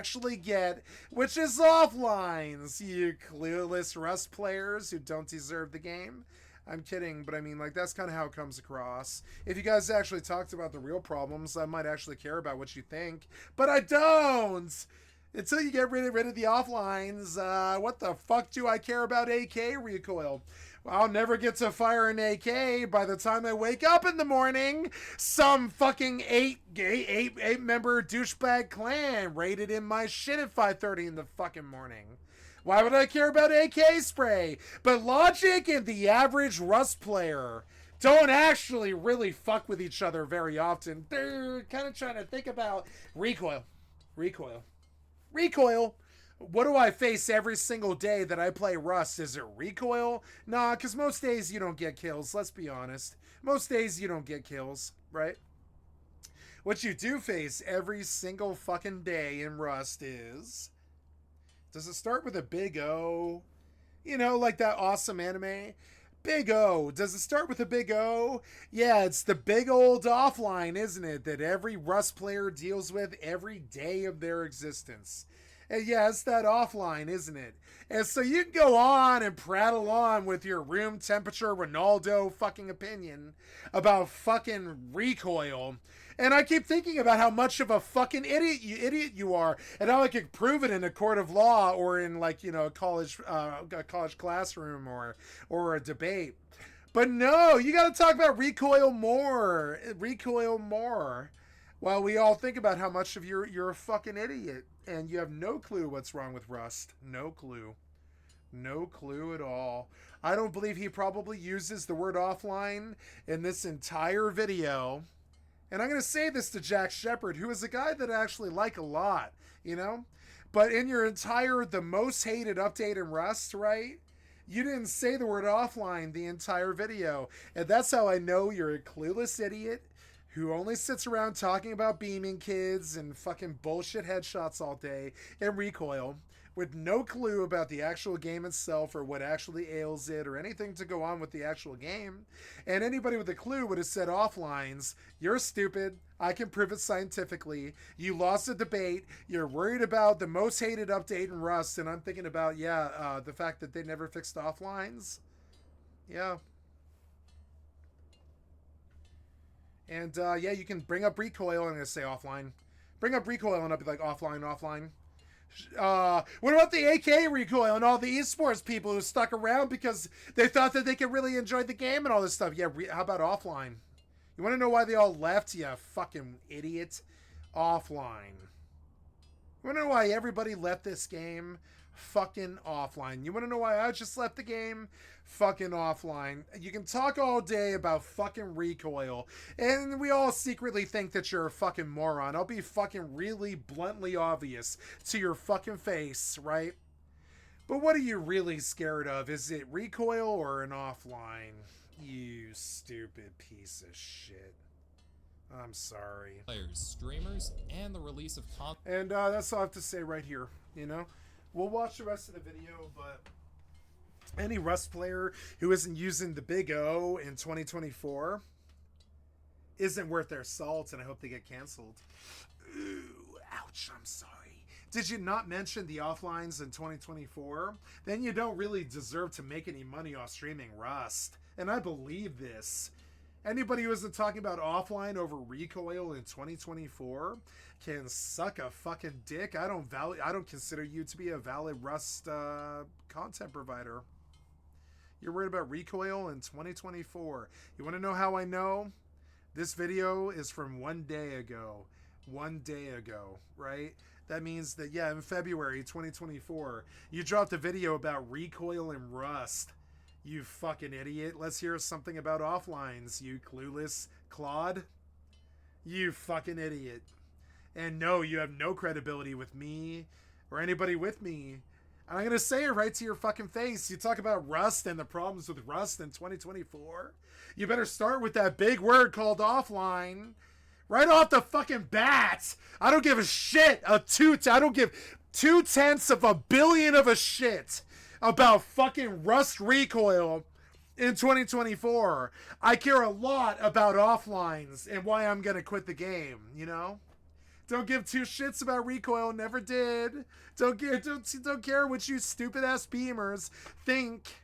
actually get, which is offlines, you clueless Rust players who don't deserve the game. I'm kidding, but I mean, like, that's kind of how it comes across. If you guys actually talked about the real problems, I might actually care about what you think, but I don't! Until you get rid of the offlines, what the fuck do I care about AK recoil? I'll never get to fire an AK by the time I wake up in the morning. Some fucking eight member douchebag clan raided in my shit at 5:30 in the fucking morning. Why would I care about AK spray? But Logic and the average Rust player don't actually really fuck with each other very often. They're kind of trying to think about recoil. Recoil. Recoil. What do I face every single day that I play Rust? Is it recoil? Nah, because most days you don't get kills. Let's be honest. Most days you don't get kills, right? What you do face every single fucking day in Rust is... Does it start with a big O? You know, like that awesome anime? Big O. Does it start with a big O? Yeah, it's the big old offline, isn't it? That every Rust player deals with every day of their existence. And yeah, it's that offline, isn't it? And so you can go on and prattle on with your room temperature Ronaldo fucking opinion about fucking recoil. And I keep thinking about how much of a fucking idiot you are, and how I could prove it in a court of law or in, like, you know, a college classroom or a debate. But no, you got to talk about recoil more. Recoil more. While we all think about how much of you're a fucking idiot and you have no clue what's wrong with Rust. No clue. No clue at all. I don't believe he probably uses the word offline in this entire video. And I'm going to say this to Jack Shepard, who is a guy that I actually like a lot, you know? But in your entire, the most hated update in Rust, right? You didn't say the word offline the entire video. And that's how I know you're a clueless idiot who only sits around talking about beaming kids and fucking bullshit headshots all day and recoil with no clue about the actual game itself or what actually ails it or anything to go on with the actual game. And anybody with a clue would have said offlines, you're stupid, I can prove it scientifically, you lost a debate, you're worried about the most hated update in Rust, and I'm thinking about, the fact that they never fixed offlines. Yeah. And, you can bring up recoil, and I'm going to say offline. Bring up recoil, and I'll be like, offline, offline. What about the AK recoil and all the esports people who stuck around because they thought that they could really enjoy the game and all this stuff? Yeah, how about offline? You want to know why they all left? You fucking idiot. Offline. You want to know why everybody left this game? Fucking offline. You want to know why I just left the game? Fucking offline. You can talk all day about fucking recoil, and we all secretly think that you're a fucking moron. I'll be fucking really bluntly obvious to your fucking face, right? But what are you really scared of? Is it recoil or an offline? You stupid piece of shit. I'm sorry. Players, streamers, and the release of content. And that's all I have to say right here, you know? We'll watch the rest of the video, but any Rust player who isn't using the big O in 2024 isn't worth their salt, and I hope they get canceled. Ooh, ouch, I'm sorry. Did you not mention the offlines in 2024? Then you don't really deserve to make any money off streaming Rust. And I believe this. Anybody who isn't talking about offline over recoil in 2024 can suck a fucking dick. I don't consider you to be a valid Rust content provider. You're worried about recoil in 2024. You want to know how I know? This video is from 1 day ago. 1 day ago, right? That means that, yeah, in February 2024, you dropped a video about recoil and Rust. You fucking idiot. Let's hear something about offlines, you clueless clod. You fucking idiot. And no, you have no credibility with me or anybody with me. And I'm going to say it right to your fucking face. You talk about Rust and the problems with Rust in 2024. You better start with that big word called offline. Right off the fucking bat. I don't give a shit. I don't give 0.2 billion of a shit about fucking Rust recoil in 2024. I care a lot about offlines and why I'm gonna quit the game, you know? Don't give two shits about recoil. Never did. Don't care what you stupid ass beamers think.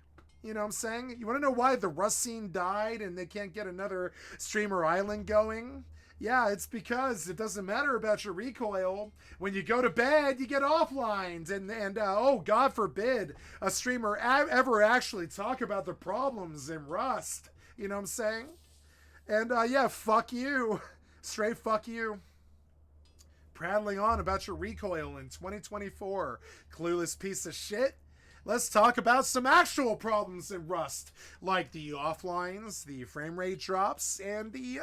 You know what I'm saying? You want to know why the Rust scene died and they can't get another streamer island going? Yeah, it's because it doesn't matter about your recoil. When you go to bed, you get offlines. And oh, God forbid a streamer ever actually talk about the problems in Rust. You know what I'm saying? And yeah, fuck you. Straight fuck you. Prattling on about your recoil in 2024. Clueless piece of shit. Let's talk about some actual problems in Rust, like the offlines, the frame rate drops, and the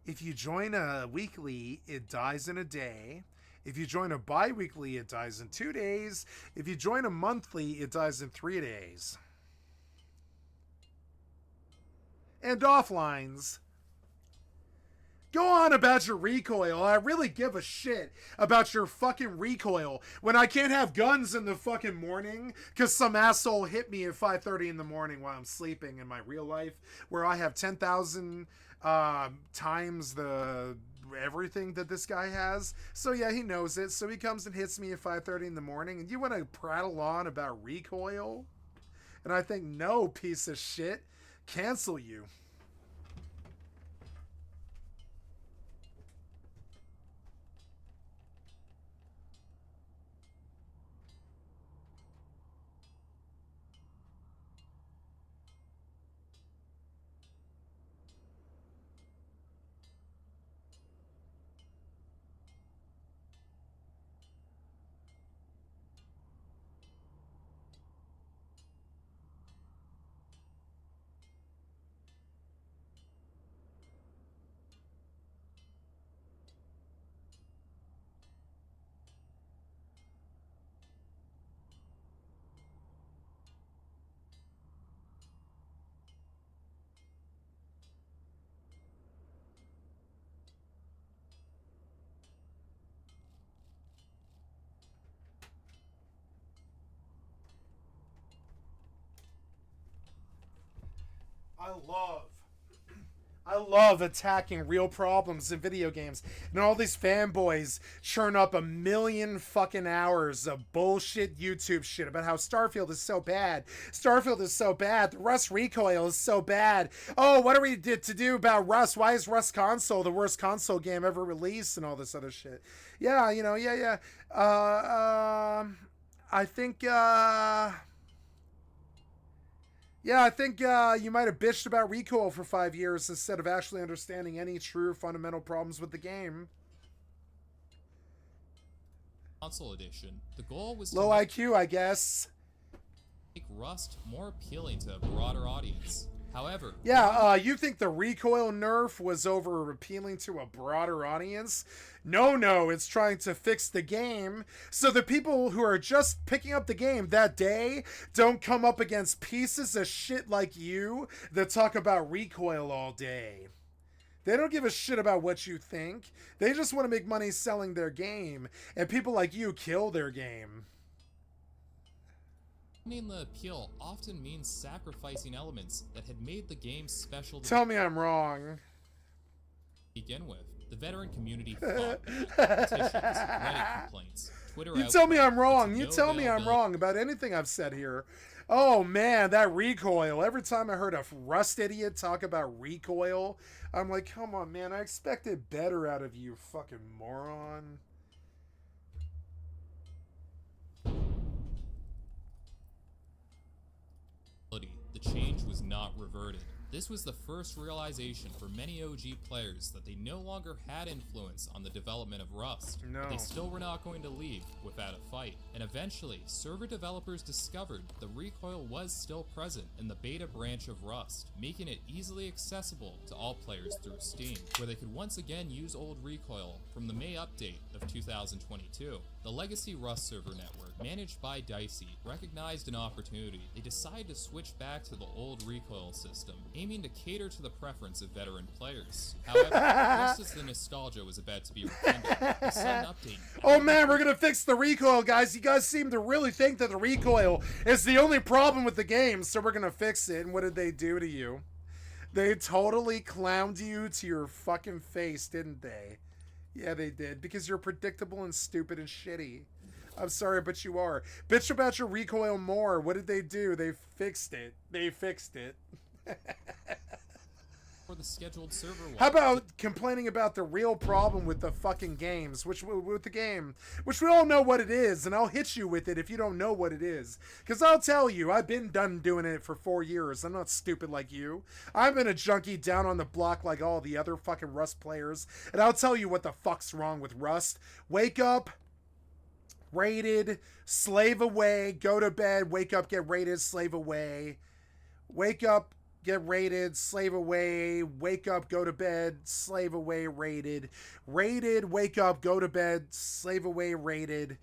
if you join a weekly, it dies in a day. If you join a bi-weekly, it dies in 2 days. If you join a monthly, it dies in 3 days. And offlines. Go on about your recoil. I really give a shit about your fucking recoil when I can't have guns in the fucking morning because some asshole hit me at 5:30 in the morning while I'm sleeping in my real life, where I have 10,000 times the everything that this guy has. So yeah, he knows it. So he comes and hits me at 5:30 in the morning, and you want to prattle on about recoil? And I think, no, piece of shit. Cancel you. I love attacking real problems in video games. And all these fanboys churn up a million fucking hours of bullshit YouTube shit about how Starfield is so bad. Starfield is so bad. The Rust recoil is so bad. Oh, what are we to do about Rust? Why is Rust console the worst console game ever released and all this other shit? Yeah, you know, yeah. I think, yeah, I think you might have bitched about recoil for 5 years instead of actually understanding any true fundamental problems with the game. Console edition. The goal was low to IQ, I guess. make Rust more appealing to a broader audience. However, yeah, you think the recoil nerf was over appealing to a broader audience? No, it's trying to fix the game so the people who are just picking up the game that day don't come up against pieces of shit like you that talk about recoil all day. They don't give a shit about what you think. They just want to make money selling their game, and people like you kill their game. Finding the appeal often means sacrificing elements that had made the game special to Tell me I'm wrong. begin with. The veteran community fought back. Petitions, Reddit complaints, Twitter You tell me I'm outrage, wrong. but You no tell me I'm availability. wrong about anything I've said here. Oh man, that recoil. Every time I heard a Rust idiot talk about recoil, I'm like, come on, man. I expected better out of you, fucking moron. The change was not reverted. This was the first realization for many OG players that they no longer had influence on the development of Rust. No. But they still were not going to leave without a fight. And eventually, server developers discovered the recoil was still present in the beta branch of Rust, making it easily accessible to all players through Steam, where they could once again use old recoil from the May update of 2022. The legacy Rust server network, managed by Dicey, recognized an opportunity. They decided to switch back to the old recoil system, aiming to cater to the preference of veteran players. However, just as the nostalgia was about to be rekindled, a sudden update. Oh man, we're gonna fix the recoil, guys. You guys seem to really think that the recoil is the only problem with the game, so we're gonna fix it. And what did they do to you? They totally clowned you to your fucking face, didn't they? Yeah, they did. Because you're predictable and stupid and shitty. I'm sorry, but you are. Bitch about your recoil more. What did they do? They fixed it. They fixed it. For the scheduled server. How about complaining about the real problem with the fucking games, which with the game, which we all know what it is, and I'll hit you with it if you don't know what it is. Because I'll tell you, I've been done doing it for 4 years. I'm not stupid like you. I've been a junkie down on the block like all the other fucking Rust players, and I'll tell you what the fuck's wrong with Rust. Wake up, raided, slave away, go to bed, wake up, get raided, slave away, wake up, get raided, slave away, wake up, go to bed, slave away, raided, raided, wake up, go to bed, slave away, raided,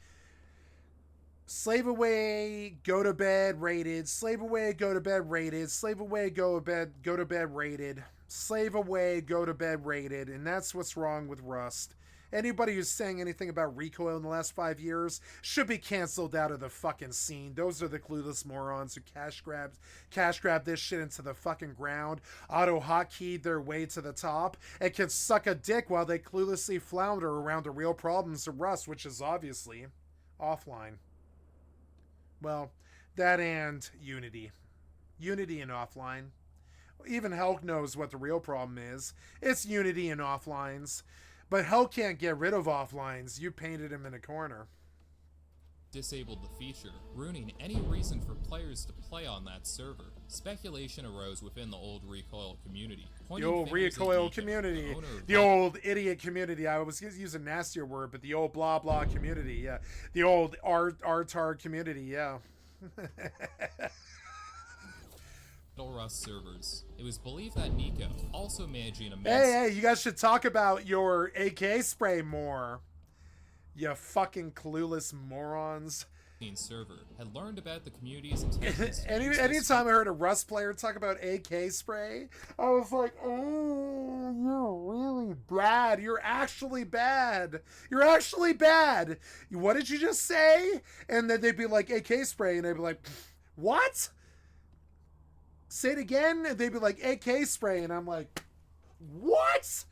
slave away, go to bed, raided, slave away, go to bed, raided, slave away, go to bed, raided, slave away, go to bed, raided, and that's what's wrong with Rust. Anybody who's saying anything about recoil in the last 5 years should be canceled out of the fucking scene. Those are the clueless morons who cash grab this shit into the fucking ground, auto hotkeyed their way to the top, and can suck a dick while they cluelessly flounder around the real problems of Rust, which is obviously offline. Well, that and Unity. Unity and offline. Even Hulk knows what the real problem is. It's Unity and offlines. But hell can't get rid of offlines. You painted him in a corner. Disabled the feature, ruining any reason for players to play on that server. Speculation arose within the old recoil community. The old recoil community. The old idiot community. I was using a nastier word, but the old blah blah community, yeah. The old R-tar community, yeah. Rust servers. It was believed that Nico, also managing a Hey, you guys should talk about your AK spray more. You fucking clueless morons. Server had learned about the community's intentions. Anytime I heard a Rust player talk about AK spray, I was like, oh, you're really bad. You're actually bad. You're actually bad. What did you just say? And then they'd be like, AK spray, and I'd be like, what? Say it again, and they'd be like, AK spray, and I'm like, what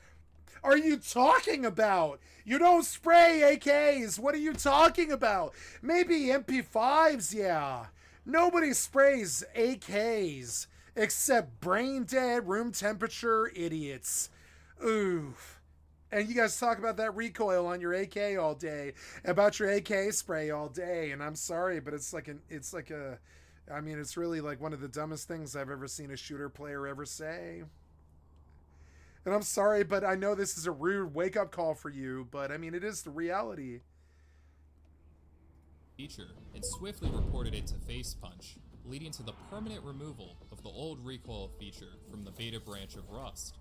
are you talking about? You don't spray AKs. What are you talking about? Maybe MP5s, yeah. Nobody sprays AKs except brain dead, room temperature idiots. Oof. And you guys talk about that recoil on your AK all day, about your AK spray all day, and I'm sorry, but it's really like one of the dumbest things I've ever seen a shooter player ever say. And I'm sorry, but I know this is a rude wake-up call for you, but I mean, it is the reality. Feature, and swiftly reported it to FacePunch, leading to the permanent removal of the old recoil feature from the beta branch of Rust.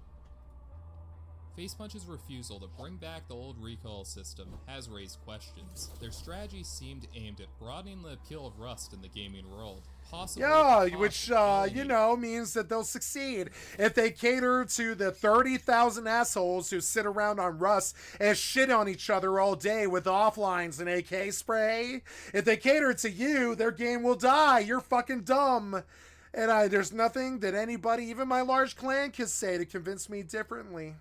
FacePunch's refusal to bring back the old recoil system has raised questions. Their strategy seemed aimed at broadening the appeal of Rust in the gaming world. Which, means that they'll succeed if they cater to the 30,000 assholes who sit around on Rust and shit on each other all day with offlines and AK spray. If they cater to you, their game will die. You're fucking dumb. And there's nothing that anybody, even my large clan, can say to convince me differently.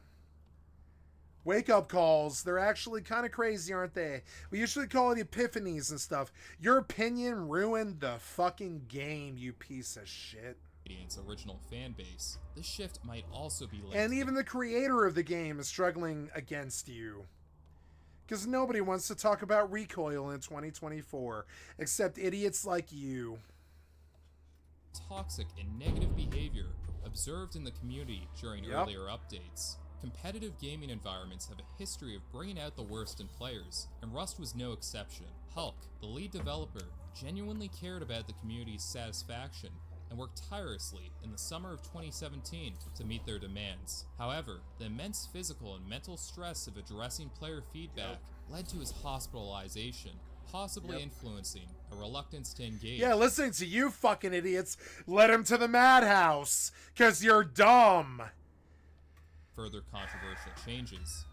Wake-up calls. They're actually kind of crazy, aren't they? We usually call it epiphanies and stuff. Your opinion ruined the fucking game, you piece of shit. Its original fan base. This shift might also be linked. And even the creator of the game is struggling against you. Because nobody wants to talk about recoil in 2024, except idiots like you. Toxic and negative behavior observed in the community during earlier updates. Competitive gaming environments have a history of bringing out the worst in players, and Rust was no exception. Hulk, the lead developer, genuinely cared about the community's satisfaction and worked tirelessly in the summer of 2017 to meet their demands. However, the immense physical and mental stress of addressing player feedback led to his hospitalization, possibly influencing a reluctance to engage. Yeah, listening to you fucking idiots led him to the madhouse, 'cause you're dumb. Further controversial changes.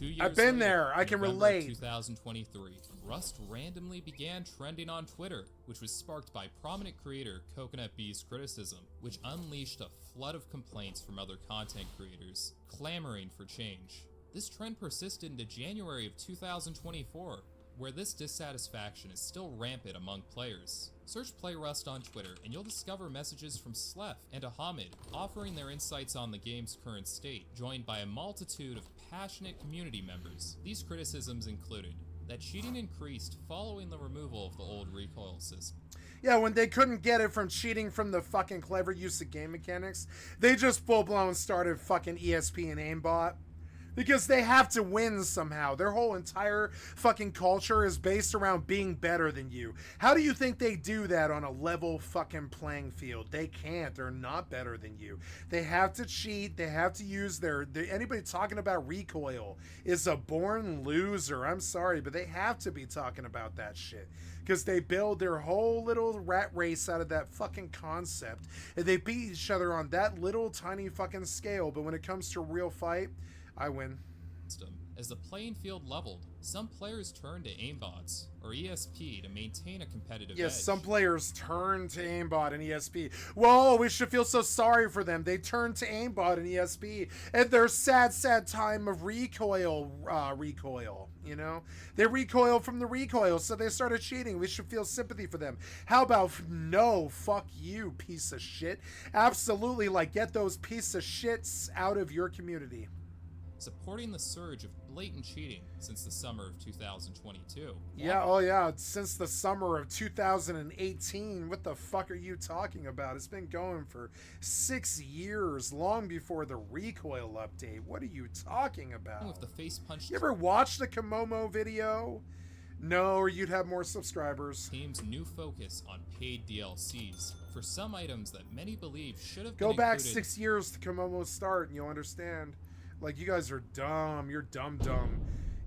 2 years I've been later, there. I in can November of relate. 2023, Rust randomly began trending on Twitter, which was sparked by prominent creator Coconut B's criticism, which unleashed a flood of complaints from other content creators, clamoring for change. This trend persisted into January of 2024, where this dissatisfaction is still rampant among players. Search Play Rust on Twitter and you'll discover messages from Slef and Ahmed offering their insights on the game's current state, joined by a multitude of passionate community members. These criticisms included that cheating increased following the removal of the old recoil system. Yeah, when they couldn't get it from cheating from the fucking clever use of game mechanics, they just full-blown started fucking ESP and aimbot. Because they have to win somehow. Their whole entire fucking culture is based around being better than you. How do you think they do that on a level fucking playing field? They can't. They're not better than you. They have to cheat. They have to use anybody talking about recoil is a born loser. I'm sorry, but they have to be talking about that shit. Because they build their whole little rat race out of that fucking concept. And they beat each other on that little tiny fucking scale. But when it comes to a real fight, I win. As the playing field leveled, some players turned to aimbots, or ESP, to maintain a competitive edge. Yes, some players turn to aimbot and ESP. Whoa, we should feel so sorry for them. They turn to aimbot and ESP at their sad, sad time of recoil, you know? They recoil from the recoil, so they started cheating. We should feel sympathy for them. How about no, fuck you, piece of shit? Absolutely, like, get those piece of shits out of your community. Supporting the surge of blatant cheating since the summer of 2022. Yeah, oh yeah, since the summer of 2018. What the fuck are you talking about? It's been going for 6 years, long before the recoil update. What are you talking about? With the face punch. You ever watched the Komomo video? No, or you'd have more subscribers. Team's new focus on paid DLCs for some items that many believe should have been Go back included. 6 years to Komomo's start and you'll understand. Like, you guys are dumb. You're dumb.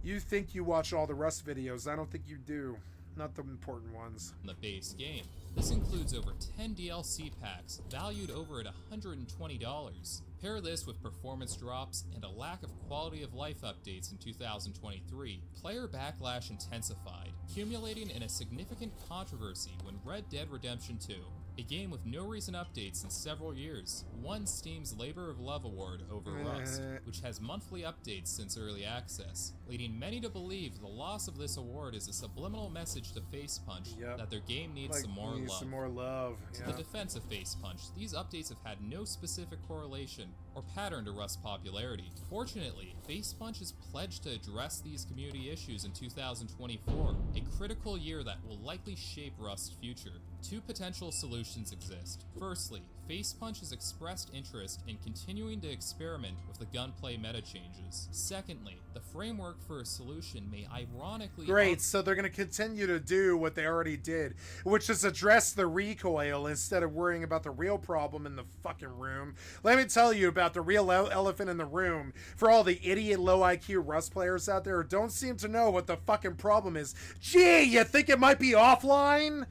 You think you watch all the Rust videos. I don't think you do. Not the important ones. In the base game. This includes over 10 DLC packs valued over at $120. Pair this with performance drops and a lack of quality of life updates in 2023. Player backlash intensified, accumulating in a significant controversy when Red Dead Redemption 2, a game with no recent updates in several years, won Steam's Labor of Love award over Rust, which has monthly updates since early access, leading many to believe the loss of this award is a subliminal message to Facepunch that their game needs some more love. Some more love. To the defense of Facepunch, these updates have had no specific correlation or pattern to Rust's popularity. Fortunately, Facepunch is pledged to address these community issues in 2024, a critical year that will likely shape Rust's future. Two potential solutions exist. Firstly, Facepunch has expressed interest in continuing to experiment with the gunplay meta changes. Secondly, the framework for a solution may ironically... Great, so they're going to continue to do what they already did, which is address the recoil instead of worrying about the real problem in the fucking room. Let me tell you about the real elephant in the room. For all the idiot low IQ Rust players out there who don't seem to know what the fucking problem is. Gee, you think it might be offline?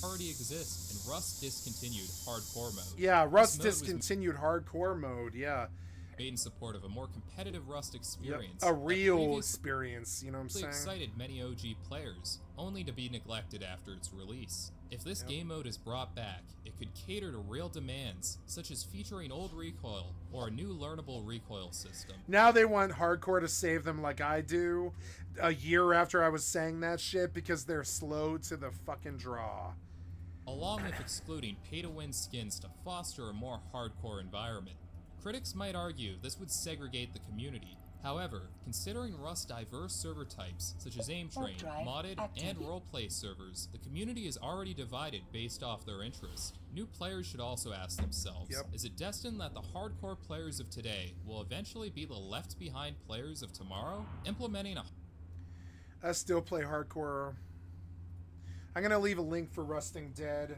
Already exist, and Rust discontinued hardcore mode. Yeah, Rust discontinued hardcore mode, yeah. Made in support of a more competitive Rust experience. Yep, a real experience, you know what I'm saying? Excited many OG players, only to be neglected after its release. If this game mode is brought back, it could cater to real demands, such as featuring old recoil or a new learnable recoil system. Now they want hardcore to save them like I do, a year after I was saying that shit, because they're slow to the fucking draw. Along with excluding pay-to-win skins to foster a more hardcore environment. Critics might argue this would segregate the community. However, considering Rust's diverse server types, such as Aimtrain, modded, and roleplay servers, the community is already divided based off their interest. New players should also ask themselves, is it destined that the hardcore players of today will eventually be the left-behind players of tomorrow? Implementing a... I still play hardcore. I'm going to leave a link for Rusting Dead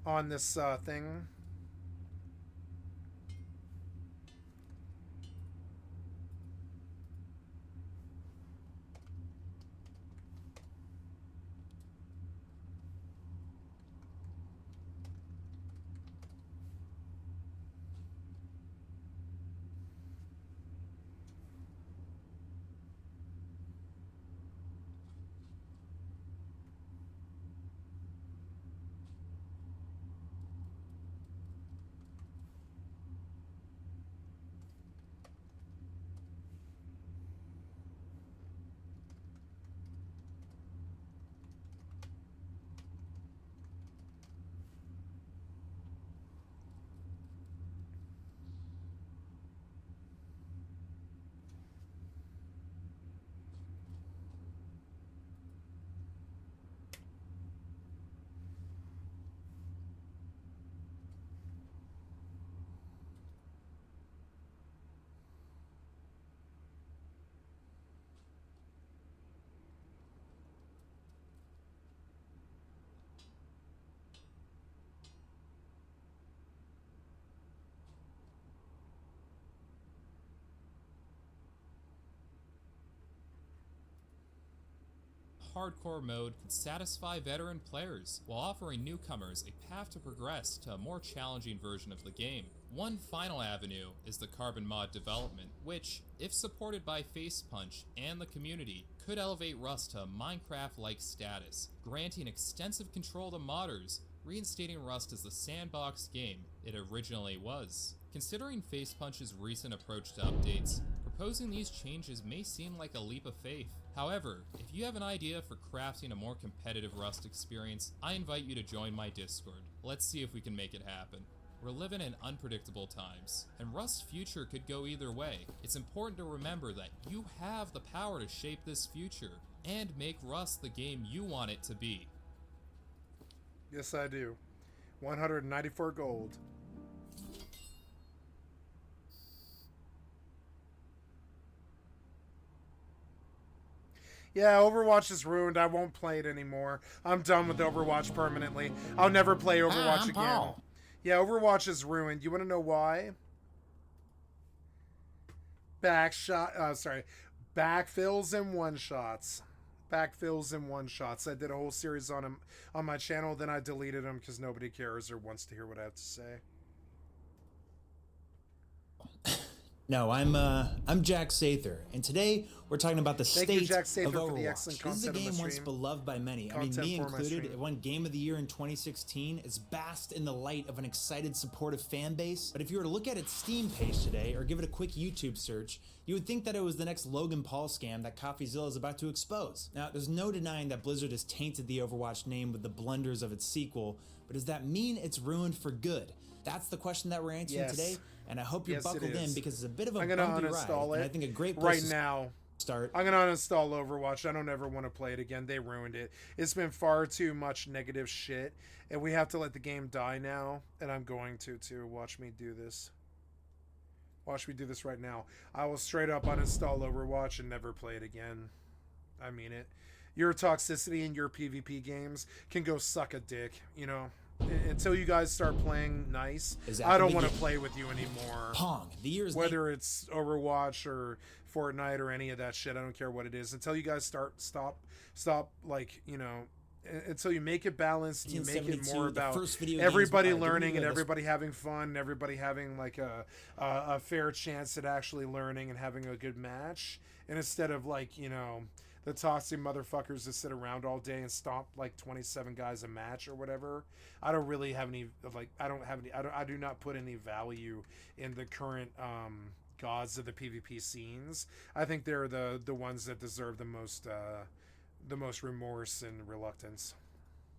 on this thing. hardcore mode could satisfy veteran players, while offering newcomers a path to progress to a more challenging version of the game. One final avenue is the carbon mod development, which, if supported by Facepunch and the community, could elevate Rust to Minecraft-like status, granting extensive control to modders, reinstating Rust as the sandbox game it originally was. Considering Facepunch's recent approach to updates, proposing these changes may seem like a leap of faith. However, if you have an idea for crafting a more competitive Rust experience, I invite you to join my Discord. Let's see if we can make it happen. We're living in unpredictable times, and Rust's future could go either way. It's important to remember that you have the power to shape this future, and make Rust the game you want it to be. Yes, I do. 194 gold. Yeah, Overwatch is ruined. I won't play it anymore. I'm done with Overwatch permanently. I'll never play Overwatch again. Paul. Yeah, Overwatch is ruined. You want to know why? Backfills and one-shots. Backfills and one-shots. I did a whole series on them on my channel, then I deleted them because nobody cares or wants to hear what I have to say. No, I'm Jack Sather, and today we're talking about the Thank state you, Jack Sather, of for the Overwatch. excellent This is a content on the game once stream. beloved by many. I mean, Content me for my included. stream. It won Game of the Year in 2016. It's basked in the light of an excited, supportive fan base. But if you were to look at its Steam page today, or give it a quick YouTube search, you would think that it was the next Logan Paul scam that CoffeeZilla is about to expose. Now, there's no denying that Blizzard has tainted the Overwatch name with the blunders of its sequel, but does that mean it's ruined for good? That's the question that we're answering Yes. today, and I hope you're Yes, it buckled in is. because it's a bit of a I'm gonna bumpy ride, uninstall and it I think a great place right to now. start. I'm gonna uninstall Overwatch. I don't ever want to play it again. They ruined it. It's been far too much negative shit, and we have to let the game die now. And I'm going to too. Watch me do this. Watch me do this right now. I will straight up uninstall Overwatch and never play it again. I mean it. Your toxicity in your PvP games can go suck a dick, you know. Until you guys start playing nice, Is that I the don't want to beginning? play with you anymore. Pong. The year is Whether it's Overwatch or Fortnite or any of that shit, I don't care what it is. Until you guys stop, like, you know, until you make it balanced, you make it 1972, more the about first video games everybody were- learning and the- everybody having fun, and everybody having like a fair chance at actually learning and having a good match, and instead of like, you know, the toxic motherfuckers that sit around all day and stomp like 27 guys a match or whatever. I don't really have any, like, I do not put any value in the current gods of the PvP scenes. I think they're the ones that deserve the most remorse and reluctance.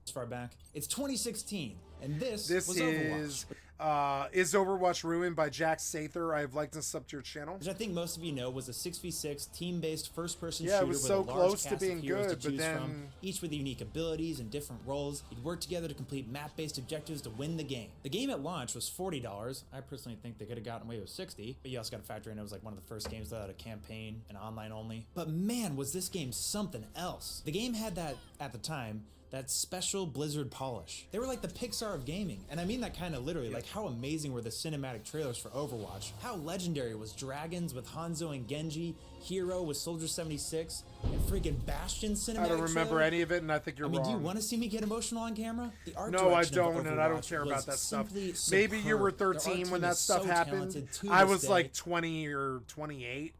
as far back. It's 2016, and this This was is Overwatch. Is Overwatch Ruined by Jack Sather. I've liked and subbed to your channel. Which I think most of you know was a 6v6 team-based first-person Yeah, it shooter was with so a large close to cast being of heroes good, to but choose then- from, each with unique abilities and different roles. You'd work together to complete map-based objectives to win the game. The game at launch was $40. I personally think they could have gotten away with $60, but you also got to factor in it was like one of the first games that had a campaign and online only. But man, was this game something else. The game had that, at the time, that special Blizzard polish. They were like the Pixar of gaming, and I mean that kind of literally. Like, how amazing were the cinematic trailers for Overwatch? How legendary was Dragons with Hanzo and Genji, Hero with Soldier 76, and freaking Bastion cinematic I don't remember trailer? any of it, and I think you're I mean, wrong. do you want to see me get emotional on camera? The art No, I direction of don't, and I don't Overwatch care about was that stuff. simply Maybe you were superb. Their art 13 when team that is stuff so happened. talented to I this was day. like 20 or 28.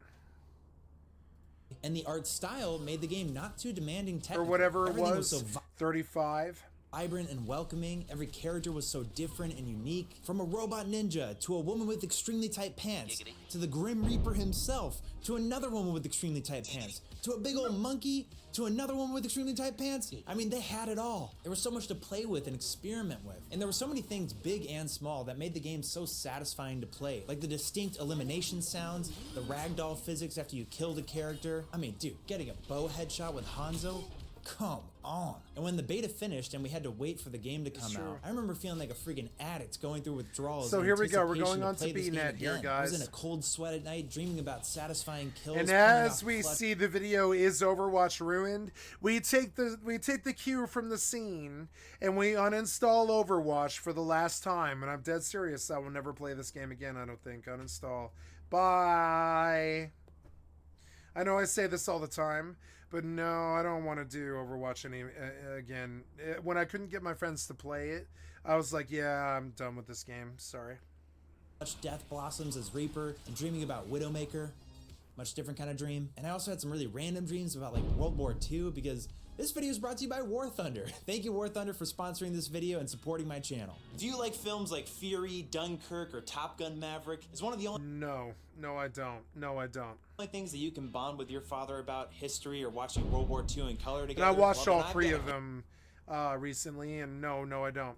And the art style made the game not too demanding Or technically. whatever it Everything was. so 35. vibrant and welcoming. Every character was so different and unique. From a robot ninja to a woman with extremely tight pants, to the Grim Reaper himself, to another woman with extremely tight pants, to a big old monkey, to another woman with extremely tight pants. I mean, they had it all. There was so much to play with and experiment with. And there were so many things, big and small, that made the game so satisfying to play. Like the distinct elimination sounds, the ragdoll physics after you killed a character. I mean, dude, getting a bow headshot with Hanzo? Come on. And when the beta finished and we had to wait for the game to come out, I remember feeling like a freaking addict going through withdrawals. So in here we go. We're anticipation going on play to this game BNet here, again. I was guys. in a cold sweat at night, dreaming about satisfying kills. And pulling as off we clutch- see the video is Overwatch Ruined, we take the cue from the scene and we uninstall Overwatch for the last time. And I'm dead serious. I will never play this game again, I don't think. Uninstall. Bye. I know I say this all the time, but no, I don't want to do Overwatch again. When I couldn't get my friends to play it, I was like, yeah, I'm done with this game. Sorry. Much Death Blossoms as Reaper and dreaming about Widowmaker. Much different kind of dream. And I also had some really random dreams about like World War II, because this video is brought to you by War Thunder. Thank you, War Thunder, for sponsoring this video and supporting my channel. Do you like films like Fury, Dunkirk, or Top Gun Maverick? It's one of the only No, I don't. No, I don't. only things that you can bond with your father about, history, or watching World War II in color together. And I watched all 3 of them recently, and no, I don't.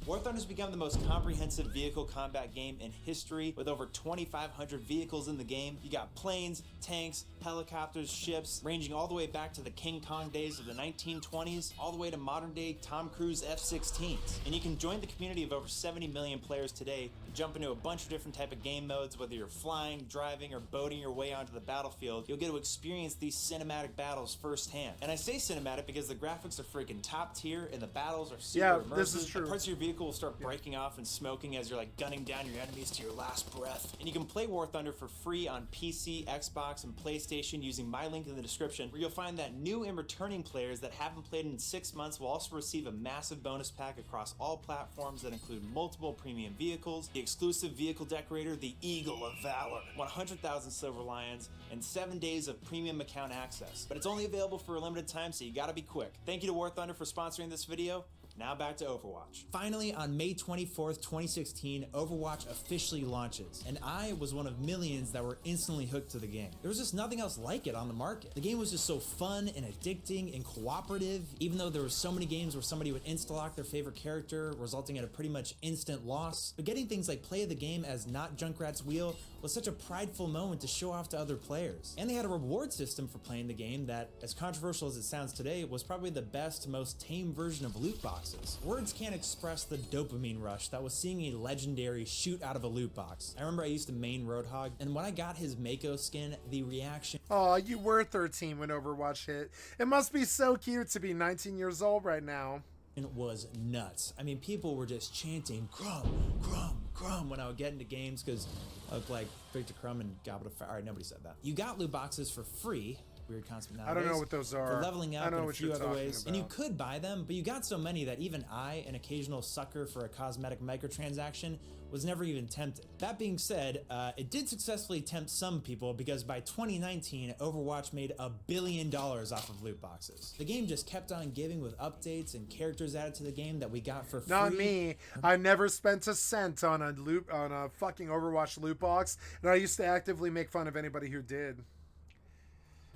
War Thunder's become the most comprehensive vehicle combat game in history, with over 2,500 vehicles in the game. You got planes, tanks, helicopters, ships, ranging all the way back to the King Kong days of the 1920s, all the way to modern day Tom Cruise F-16s. And you can join the community of over 70 million players today to jump into a bunch of different type of game modes. Whether you're flying, driving, or boating your way onto the battlefield, you'll get to experience these cinematic battles firsthand. And I say cinematic because the graphics are freaking top tier and the battles are super immersive. This is true. And parts of your vehicle will start breaking off and smoking as you're like gunning down your enemies to your last breath. And you can play War Thunder for free on PC, Xbox, and PlayStation using my link in the description, where you'll find that new and returning players that haven't played in 6 months will also receive a massive bonus pack across all platforms that include multiple premium vehicles, the exclusive vehicle decorator, the Eagle of Valor, 100,000 Silver Lions, and 7 days of premium account access. But it's only available for a limited time, so you gotta be quick. Thank you to War Thunder for sponsoring this video. Now back to Overwatch. Finally, on May 24th, 2016, Overwatch officially launches, and I was one of millions that were instantly hooked to the game. There was just nothing else like it on the market. The game was just so fun and addicting and cooperative, even though there were so many games where somebody would insta-lock their favorite character, resulting in a pretty much instant loss. But getting things like play of the game as not Junkrat's wheel was such a prideful moment to show off to other players. And they had a reward system for playing the game that, as controversial as it sounds today, was probably the best, most tame version of loot boxes. Words can't express the dopamine rush that was seeing a legendary shoot out of a loot box. I remember I used to main Roadhog, and when I got his Mako skin, the reaction— Oh, you were 13 when Overwatch hit. It must be so cute to be 19 years old right now. It was nuts. I mean, people were just chanting Crumb, Crumb, Crumb when I would get into games, because I looked like Victor Crumb and Goblet of Fire. Alright, nobody said that. You got loot boxes for free. Weird concept nowadays. I don't know what those are. For leveling up and a few other ways. About. And you could buy them, but you got so many that even I, an occasional sucker for a cosmetic microtransaction, was never even tempted. That being said, it did successfully tempt some people, because by 2019, Overwatch made $1 billion off of loot boxes. The game just kept on giving with updates and characters added to the game that we got for free. Not me. I never spent a cent on a fucking Overwatch loot box, and I used to actively make fun of anybody who did.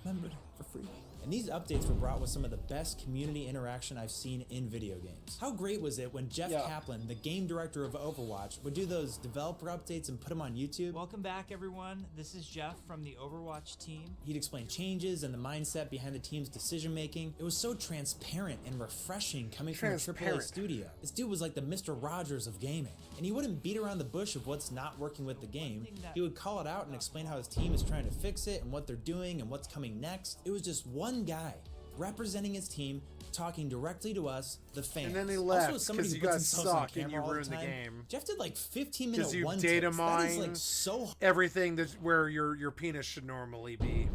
Remember, for free. And these updates were brought with some of the best community interaction I've seen in video games. How great was it when Jeff Kaplan, the game director of Overwatch, would do those developer updates and put them on YouTube? Welcome back, everyone. This is Jeff from the Overwatch team. He'd explain changes and the mindset behind the team's decision making. It was so transparent and refreshing coming from a AAA studio. This dude was like the Mr. Rogers of gaming. And he wouldn't beat around the bush of what's not working with the game. He would call it out and explain how his team is trying to fix it and what they're doing and what's coming next. It was just one guy representing his team, talking directly to us, the fans. And then he left because you guys suck and you ruined the game. Jeff did like 15-minute one-takes. Because you data mine that is like so everything that's where your penis should normally be.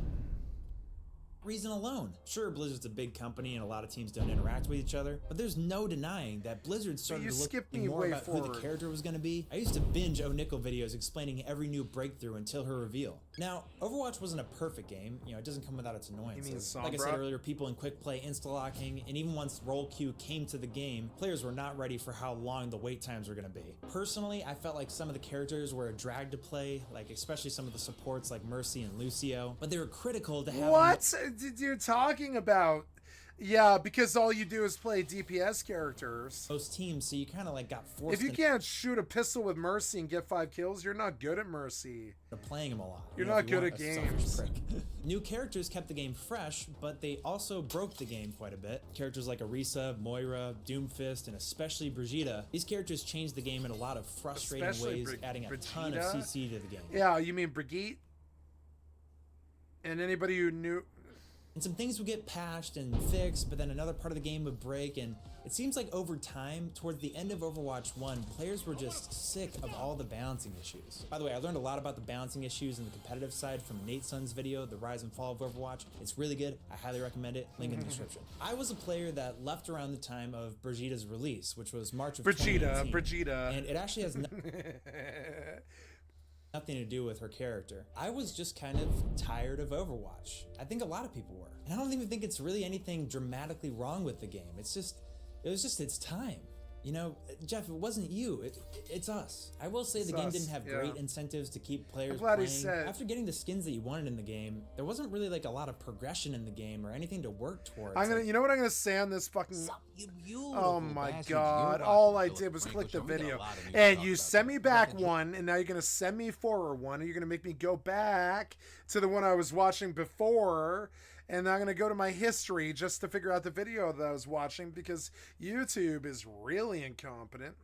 Reason alone. Sure, Blizzard's a big company and a lot of teams don't interact with each other, but there's no denying that Blizzard started to look more about who the character was going to be. I used to binge O'Nickel videos explaining every new breakthrough until her reveal. Now, Overwatch wasn't a perfect game. You know, it doesn't come without its annoyances. Like I said earlier, people in quick play insta-locking, and even once roll queue came to the game, players were not ready for how long the wait times were going to be. Personally, I felt like some of the characters were a drag to play, like especially some of the supports like Mercy and Lucio, but they were critical to have— What you're talking about? Yeah, because all you do is play DPS characters. Most teams, so you kind of like got forced. If you can't shoot a pistol with Mercy and get 5 kills, you're not good at Mercy. Playing them a lot. You're not good at games. New characters kept the game fresh, but they also broke the game quite a bit. Characters like Orisa, Moira, Doomfist, and especially Brigitte. These characters changed the game in a lot of frustrating ways, adding a ton of CC to the game. Yeah, you mean Brigitte? And anybody who knew... and some things would get patched and fixed, but then another part of the game would break, and it seems like over time, towards the end of Overwatch 1, players were just sick of all the balancing issues. By the way, I learned a lot about the balancing issues in the competitive side from Nate Sun's video, The Rise and Fall of Overwatch. It's really good. I highly recommend it. Link in the description. I was a player that left around the time of Brigitte's release, which was March of 2018. Brigitte. And it actually has nothing to do with her character. I was just kind of tired of Overwatch. I think a lot of people were. And I don't even think it's really anything dramatically wrong with the game. It was just its time. You know, Jeff, it wasn't you. It's us. I will say the game didn't have great incentives to keep players playing. After getting the skins that you wanted in the game, there wasn't really like a lot of progression in the game or anything to work towards. You know what I'm gonna say on this fucking. Oh my god! All I did was click the video, and you sent me back one, and now you're gonna send me forward one, and you're gonna make me go back to the one I was watching before. And I'm going to go to my history just to figure out the video that I was watching because YouTube is really incompetent.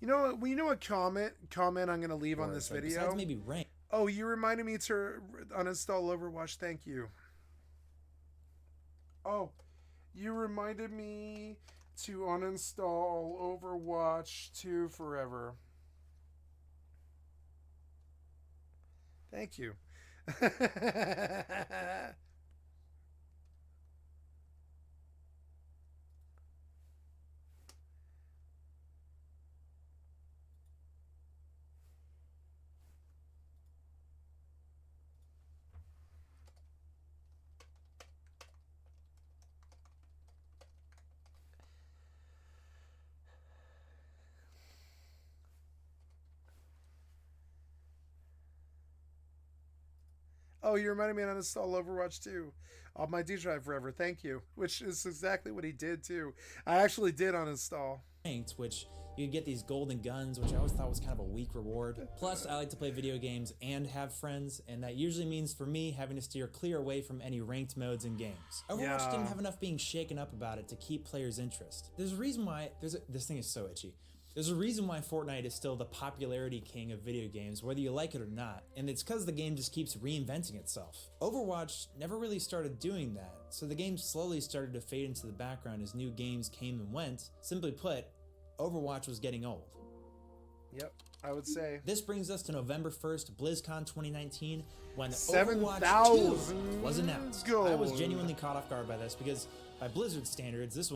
You know what comment I'm going to leave on this video? Besides maybe rank. Oh, you reminded me to uninstall Overwatch. Thank you. Oh, you reminded me to uninstall Overwatch 2 forever. Thank you. Oh, you reminded me to uninstall Overwatch 2 on my D drive forever. Thank you. Which is exactly what he did too. I actually did uninstall. Which you get these golden guns, which I always thought was kind of a weak reward. Plus, I like to play video games and have friends, and that usually means for me having to steer clear away from any ranked modes in games. Overwatch didn't have enough being shaken up about it to keep players' interest. There's a reason why this thing is so itchy. There's a reason why Fortnite is still the popularity king of video games, whether you like it or not, and it's because the game just keeps reinventing itself. Overwatch never really started doing that, so the game slowly started to fade into the background as new games came and went. Simply put, Overwatch was getting old. Yep, I would say. This brings us to November 1st, BlizzCon 2019, when Overwatch 7,000 2 was announced. gold. I was genuinely caught off guard by this because by Blizzard standards, this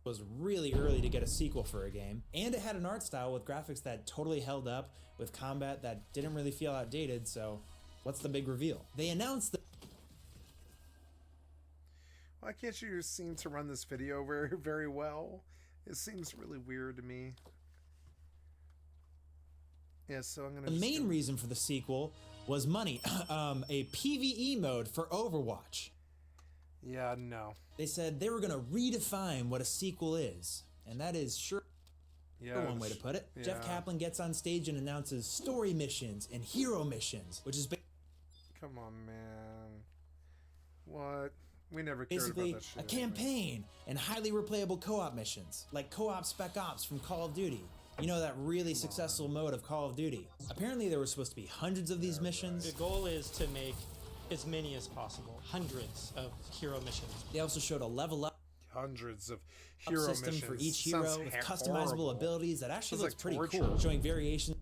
was really early to get a sequel for a game, and it had an art style with graphics that totally held up, with combat that didn't really feel outdated, so what's the big reveal? They announced that Why can't you seem to run this video very, very well? It seems really weird to me. Yeah, so I'm gonna. the main reason for the sequel was money, a PvE mode for Overwatch. Yeah, no. They said they were going to redefine what a sequel is, and that is sure one way to put it. Yeah. Jeff Kaplan gets on stage and announces story missions and hero missions, which is Come on, man. What? We never cared basically about that shit. a campaign and highly replayable co-op missions, like co-op Spec Ops from Call of Duty. You know, that really successful mode of Call of Duty. Apparently there were supposed to be hundreds of these missions. The goal is to make as many as possible, hundreds of hero missions. They also showed a level up Hundreds of hero system missions. for each hero Sounds with customizable horrible. abilities that actually Sounds looks like pretty torture. cool, showing variations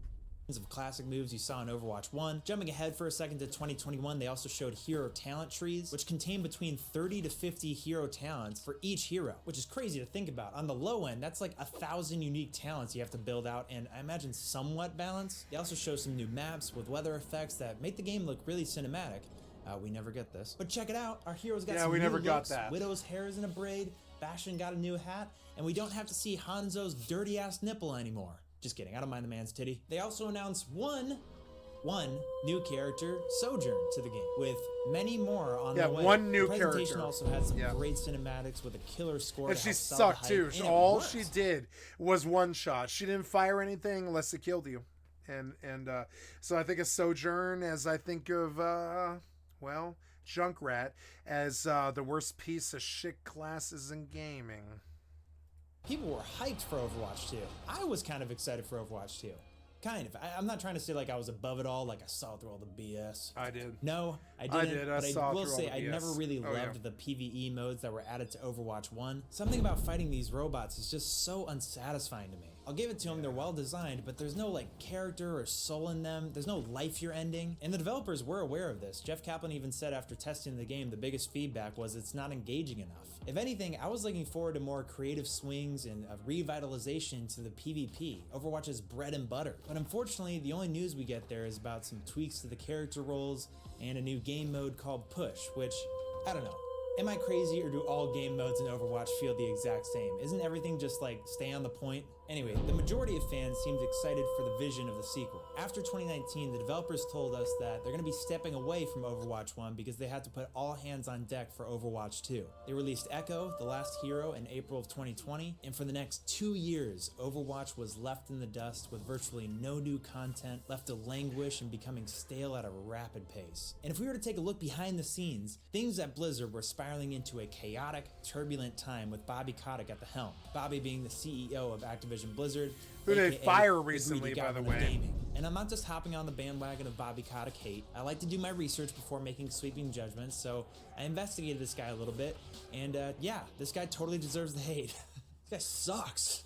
of classic moves you saw in Overwatch 1. Jumping ahead for a second to 2021, they also showed hero talent trees, which contain between 30 to 50 hero talents for each hero, which is crazy to think about. On the low end, that's like 1,000 unique talents you have to build out, and I imagine somewhat balanced. They also show some new maps with weather effects that make the game look really cinematic. We never get this. But check it out, our heroes got some we new never got looks. that. Widow's hair is in a braid, Bastion got a new hat, and we don't have to see Hanzo's dirty-ass nipple anymore. Just kidding, I don't mind the man's titty. They also announced one new character, Sojourn, to the game, with many more on the way. one new the presentation character. also had some great cinematics with a killer score. And to she help sell the sucked hype, too. and it All worked. she did was one shot. She didn't fire anything unless it killed you. And so I think of Sojourn as I think of Junkrat as the worst piece of shit classes in gaming. People were hyped for Overwatch 2. I was kind of excited for Overwatch 2. Kind of. I'm not trying to say like I was above it all, like I saw through all the BS. I did. No, I didn't. I did. I but saw I will through all say the I BS. never really Oh, loved yeah. the PvE modes that were added to Overwatch 1. Something about fighting these robots is just so unsatisfying to me. I'll give it to them, they're well designed, but there's no like character or soul in them. There's no life you're ending. And the developers were aware of this. Jeff Kaplan even said after testing the game, the biggest feedback was it's not engaging enough. If anything, I was looking forward to more creative swings and a revitalization to the PvP, Overwatch's bread and butter. But unfortunately, the only news we get there is about some tweaks to the character roles and a new game mode called Push, which, I don't know. Am I crazy, or do all game modes in Overwatch feel the exact same? Isn't everything just like stay on the point? Anyway, the majority of fans seemed excited for the vision of the sequel. After 2019, the developers told us that they're going to be stepping away from Overwatch 1 because they had to put all hands on deck for Overwatch 2. They released Echo, The Last Hero, in April of 2020, and for the next 2 years, Overwatch was left in the dust with virtually no new content, left to languish and becoming stale at a rapid pace. And if we were to take a look behind the scenes, things at Blizzard were spiraling into a chaotic, turbulent time with Bobby Kotick at the helm. Bobby being the CEO of Activision Blizzard, Who they aka fire the recently, greedy by the goblin of way. gaming. And I'm not just hopping on the bandwagon of Bobby Kotick hate. I like to do my research before making sweeping judgments, so I investigated this guy a little bit, and yeah, this guy totally deserves the hate. This guy sucks.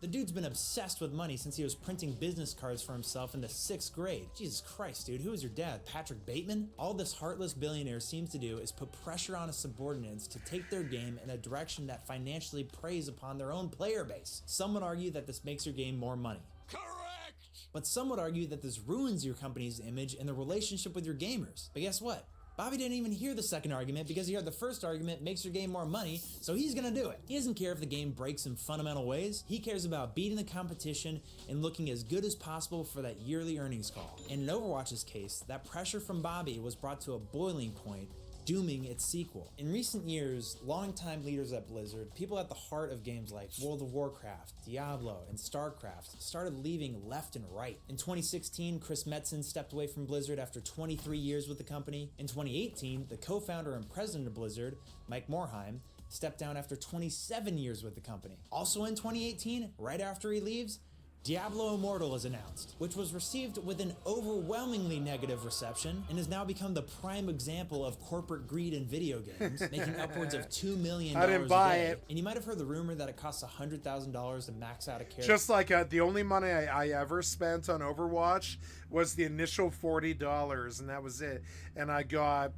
The dude's been obsessed with money since he was printing business cards for himself in the 6th grade. Jesus Christ, dude, who is your dad? Patrick Bateman? All this heartless billionaire seems to do is put pressure on his subordinates to take their game in a direction that financially preys upon their own player base. Some would argue that this makes your game more money. Correct! But some would argue that this ruins your company's image and the relationship with your gamers. But guess what? Bobby didn't even hear the second argument because he heard the first argument makes your game more money, so he's gonna do it. He doesn't care if the game breaks in fundamental ways. He cares about beating the competition and looking as good as possible for that yearly earnings call. And in Overwatch's case, that pressure from Bobby was brought to a boiling point, dooming its sequel. In recent years, longtime leaders at Blizzard, people at the heart of games like World of Warcraft, Diablo, and StarCraft, started leaving left and right. In 2016, Chris Metzen stepped away from Blizzard after 23 years with the company. In 2018, the co-founder and president of Blizzard, Mike Morhaime, stepped down after 27 years with the company. Also in 2018, right after he leaves, Diablo Immortal is announced, which was received with an overwhelmingly negative reception and has now become the prime example of corporate greed in video games, making upwards of $2 million I didn't buy a day. it. And you might have heard the rumor that it costs $100,000 to max out a character. Just like the only money I ever spent on Overwatch was the initial $40, and that was it. And I got,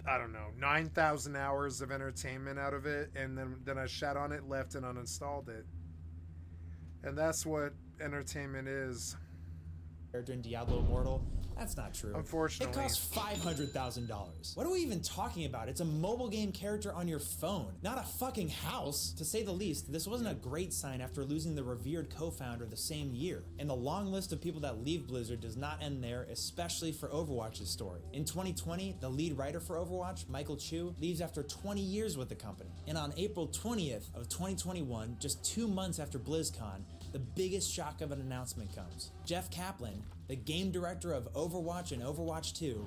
I don't know, 9,000 hours of entertainment out of it, and then I shat on it, left, and uninstalled it. And that's what entertainment is. Character in Diablo Immortal. That's not true. Unfortunately. It costs $500,000. What are we even talking about? It's a mobile game character on your phone, not a fucking house. To say the least, this wasn't a great sign after losing the revered co-founder the same year. And the long list of people that leave Blizzard does not end there, especially for Overwatch's story. In 2020, the lead writer for Overwatch, Michael Chu, leaves after 20 years with the company. And on April 20th of 2021, just 2 months after BlizzCon, the biggest shock of an announcement comes. Jeff Kaplan, the game director of Overwatch and Overwatch 2,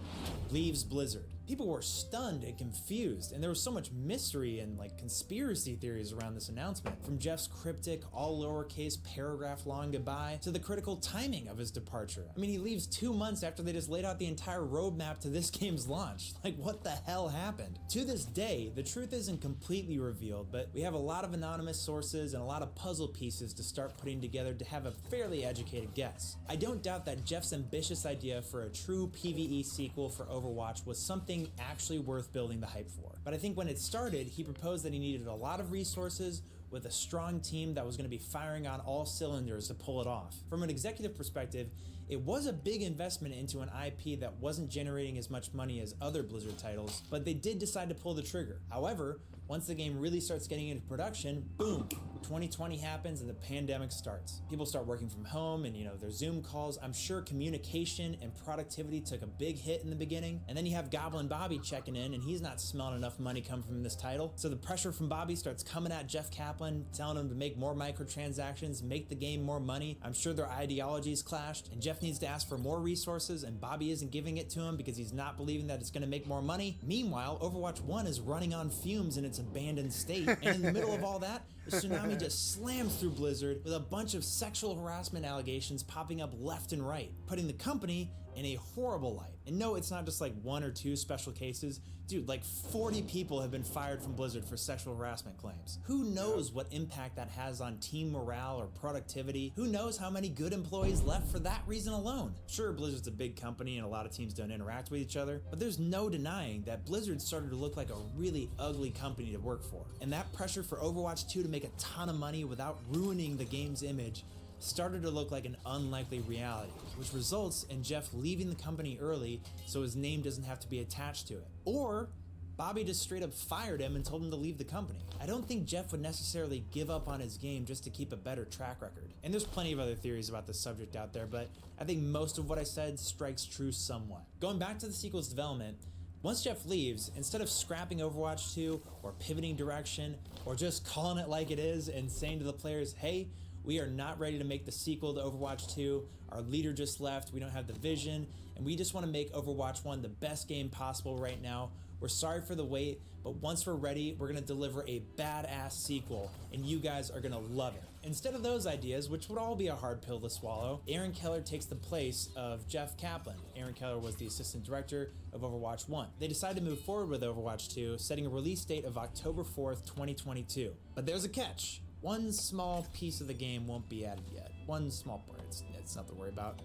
leaves Blizzard. People were stunned and confused, and there was so much mystery and like conspiracy theories around this announcement. From Jeff's cryptic, all lowercase, paragraph-long goodbye to the critical timing of his departure. I mean, he leaves 2 months after they just laid out the entire roadmap to this game's launch. Like, what the hell happened? To this day, the truth isn't completely revealed, but we have a lot of anonymous sources and a lot of puzzle pieces to start putting together to have a fairly educated guess. I don't doubt that Jeff's ambitious idea for a true PvE sequel for Overwatch was something actually worth building the hype for. But I think when it started, he proposed that he needed a lot of resources with a strong team that was going to be firing on all cylinders to pull it off. From an executive perspective, it was a big investment into an IP that wasn't generating as much money as other Blizzard titles, but they did decide to pull the trigger. However, once the game really starts getting into production, boom, 2020 happens and the pandemic starts. People start working from home and, there's Zoom calls. I'm sure communication and productivity took a big hit in the beginning. And then you have Goblin Bobby checking in and he's not smelling enough money come from this title. So the pressure from Bobby starts coming at Jeff Kaplan, telling him to make more microtransactions, make the game more money. I'm sure their ideologies clashed and Jeff needs to ask for more resources and Bobby isn't giving it to him because he's not believing that it's going to make more money. Meanwhile, Overwatch 1 is running on fumes in its abandoned state. And in the middle of all that, the tsunami just slams through Blizzard with a bunch of sexual harassment allegations popping up left and right, putting the company in a horrible light. And no, it's not just like 1 or 2 special cases. Dude, like 40 people have been fired from Blizzard for sexual harassment claims. Who knows what impact that has on team morale or productivity? Who knows how many good employees left for that reason alone? Sure, Blizzard's a big company and a lot of teams don't interact with each other, but there's no denying that Blizzard started to look like a really ugly company to work for. And that pressure for Overwatch 2 to make a ton of money without ruining the game's image started to look like an unlikely reality, which results in Jeff leaving the company early so his name doesn't have to be attached to it. Or Bobby just straight up fired him and told him to leave the company. I don't think Jeff would necessarily give up on his game just to keep a better track record. And there's plenty of other theories about this subject out there, but I think most of what I said strikes true somewhat. Going back to the sequel's development, once Jeff leaves, instead of scrapping Overwatch 2 or pivoting direction or just calling it like it is and saying to the players, hey, we are not ready to make the sequel to Overwatch 2. Our leader just left. We don't have the vision. And we just want to make Overwatch 1 the best game possible right now. We're sorry for the wait, but once we're ready, we're going to deliver a badass sequel, and you guys are going to love it. Instead of those ideas, which would all be a hard pill to swallow, Aaron Keller takes the place of Jeff Kaplan. Aaron Keller was the assistant director of Overwatch 1. They decided to move forward with Overwatch 2, setting a release date of October 4th, 2022. But there's a catch. One small piece of the game won't be added yet. One small part, it's nothing to worry about.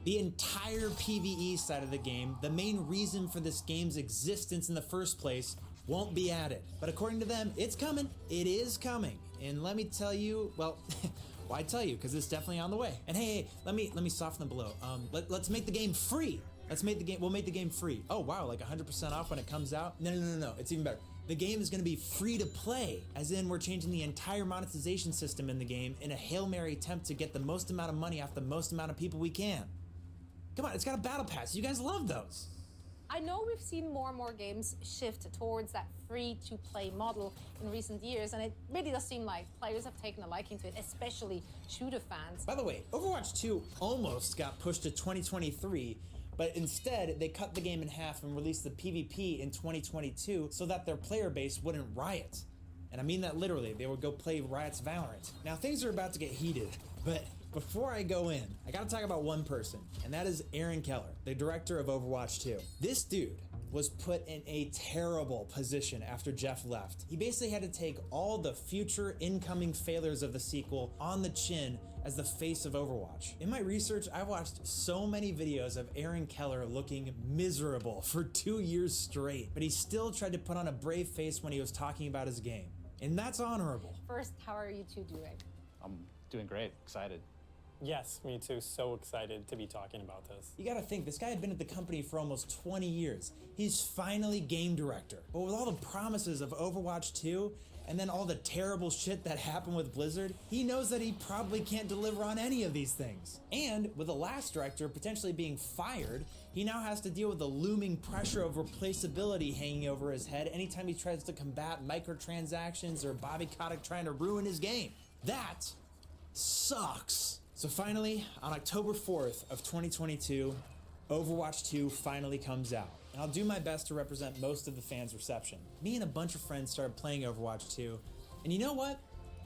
The entire PvE side of the game, the main reason for this game's existence in the first place, won't be added. But according to them, it's coming. It is coming. And let me tell you, well, why tell you? Because it's definitely on the way. And hey, let me soften the blow. Let's make the game free. We'll make the game free. Oh wow, like 100% off when it comes out? No, it's even better. The game is going to be free to play, as in we're changing the entire monetization system in the game in a Hail Mary attempt to get the most amount of money off the most amount of people we can. Come on, it's got a battle pass. You guys love those. I know we've seen more and more games shift towards that free-to-play model in recent years, and it really does seem like players have taken a liking to it, especially shooter fans. By the way, Overwatch 2 almost got pushed to 2023, but instead they cut the game in half and released the PvP in 2022 so that their player base wouldn't riot. And I mean that literally, they would go play Riot's Valorant. Now things are about to get heated, but before I go in, I gotta talk about one person, and that is Aaron Keller, the director of Overwatch 2. This dude was put in a terrible position after Jeff left. He basically had to take all the future incoming failures of the sequel on the chin as the face of Overwatch. In my research, I watched so many videos of Aaron Keller looking miserable for 2 years straight, but he still tried to put on a brave face when he was talking about his game. And that's honorable. First, how are you two doing? I'm doing great, excited. Yes, me too. So excited to be talking about this. You gotta think, this guy had been at the company for almost 20 years. He's finally game director. But with all the promises of Overwatch 2, and then all the terrible shit that happened with Blizzard, he knows that he probably can't deliver on any of these things. And with the last director potentially being fired, he now has to deal with the looming pressure of replaceability hanging over his head anytime he tries to combat microtransactions or Bobby Kotick trying to ruin his game. That sucks. So finally, on October 4th of 2022, Overwatch 2 finally comes out. And I'll do my best to represent most of the fans' reception. Me and a bunch of friends started playing Overwatch 2, and you know what?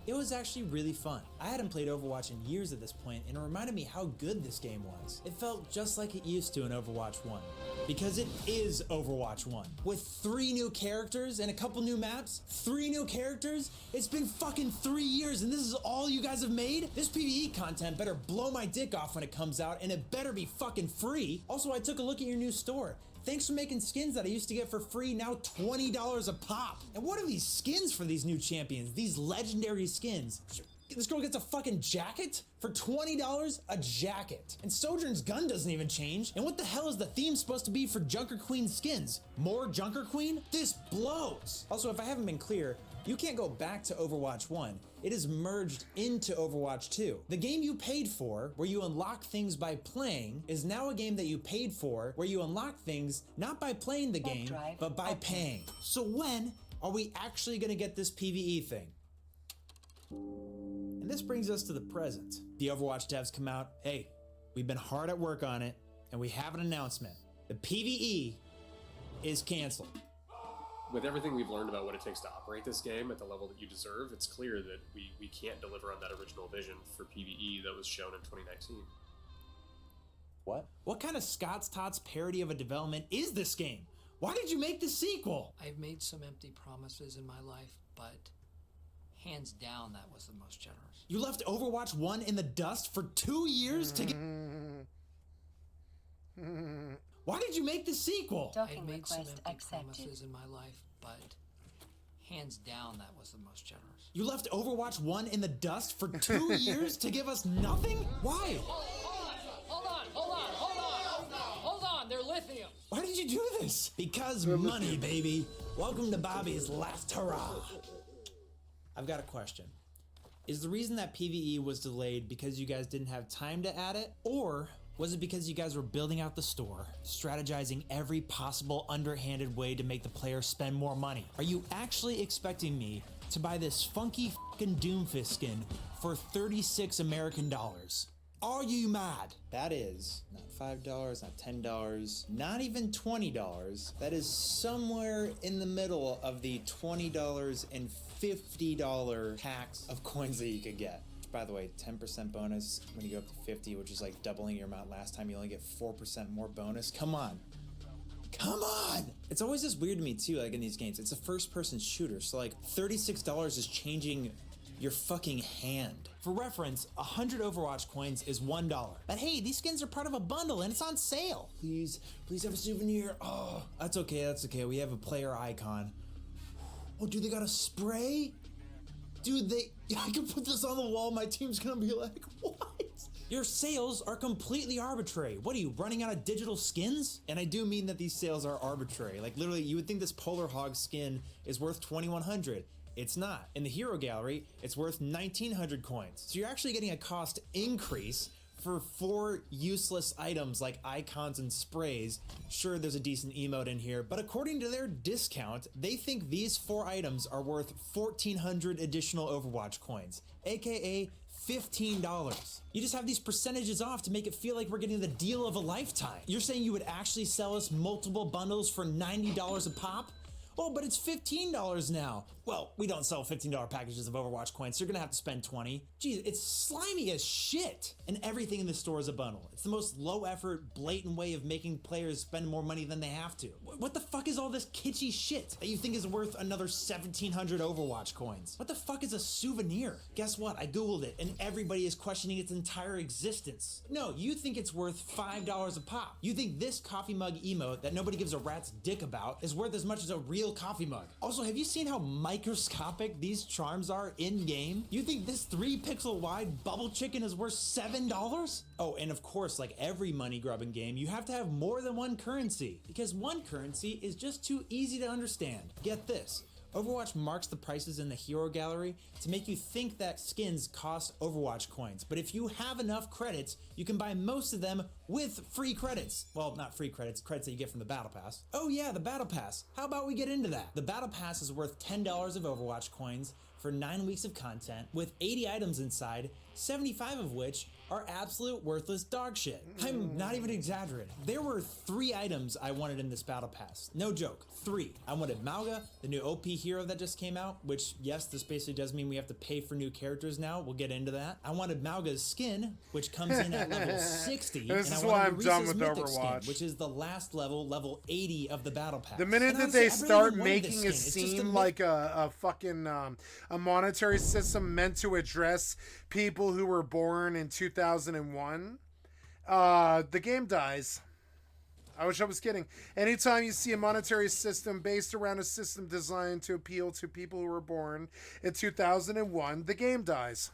It was actually really fun. I hadn't played Overwatch in years at this point, and it reminded me how good this game was. It felt just like it used to in Overwatch 1. Because it is Overwatch 1. With 3 new characters and a couple new maps, 3 new characters? It's been fucking 3 years and this is all you guys have made? This PvE content better blow my dick off when it comes out, and it better be fucking free. Also, I took a look at your new store. Thanks for making skins that I used to get for free, now $20 a pop. And what are these skins for these new champions? These legendary skins. This girl gets a fucking jacket? For $20 a jacket. And Sojourn's gun doesn't even change. And what the hell is the theme supposed to be for Junker Queen skins? More Junker Queen? This blows. Also, if I haven't been clear, you can't go back to Overwatch 1. It is merged into Overwatch 2. The game you paid for, where you unlock things by playing, is now a game that you paid for, where you unlock things not by playing the game, but by paying. So when are we actually gonna get this PvE thing? And this brings us to the present. The Overwatch devs come out, hey, we've been hard at work on it, and we have an announcement. The PvE is canceled. with everything we've learned about what it takes to operate this game at the level that you deserve, it's clear that we can't deliver on that original vision for PvE that was shown in 2019. What? What kind of Scott's Tots parody of a development is this game? Why did you make the sequel? I've made some empty promises in my life, but hands down, that was the most generous. You left Overwatch 1 in the dust for 2 years to get... Why did you make the sequel? I've made some empty promises in my life, but hands down, that was the most generous. You left Overwatch 1 in the dust for 2 years to give us nothing? Why? Hold on, they're lithium. Why did you do this? Because money, baby. Welcome to Bobby's last hurrah. I've got a question. Is the reason that PvE was delayed because you guys didn't have time to add it? Or was it because you guys were building out the store, strategizing every possible underhanded way to make the player spend more money? Are you actually expecting me to buy this funky fucking Doomfist skin for 36 American dollars? Are you mad? That is not $5, not $10, not even $20. That is somewhere in the middle of the $20 and $50 packs of coins that you could get. By the way, 10% bonus when you go up to 50, which is like doubling your amount last time. You only get 4% more bonus. Come on. Come on! It's always just weird to me too, like in these games. It's a first-person shooter, so like $36 is changing your fucking hand. For reference, 100 Overwatch coins is $1. But hey, these skins are part of a bundle and it's on sale. Please have a souvenir. Oh, that's okay. We have a player icon. Oh, dude, they got a spray? Dude, I can put this on the wall. My team's gonna be like, what? Your sales are completely arbitrary. What are you, running out of digital skins? And I do mean that these sales are arbitrary. Like literally, you would think this Polar Hog skin is worth 2,100. It's not. In the hero gallery, it's worth 1,900 coins. So you're actually getting a cost increase for 4 useless items like icons and sprays. Sure, there's a decent emote in here, but according to their discount, they think these 4 items are worth 1,400 additional Overwatch coins, aka $15. You just have these percentages off to make it feel like we're getting the deal of a lifetime. You're saying you would actually sell us multiple bundles for $90 a pop? Oh, but it's $15 now. Well, we don't sell $15 packages of Overwatch coins, so you're gonna have to spend 20. Geez, it's slimy as shit. And everything in the store is a bundle. It's the most low effort, blatant way of making players spend more money than they have to. What the fuck is all this kitschy shit that you think is worth another 1,700 Overwatch coins? What the fuck is a souvenir? Guess what? I Googled it and everybody is questioning its entire existence. No, you think it's worth $5 a pop. You think this coffee mug emote that nobody gives a rat's dick about is worth as much as a real coffee mug. Also, have you seen how microscopic these charms are in game? You think this 3-pixel wide bubble chicken is worth $7? Oh, and of course, like every money grubbing game, you have to have more than one currency because one currency is just too easy to understand. Get this. Overwatch marks the prices in the hero gallery to make you think that skins cost Overwatch coins. But if you have enough credits, you can buy most of them with free credits. Well, not free credits, credits that you get from the Battle Pass. Oh yeah, the Battle Pass. How about we get into that? The Battle Pass is worth $10 of Overwatch coins for 9 weeks of content with 80 items inside, 75 of which are absolute worthless dog shit. I'm not even exaggerating. There were 3 items I wanted in this Battle Pass. No joke, 3. I wanted Mauga, the new OP hero that just came out, which yes, this basically does mean we have to pay for new characters now. We'll get into that. I wanted Mauga's skin, which comes in at level 60. This and is I why wanted I'm done Reese's with Mythic Overwatch. Skin, which is the last level, level 80 of the Battle Pass. The minute that they start making it seem like a fucking a monetary system meant to address people who were born in 2001, the game dies. I wish I was kidding. Anytime you see a monetary system based around a system designed to appeal to people who were born in 2001, the game dies.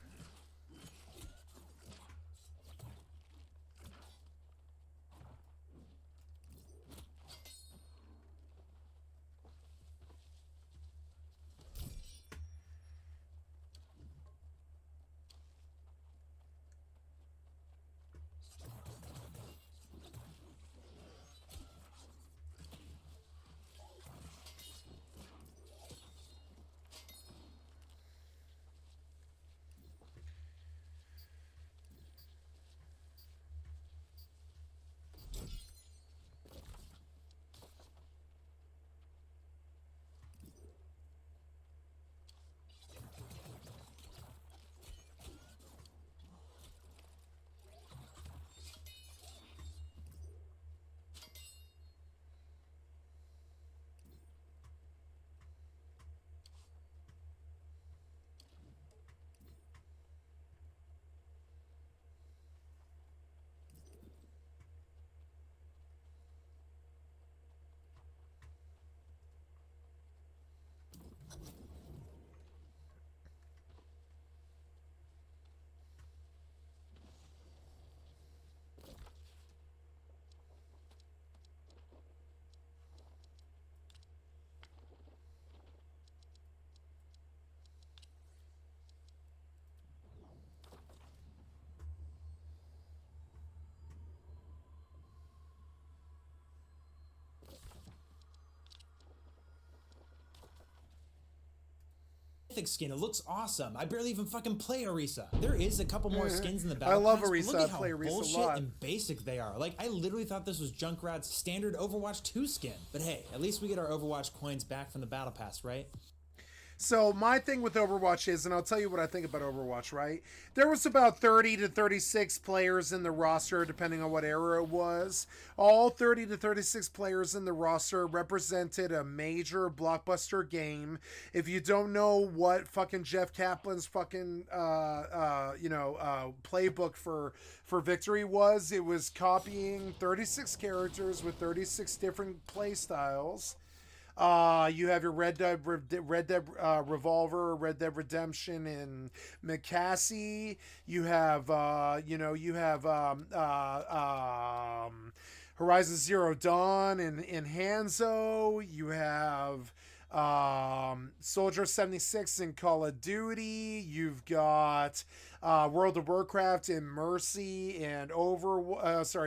Mythic skin. It looks awesome. I barely even fucking play Orisa. There is a couple more skins in the I battle love pass, but Orisa. look at I how play Orisa a bullshit lot. and basic they are. Like, I literally thought this was Junkrat's standard Overwatch 2 skin. But hey, at least we get our Overwatch coins back from the battle pass, right? So my thing with Overwatch is, and I'll tell you what I think about Overwatch, right? There was about 30 to 36 players in the roster, depending on what era it was. All 30 to 36 players in the roster represented a major blockbuster game. If you don't know what fucking Jeff Kaplan's fucking, playbook for victory was, it was copying 36 characters with 36 different play styles. You have your Red Dead Revolver, Red Dead Redemption in McCassie. You have, Horizon Zero Dawn in Hanzo. You have Soldier 76 in Call of Duty. You've got World of Warcraft in Mercy and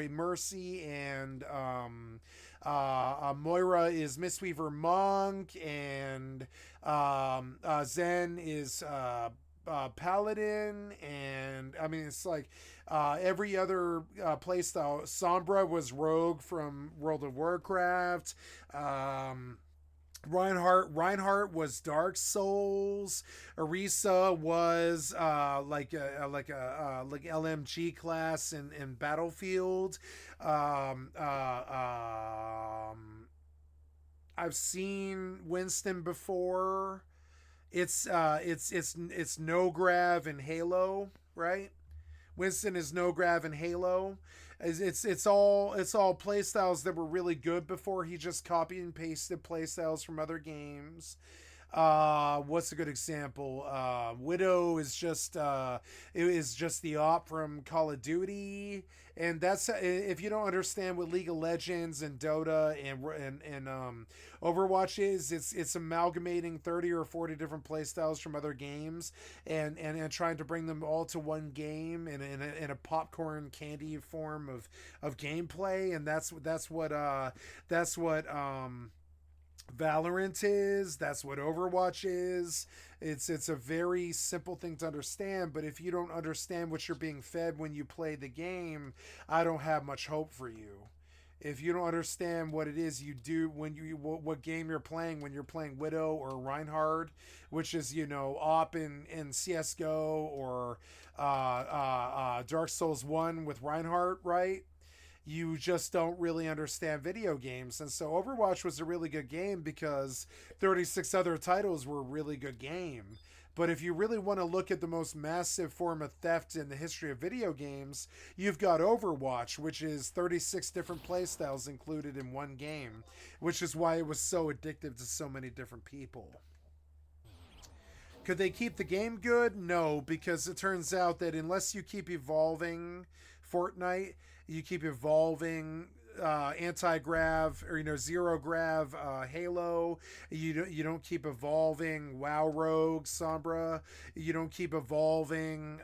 Mercy and Moira is Mistweaver Monk, and Zen is Paladin, and I mean it's like every other playstyle. Sombra was Rogue from World of Warcraft. Reinhardt was Dark Souls. Orisa was like LMG class in Battlefield. I've seen Winston before. It's no-grav in Halo, right? Winston is no-grav in Halo. It's all playstyles that were really good before he just copied and pasted playstyles from other games. What's a good example? Widow is just the op from Call of Duty, and that's if you don't understand what League of Legends and Dota and Overwatch is, it's amalgamating 30 or 40 different playstyles from other games and trying to bring them all to one game in a popcorn candy form of gameplay, and that's what Valorant is. That's what Overwatch is. It's a very simple thing to understand, but if you don't understand what you're being fed when you play the game, I don't have much hope for you. If you don't understand what it is you do when what game you're playing when you're playing Widow or Reinhardt, which is op in CS:GO or Dark Souls 1 with Reinhardt, right? You just don't really understand video games. And so Overwatch was a really good game because 36 other titles were a really good game. But if you really want to look at the most massive form of theft in the history of video games, you've got Overwatch, which is 36 different playstyles included in one game, which is why it was so addictive to so many different people. Could they keep the game good? No, because it turns out that unless you keep evolving Fortnite, you keep evolving anti-grav or zero grav Halo, you don't keep evolving WoW Rogue Sombra, you don't keep evolving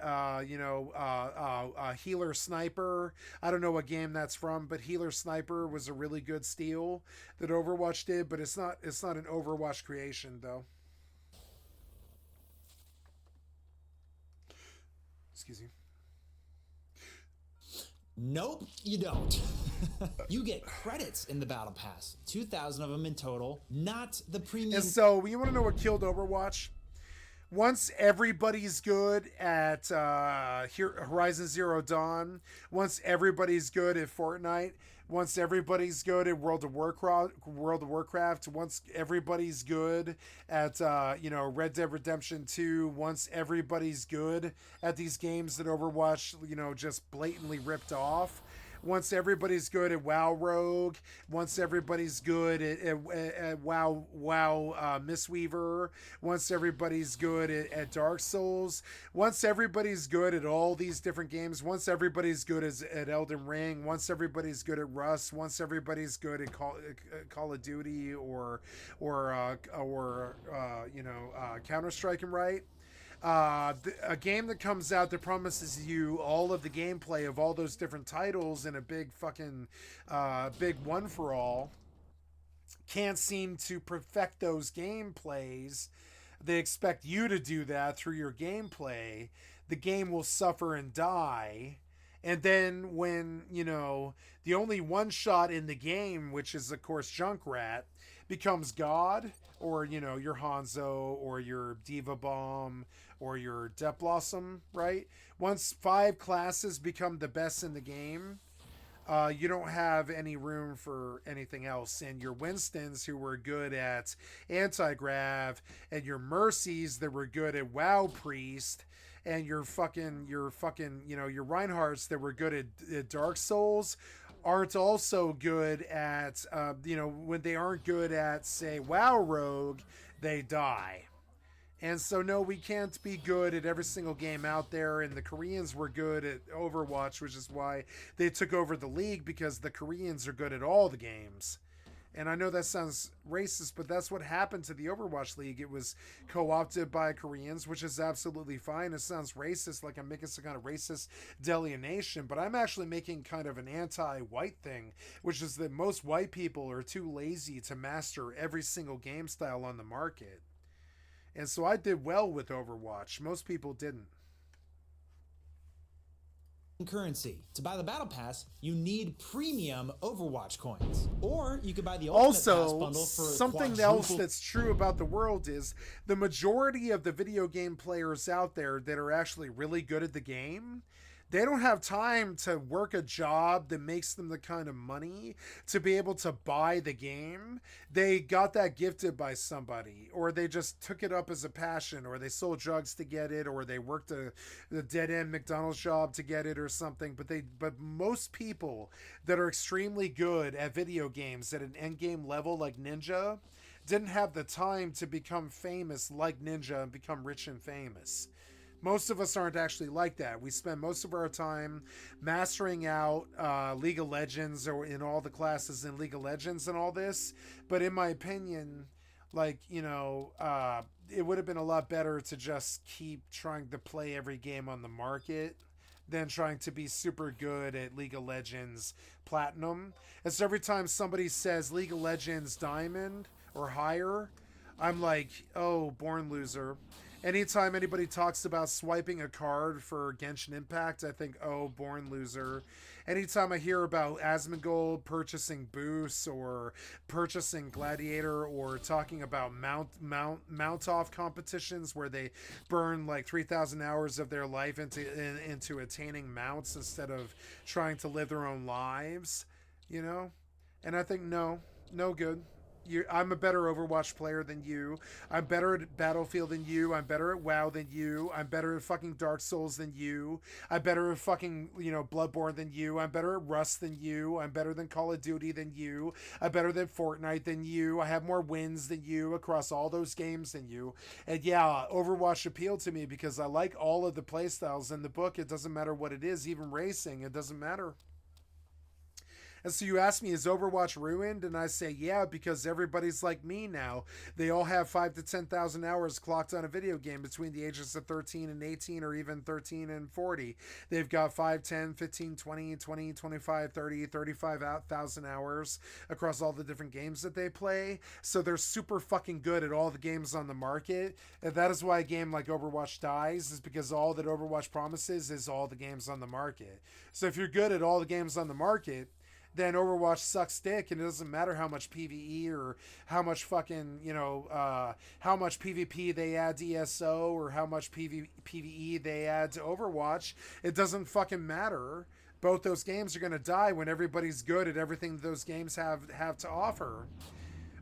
Healer Sniper. I don't know what game that's from, but Healer Sniper was a really good steal that Overwatch did, but it's not an Overwatch creation though. Excuse me. Nope, you don't. You get credits in the battle pass, 2,000 of them in total, not the premium. And so you want to know what killed Overwatch? Once everybody's good at Horizon Zero Dawn, once everybody's good at Fortnite, once everybody's good at World of Warcraft, once everybody's good at Red Dead Redemption 2, once everybody's good at these games that Overwatch just blatantly ripped off, once everybody's good at WoW Rogue, once everybody's good at WoW Mistweaver, once everybody's good at Dark Souls, once everybody's good at all these different games, once everybody's good at Elden Ring, once everybody's good at Rust, once everybody's good at Call of Duty or Counter-Strike and right. A game that comes out that promises you all of the gameplay of all those different titles in a big fucking big one for all can't seem to perfect those gameplays they expect you to do that through your gameplay, the game will suffer and die. And then when, you know, the only one shot in the game, which is of course Junkrat, becomes God, or, you know, your Hanzo, or your Diva Bomb, or your Death Blossom, right? Once 5 classes become the best in the game, you don't have any room for anything else. And your Winstons, who were good at anti-grav, and your Mercies that were good at WoW Priest, and your fucking, you know, your Reinhardts that were good at Dark Souls, aren't also good at, you know, when they aren't good at, say, WoW Rogue, they die. And so, no, we can't be good at every single game out there. And the Koreans were good at Overwatch, which is why they took over the league, because the Koreans are good at all the games. And I know that sounds racist, but that's what happened to the Overwatch League. It was co-opted by Koreans, which is absolutely fine. It sounds racist, like I'm making some kind of racist delineation, but I'm actually making kind of an anti-white thing, which is that most white people are too lazy to master every single game style on the market. And so I did well with Overwatch. Most people didn't. Currency. To buy the battle pass, you need premium Overwatch coins, or you could buy the ultimate pass Also, bundle for something else that's true about the world is the majority of the video game players out there that are actually really good at the game, they don't have time to work a job that makes them the kind of money to be able to buy the game. They got that gifted by somebody, or they just took it up as a passion, or they sold drugs to get it, or they worked a dead-end McDonald's job to get it or something. But most people that are extremely good at video games at an endgame level like Ninja didn't have the time to become famous like Ninja and become rich and famous. Most of us aren't actually like that. We spend most of our time mastering out League of Legends, or in all the classes in League of Legends and all this. But in my opinion, like, you know, it would have been a lot better to just keep trying to play every game on the market than trying to be super good at League of Legends Platinum. And so every time somebody says League of Legends Diamond or higher, I'm like, oh, born loser. Anytime anybody talks about swiping a card for Genshin Impact, I think, oh, born loser. Anytime I hear about Asmongold purchasing boosts, or purchasing Gladiator, or talking about mount-off competitions where they burn like 3,000 hours of their life into attaining mounts instead of trying to live their own lives, you know? And I think, no good. I'm a better Overwatch player than you. I'm better at Battlefield than you. I'm better at WoW than you. I'm better at fucking Dark Souls than you. I'm better at fucking, you know, Bloodborne than you. I'm better at Rust than you. I'm better than Call of Duty than you. I'm better than Fortnite than you. I have more wins than you across all those games than you. And yeah, Overwatch appealed to me because I like all of the playstyles in the book. It doesn't matter what it is, even racing. It doesn't matter. And so you ask me, is Overwatch ruined? And I say, yeah, because everybody's like me now. They all have 5,000 to 10,000 hours clocked on a video game between the ages of 13 and 18, or even 13 and 40. They've got 5, 10, 15, 20, 20, 25, 30, 35,000 hours across all the different games that they play. So they're super fucking good at all the games on the market. And that is why a game like Overwatch dies, is because all that Overwatch promises is all the games on the market. So if you're good at all the games on the market, then Overwatch sucks dick, and it doesn't matter how much PvE or how much fucking, you know, how much PvP they add to ESO, or how much PvE they add to Overwatch. It doesn't fucking matter. Both those games are going to die when everybody's good at everything those games have to offer.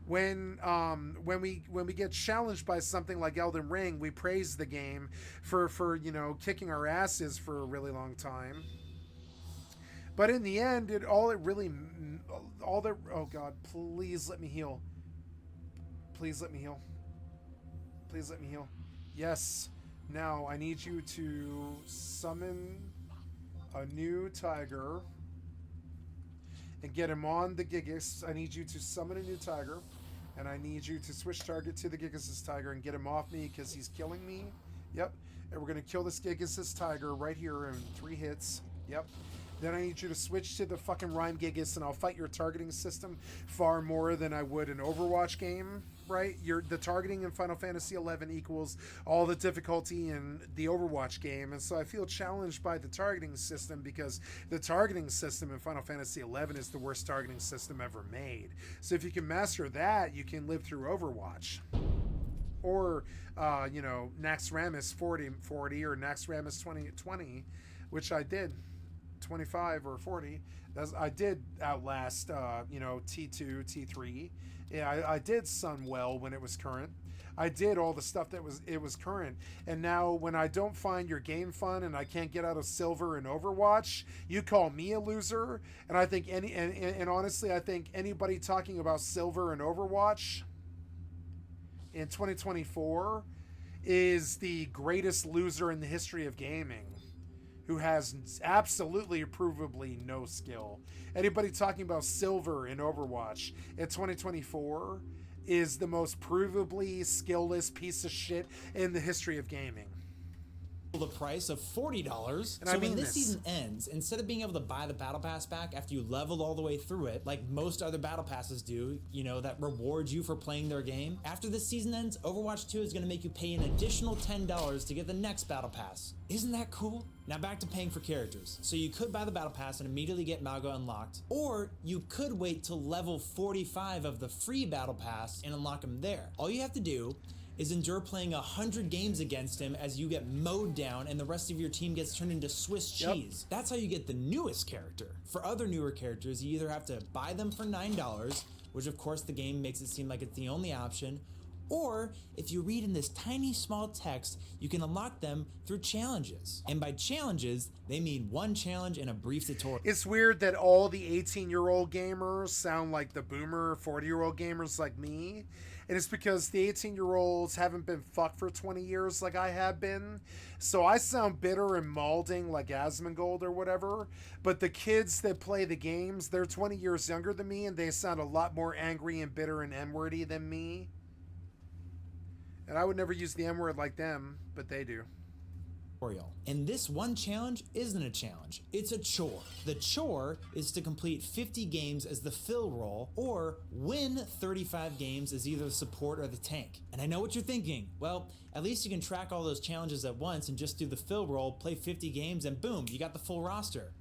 When we get challenged by something like Elden Ring, we praise the game for you know, kicking our asses for a really long time. But in the end, oh God, please let me heal. Please let me heal. Please let me heal. Yes. Now I need you to summon a new tiger and get him on the Gigas. I need you to summon a new tiger, and I need you to switch target to the Gigas' tiger and get him off me, because he's killing me. Yep. And we're gonna kill this Gigas' tiger right here in 3 hits. Yep. Then I need you to switch to the fucking Rhyme Gigas, and I'll fight your targeting system far more than I would an Overwatch game. right? The targeting in Final Fantasy XI equals all the difficulty in the Overwatch game, and so I feel challenged by the targeting system because the targeting system in Final Fantasy XI is the worst targeting system ever made. So if you can master that, you can live through Overwatch. Or, Naxxramas 40 or Naxxramas 20, which I did, 25 or 40. I did outlast, T2, T3. Yeah, I did Sunwell when it was current. I did all the stuff that was current. And now when I don't find your game fun and I can't get out of Silver in Overwatch, you call me a loser. And I think and honestly, I think anybody talking about Silver in Overwatch in 2024 is the greatest loser in the history of gaming, who has absolutely provably no skill. Anybody talking about Silver in Overwatch in 2024 is the most provably skillless piece of shit in the history of gaming. The price of $40. And so I mean when this this. season ends, instead of being able to buy the battle pass back after you leveled all the way through it, like most other battle passes do, that reward you for playing their game, after this season ends, Overwatch 2 is going to make you pay an additional $10 to get the next battle pass. Isn't that cool? Now back to paying for characters. So you could buy the battle pass and immediately get Malgo unlocked, or you could wait till level 45 of the free battle pass and unlock him there. All you have to do is endure playing 100 games against him as you get mowed down and the rest of your team gets turned into Swiss cheese. That's how you get the newest character. For other newer characters, you either have to buy them for $9, which of course the game makes it seem like it's the only option, or if you read in this tiny small text, you can unlock them through challenges. And by challenges, they mean one challenge and a brief tutorial. It's weird that all the 18-year-old gamers sound like the boomer 40-year-old gamers like me. And it's because the 18-year-olds haven't been fucked for 20 years like I have been. So I sound bitter and malding like Asmongold or whatever. But the kids that play the games, they're 20 years younger than me, and they sound a lot more angry and bitter and M-wordy than me. And I would never use the M-word like them, but they do. And this one challenge isn't a challenge, it's a chore. The chore is to complete 50 games as the fill role or win 35 games as either the support or the tank. And I know what you're thinking, well, at least you can track all those challenges at once and just do the fill role, play 50 games, and boom, you got the full roster.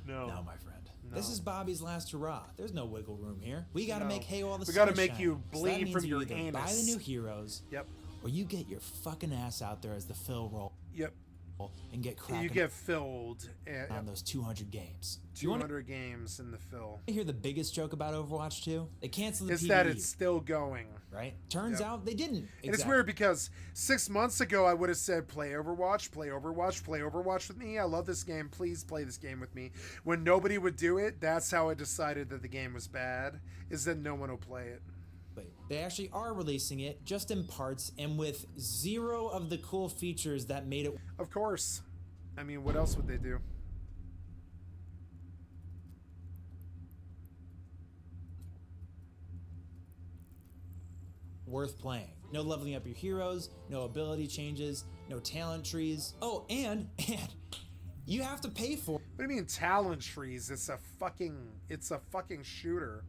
No, my friend. No. This is Bobby's last hurrah. There's no wiggle room here. We gotta make hay while the sun shines. We gotta make you bleed from your anus. Buy the new heroes. Yep. Or you get your fucking ass out there as the fill role. Yep. And get cracking. You get filled on those 200 games. 200 games in the fill. I hear the biggest joke about Overwatch 2? They canceled the PvE. Is that it's still going. Right? Turns out they didn't. Exactly. And it's weird because 6 months ago I would have said play Overwatch, play Overwatch, play Overwatch with me. I love this game. Please play this game with me. When nobody would do it, that's how I decided that the game was bad, is that no one will play it. They actually are releasing it just in parts and with zero of the cool features that made it. Of course. I mean, what else would they do? Worth playing. No leveling up your heroes, no ability changes, no talent trees. Oh, and you have to pay for. What do you mean talent trees? It's a fucking shooter.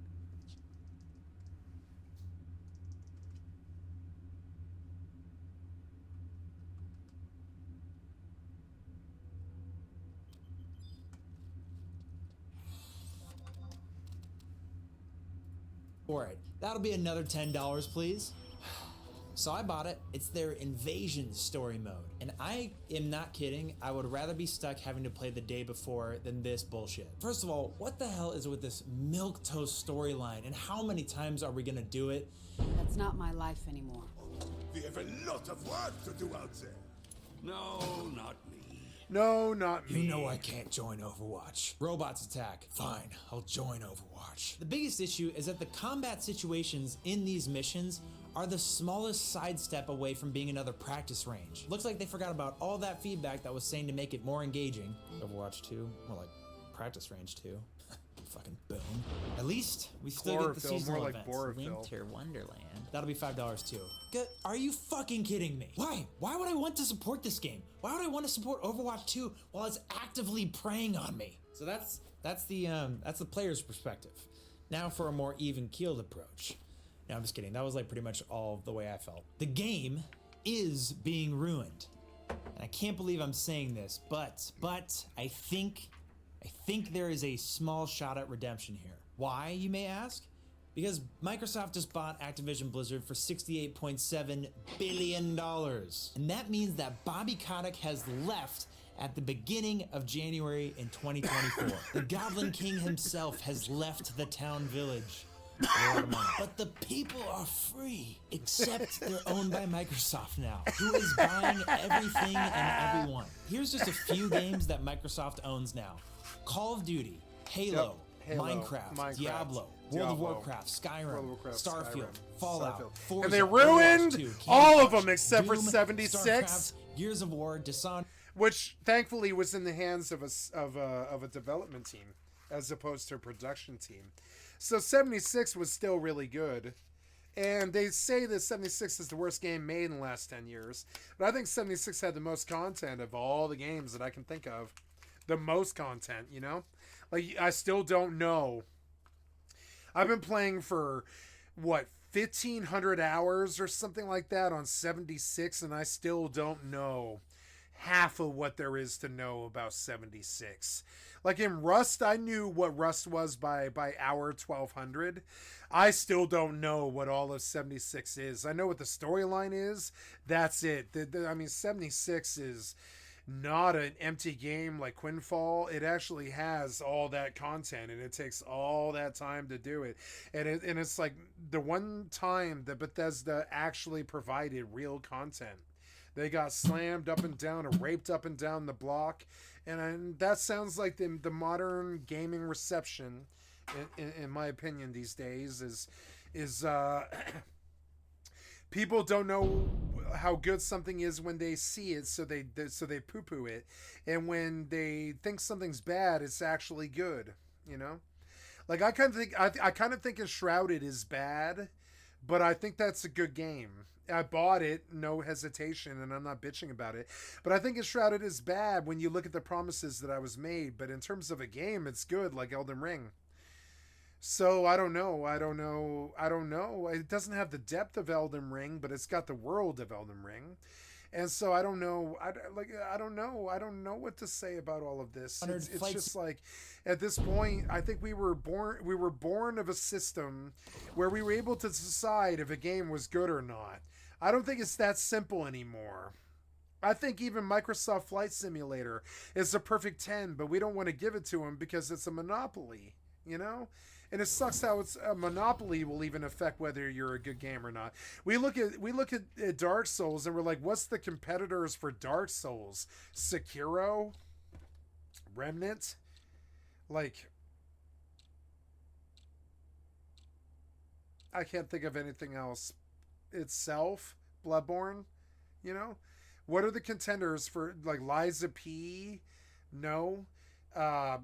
Alright, that'll be another $10, please. So I bought it. It's their Invasion story mode. And I am not kidding. I would rather be stuck having to play the day before than this bullshit. First of all, what the hell is with this milquetoast storyline? And how many times are we gonna do it? That's not my life anymore. We have a lot of work to do out there. No, not me. No, not me. You know I can't join Overwatch. Robots attack. Fine, I'll join Overwatch. The biggest issue is that the combat situations in these missions are the smallest sidestep away from being another practice range. Looks like they forgot about all that feedback that was saying to make it more engaging. Overwatch 2, more like practice range 2. Fucking boom. At least we still get the seasonal events. Winter Wonderland. That'll be $5 too. Are you fucking kidding me? Why? Why would I want to support this game? Why would I want to support Overwatch 2 while it's actively preying on me? So that's the player's perspective. Now for a more even-keeled approach. No, I'm just kidding. That was like pretty much all the way I felt. The game is being ruined. And I can't believe I'm saying this, but I think there is a small shot at redemption here. Why, you may ask? Because Microsoft just bought Activision Blizzard for $68.7 billion. And that means that Bobby Kotick has left at the beginning of January in 2024. The Goblin King himself has left the town village. But the people are free, except they're owned by Microsoft now, who is buying everything and everyone. Here's just a few games that Microsoft owns now. Call of Duty, Halo, Minecraft, Diablo, World of Warcraft, Skyrim, Starfield, Fallout, Forza, and they ruined 2, all of them except Doom, for 76, StarCraft, Gears of War, Dishonored, which thankfully was in the hands of a development team as opposed to a production team. So 76 was still really good. And they say that 76 is the worst game made in the last 10 years. But I think 76 had the most content of all the games that I can think of. The most content, you know? Like, I still don't know. I've been playing for, 1,500 hours or something like that on 76, and I still don't know half of what there is to know about 76. Like in Rust, I knew what Rust was by hour 1200. I still don't know what all of 76 is. I know what the storyline is. That's it. I mean, 76 is not an empty game like Quinfall. It actually has all that content, and it takes all that time to do it. And it's like the one time that Bethesda actually provided real content. They got slammed up and down and raped up and down the block. And that sounds like the modern gaming reception, in my opinion, these days is people don't know how good something is when they see it, so they poo-poo it, and when they think something's bad, it's actually good. You know, like I kind of think Enshrouded is bad, but I think that's a good game. I bought it, no hesitation, and I'm not bitching about it. But I think Enshrouded is bad when you look at the promises that I was made. But in terms of a game, it's good, like Elden Ring. So I don't know. It doesn't have the depth of Elden Ring, but it's got the world of Elden Ring. And so I don't know. I don't know what to say about all of this. It's just like, at this point, I think we were born of a system where we were able to decide if a game was good or not. I don't think it's that simple anymore. I think even Microsoft Flight Simulator is a perfect 10, but we don't want to give it to them because it's a monopoly, you know? And it sucks how it's a monopoly will even affect whether you're a good game or not. We look at Dark Souls and we're like, what's the competitors for Dark Souls? Sekiro? Remnant? Like, I can't think of anything else. Itself, Bloodborne, you know? What are the contenders for, like, Liza P? No.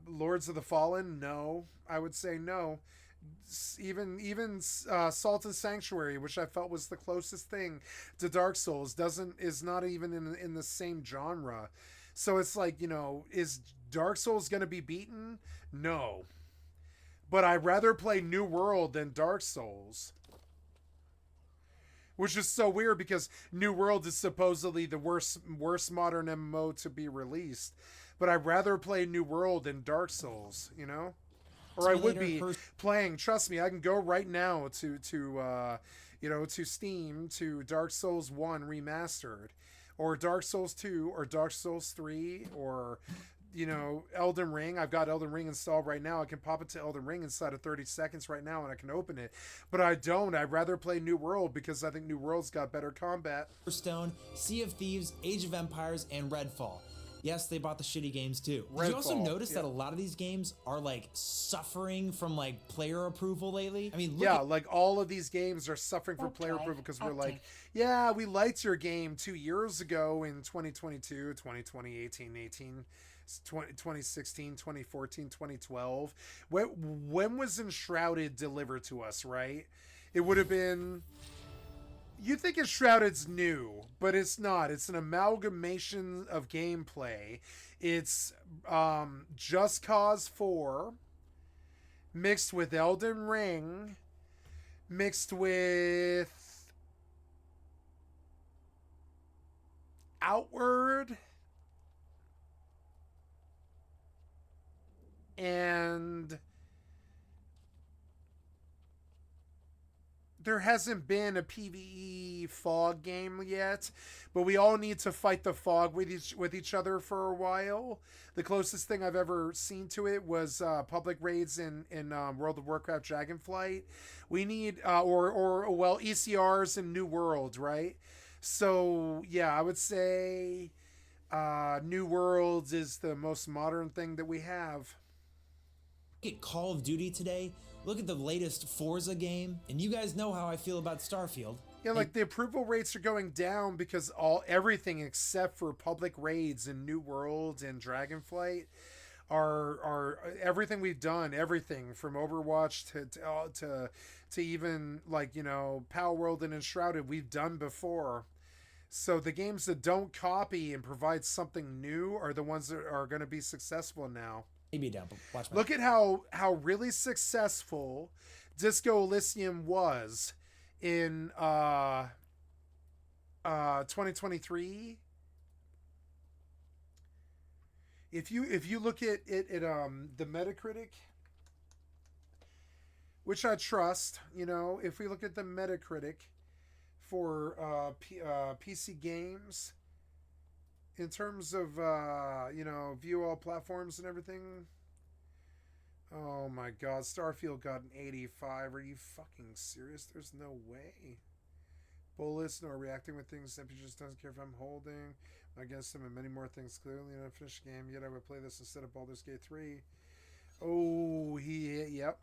Lords of the Fallen? No. I would say no. Even Salt and Sanctuary, which I felt was the closest thing to Dark Souls, is not even in the same genre. So it's like, you know, is Dark Souls going to be beaten? No. But I'd rather play New World than Dark Souls. Which is so weird because New World is supposedly the worst modern MMO to be released. But I'd rather play New World than Dark Souls, you know? Or I would be playing, trust me, I can go right now to Steam to Dark Souls 1 Remastered. Or Dark Souls 2 or Dark Souls 3 or... you know, Elden Ring. I've got Elden Ring installed right now. I can pop it to Elden Ring inside of 30 seconds right now and I can open it. But I don't. I'd rather play New World because I think New World's got better combat. Stone, Sea of Thieves, Age of Empires, and Redfall. Yes, they bought the shitty games too. Did you also notice that a lot of these games are like suffering from like player approval lately? I mean, like all of these games are suffering from player approval because we're like, yeah, we liked your game 2 years ago in 2022, 2020, 18, 2016, 2014, 2012. When was Enshrouded delivered to us, right? It would have been... You think Enshrouded's new, but it's not. It's an amalgamation of gameplay. It's Just Cause 4 mixed with Elden Ring mixed with Outward and there hasn't been a PvE fog game yet, but we all need to fight the fog with each other for a while. The closest thing I've ever seen to it was public raids in World of Warcraft Dragonflight. We need well, ECRs in New World, right? So yeah, I would say New Worlds is the most modern thing that we have. Look at Call of Duty today. Look at the latest Forza game, and you guys know how I feel about Starfield. Yeah, like the approval rates are going down because everything except for public raids and New World and Dragonflight are everything we've done, everything from Overwatch to even like, you know, Power World and Enshrouded we've done before. So the games that don't copy and provide something new are the ones that are going to be successful now. Maybe down, but watch my... Look at how really successful Disco Elysium was in 2023. If you look at it the Metacritic, which I trust, you know, if we look at the Metacritic for PC games, in terms of, you know, view all platforms and everything. Oh my god, Starfield got an 85. Are you fucking serious? There's no way. Bullets, no reacting with things. Simply just doesn't care if I'm holding against him and many more things. Clearly an unfinished game, yet I would play this instead of Baldur's Gate 3. Oh, yep.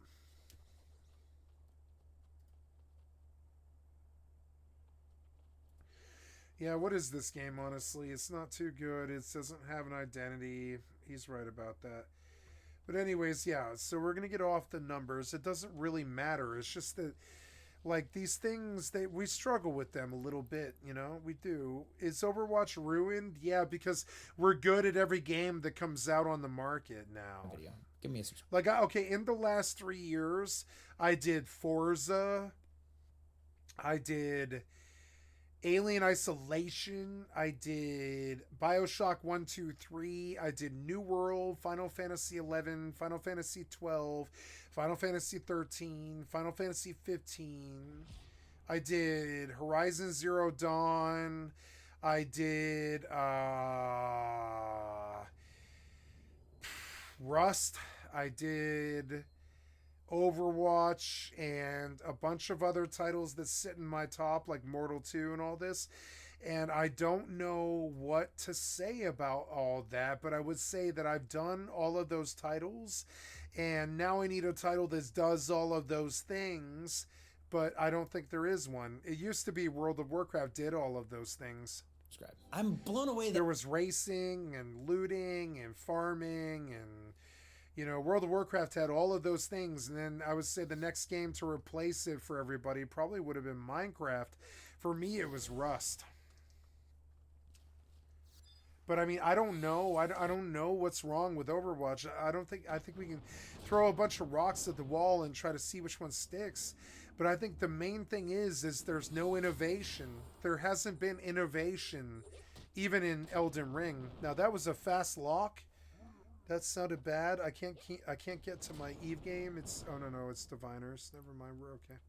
Yeah, what is this game, honestly? It's not too good. It doesn't have an identity. He's right about that. But anyways, yeah, so we're going to get off the numbers. It doesn't really matter. It's just that, like, these things, we struggle with them a little bit, you know? We do. Is Overwatch ruined? Yeah, because we're good at every game that comes out on the market now. Video. Give me a subscribe. Like, okay, in the last 3 years, I did Forza. I did Alien Isolation, I did Bioshock 1, 2, 3, I did New World, Final Fantasy 11, Final Fantasy 12, Final Fantasy 13, Final Fantasy 15, I did Horizon Zero Dawn, I did Rust, I did Overwatch, and a bunch of other titles that sit in my top, like Mortal 2 and all this. And I don't know what to say about all that, but I would say that I've done all of those titles, and now I need a title that does all of those things, but I don't think there is one. It used to be World of Warcraft did all of those things. I'm blown away that there was racing and looting and farming and, you know, World of Warcraft had all of those things, and then I would say the next game to replace it for everybody probably would have been Minecraft. For me, it was Rust. But I mean, I don't know. I don't know what's wrong with Overwatch. I think we can throw a bunch of rocks at the wall and try to see which one sticks. But I think the main thing is there's no innovation. There hasn't been innovation, even in Elden Ring. Now that was a fast lock. That sounded bad. I can't get to my EvE game. It's no, it's Diviners. Never mind. We're okay.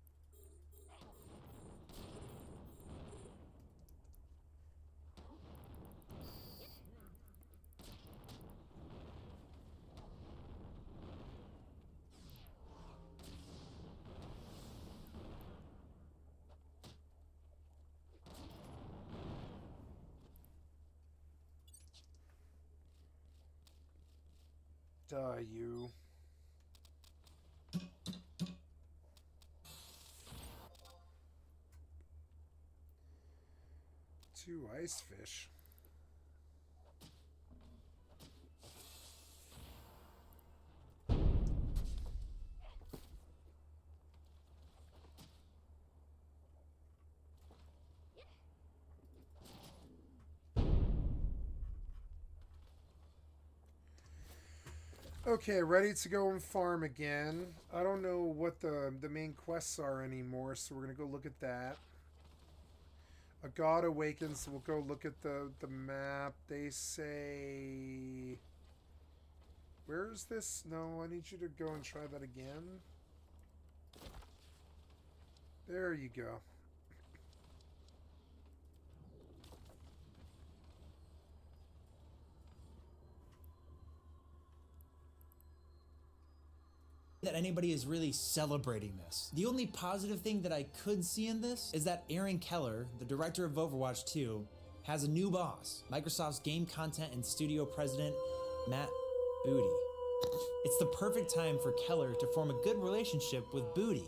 You. 2 ice fish. Okay, ready to go and farm again. I don't know what the main quests are anymore, so we're gonna go look at that. A God Awakens. We'll go look at the map. They say, where is this? No, I need you to go and try that again. There you go. That anybody is really celebrating this. The only positive thing that I could see in this is that Aaron Keller, the director of Overwatch 2, has a new boss, Microsoft's game content and studio president, Matt Booty. It's the perfect time for Keller to form a good relationship with Booty.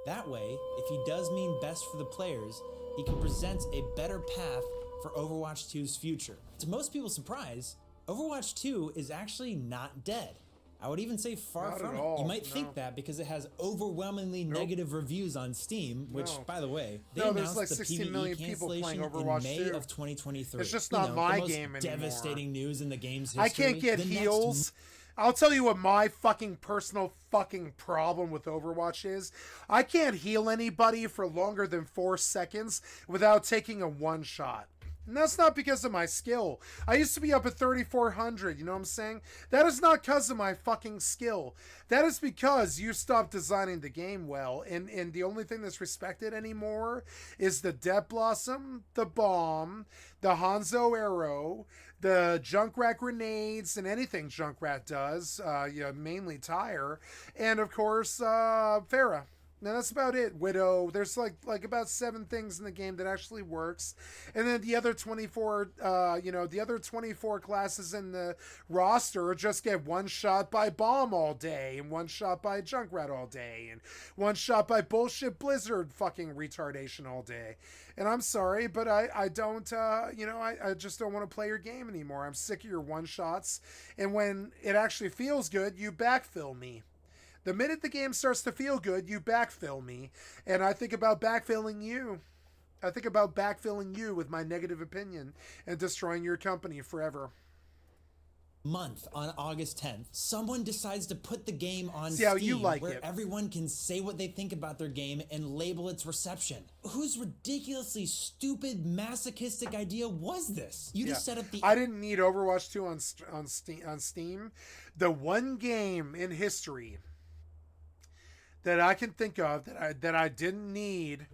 That way, if he does mean best for the players, he can present a better path for Overwatch 2's future. To most people's surprise, Overwatch 2 is actually not dead. I would even say far Not from at it. all, You might no. think that because it has overwhelmingly negative reviews on Steam, which, No. by the way, they No, there's announced like the 60 PvE million people playing cancellation Overwatch in May 2. of 2023. It's just You not know, my the most game anymore. devastating news in the game's history. I can't get The next heals. I'll tell you what my fucking personal fucking problem with Overwatch is. I can't heal anybody for longer than 4 seconds without taking a one shot. And that's not because of my skill. I used to be up at 3,400, you know what I'm saying? That is not because of my fucking skill. That is because you stopped designing the game well. And the only thing that's respected anymore is the Death Blossom, the Bomb, the Hanzo Arrow, the Junkrat grenades, and anything Junkrat does, mainly Tire, and of course, Pharah. Now that's about it. Widow. There's like about 7 things in the game that actually works, and then the other 24, the other 24 classes in the roster just get one shot by Bomb all day, and one shot by Junkrat all day, and one shot by bullshit Blizzard fucking retardation all day. And I'm sorry, but I don't, I just don't want to play your game anymore. I'm sick of your one shots, and when it actually feels good, you backfill me. The minute the game starts to feel good, you backfill me. And I think about backfilling you. I think about backfilling you with my negative opinion and destroying your company forever. Month on August 10th, someone decides to put the game on See Steam, how you like where it. everyone can say what they think about their game and label its reception. Whose ridiculously stupid, masochistic idea was this? You just set up the... I didn't need Overwatch 2 on Steam. The one game in history that I can think of that I didn't need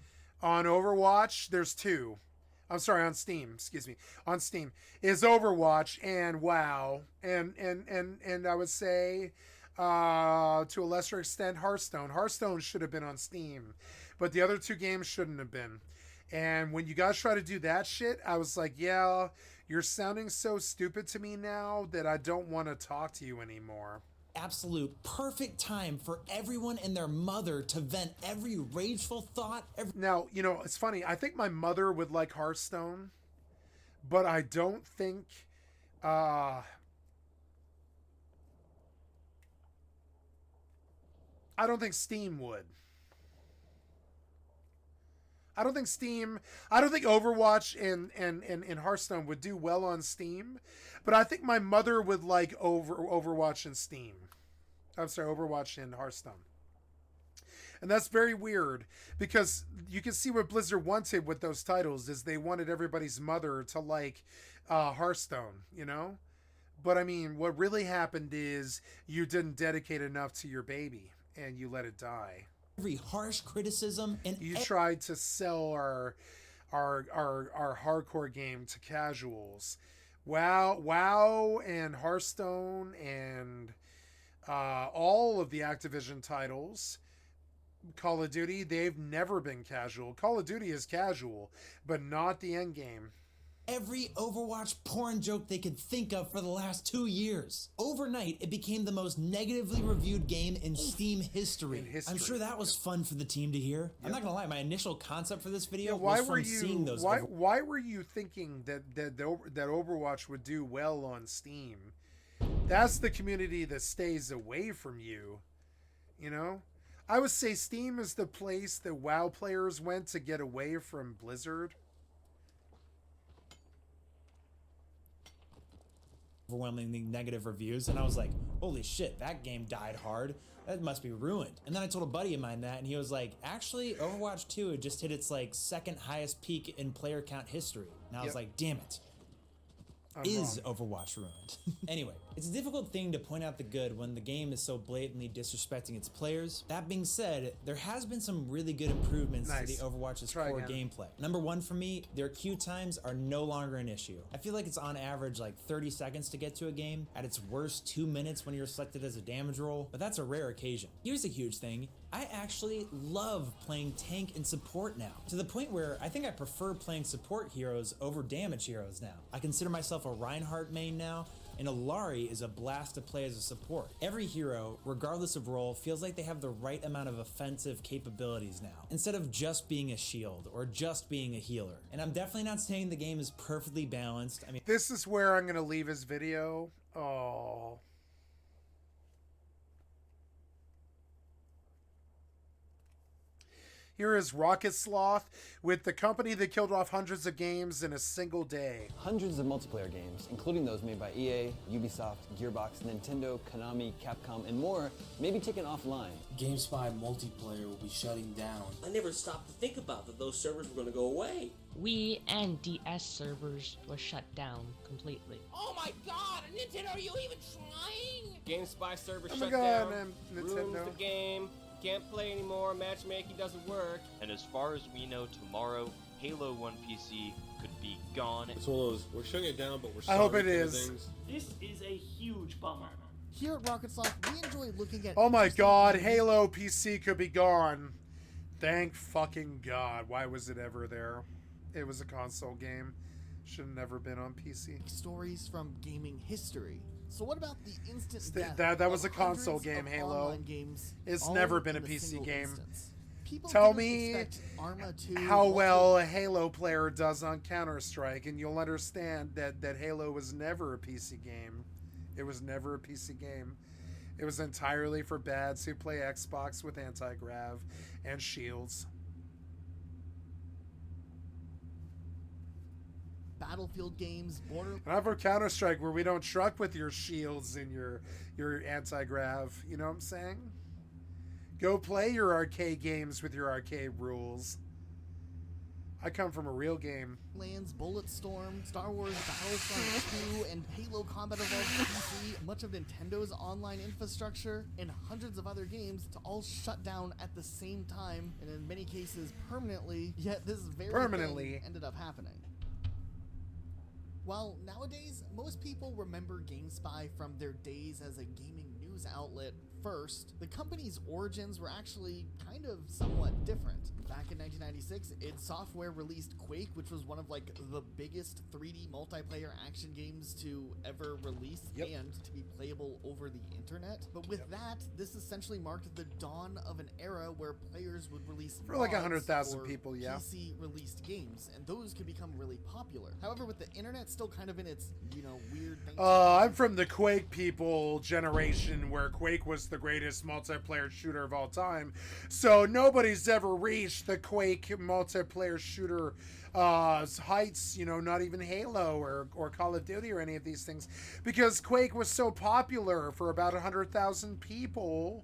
on Overwatch, there's 2. I'm sorry, on Steam, excuse me. On Steam is Overwatch and WoW, and I would say to a lesser extent Hearthstone. Hearthstone should have been on Steam, but the other 2 games shouldn't have been. And when you guys try to do that shit, I was like, yeah, you're sounding so stupid to me now that I don't want to talk to you anymore. Absolute perfect time for everyone and their mother to vent every rageful thought. Now, it's funny. I think my mother would like Hearthstone, but I don't think I don't think Steam would. I don't think Overwatch and Hearthstone would do well on Steam, but I think my mother would like Overwatch and Steam. I'm sorry, Overwatch and Hearthstone. And that's very weird because you can see what Blizzard wanted with those titles is they wanted everybody's mother to like Hearthstone, But I mean, what really happened is you didn't dedicate enough to your baby and you let it die. Every harsh criticism and you tried to sell our hardcore game to casuals. WoW and Hearthstone and all of the Activision titles, Call of Duty, they've never been casual. Call of Duty is casual, but not the end game. Every Overwatch porn joke they could think of for the last 2 years. Overnight, it became the most negatively reviewed game in Steam history. I'm sure that was fun for the team to hear. Yep. I'm not gonna lie, my initial concept for this video was from seeing those. Why were you thinking that Overwatch would do well on Steam? That's the community that stays away from you. I would say Steam is the place that WoW players went to get away from Blizzard. overwhelmingly negative reviews, and I was like, holy shit, that game died hard. That must be ruined. And then I told a buddy of mine that, and he was like, actually, Overwatch 2 had just hit its like second highest peak in player count history. And I was like, damn it. Is Overwatch ruined? Anyway, it's a difficult thing to point out the good when the game is so blatantly disrespecting its players. That being said, there has been some really good improvements to the Overwatch's core gameplay. Number one for me, their queue times are no longer an issue. I feel like it's on average like 30 seconds to get to a game, at its worst 2 minutes when you're selected as a damage role, but that's a rare occasion. Here's a huge thing. I actually love playing tank and support now, to the point where I think I prefer playing support heroes over damage heroes now. I consider myself a Reinhardt main now, and Illari is a blast to play as a support. Every hero, regardless of role, feels like they have the right amount of offensive capabilities now, instead of just being a shield or just being a healer. And I'm definitely not saying the game is perfectly balanced. I mean, this is where I'm gonna leave his video. Oh. Here is Rocket Sloth with the company that killed off hundreds of games in a single day. Hundreds of multiplayer games, including those made by EA, Ubisoft, Gearbox, Nintendo, Konami, Capcom, and more, may be taken offline. GameSpy multiplayer will be shutting down. I never stopped to think about that those servers were going to go away. Wii and DS servers were shut down completely. Oh my god, Nintendo, are you even trying? GameSpy servers shut down. down. Nintendo. Ruins the game. Can't play anymore, matchmaking doesn't work. And as far as we know, tomorrow, Halo 1 PC could be gone. It's one of those, we're shutting it down, but we're I hope it is. Things. This is a huge bummer. Here at Rocket Sloth, we enjoy looking at... Oh my god, Halo PC could be gone. Thank fucking god. Why was it ever there? It was a console game. Should have never been on PC. Stories from gaming history. So what about the instant death that was a console game, Halo. It's never been a PC game. Tell me how well a Halo player does on Counter-Strike, and you'll understand that Halo was never a PC game. It was never a PC game. It was entirely for bads who play Xbox with anti-grav and shields. Battlefield games, Not for Counter-Strike, where we don't truck with your shields and your anti-grav. You know what I'm saying? Go play your arcade games with your arcade rules. I come from a real game. Lands, Bulletstorm, Star Wars Battlefront 2, and Halo Combat Evolved PC, much of Nintendo's online infrastructure, and hundreds of other games to all shut down at the same time, and in many cases permanently, yet this very thing ended up happening. While nowadays, most people remember GameSpy from their days as a gaming news outlet first, the company's origins were actually kind of somewhat different. Back in 1996, id Software released Quake, which was one of like the biggest 3D multiplayer action games to ever release and to be playable over the internet. But with that, this essentially marked the dawn of an era where players would release for like 100,000 people, PC released games, and those could become really popular. However, with the internet still kind of in its, you know, weird thing. I'm from the Quake people generation, where Quake was the greatest multiplayer shooter of all time. So nobody's ever reached the Quake multiplayer shooter heights, you know, not even Halo or Call of Duty or any of these things, because Quake was so popular for about 100,000 people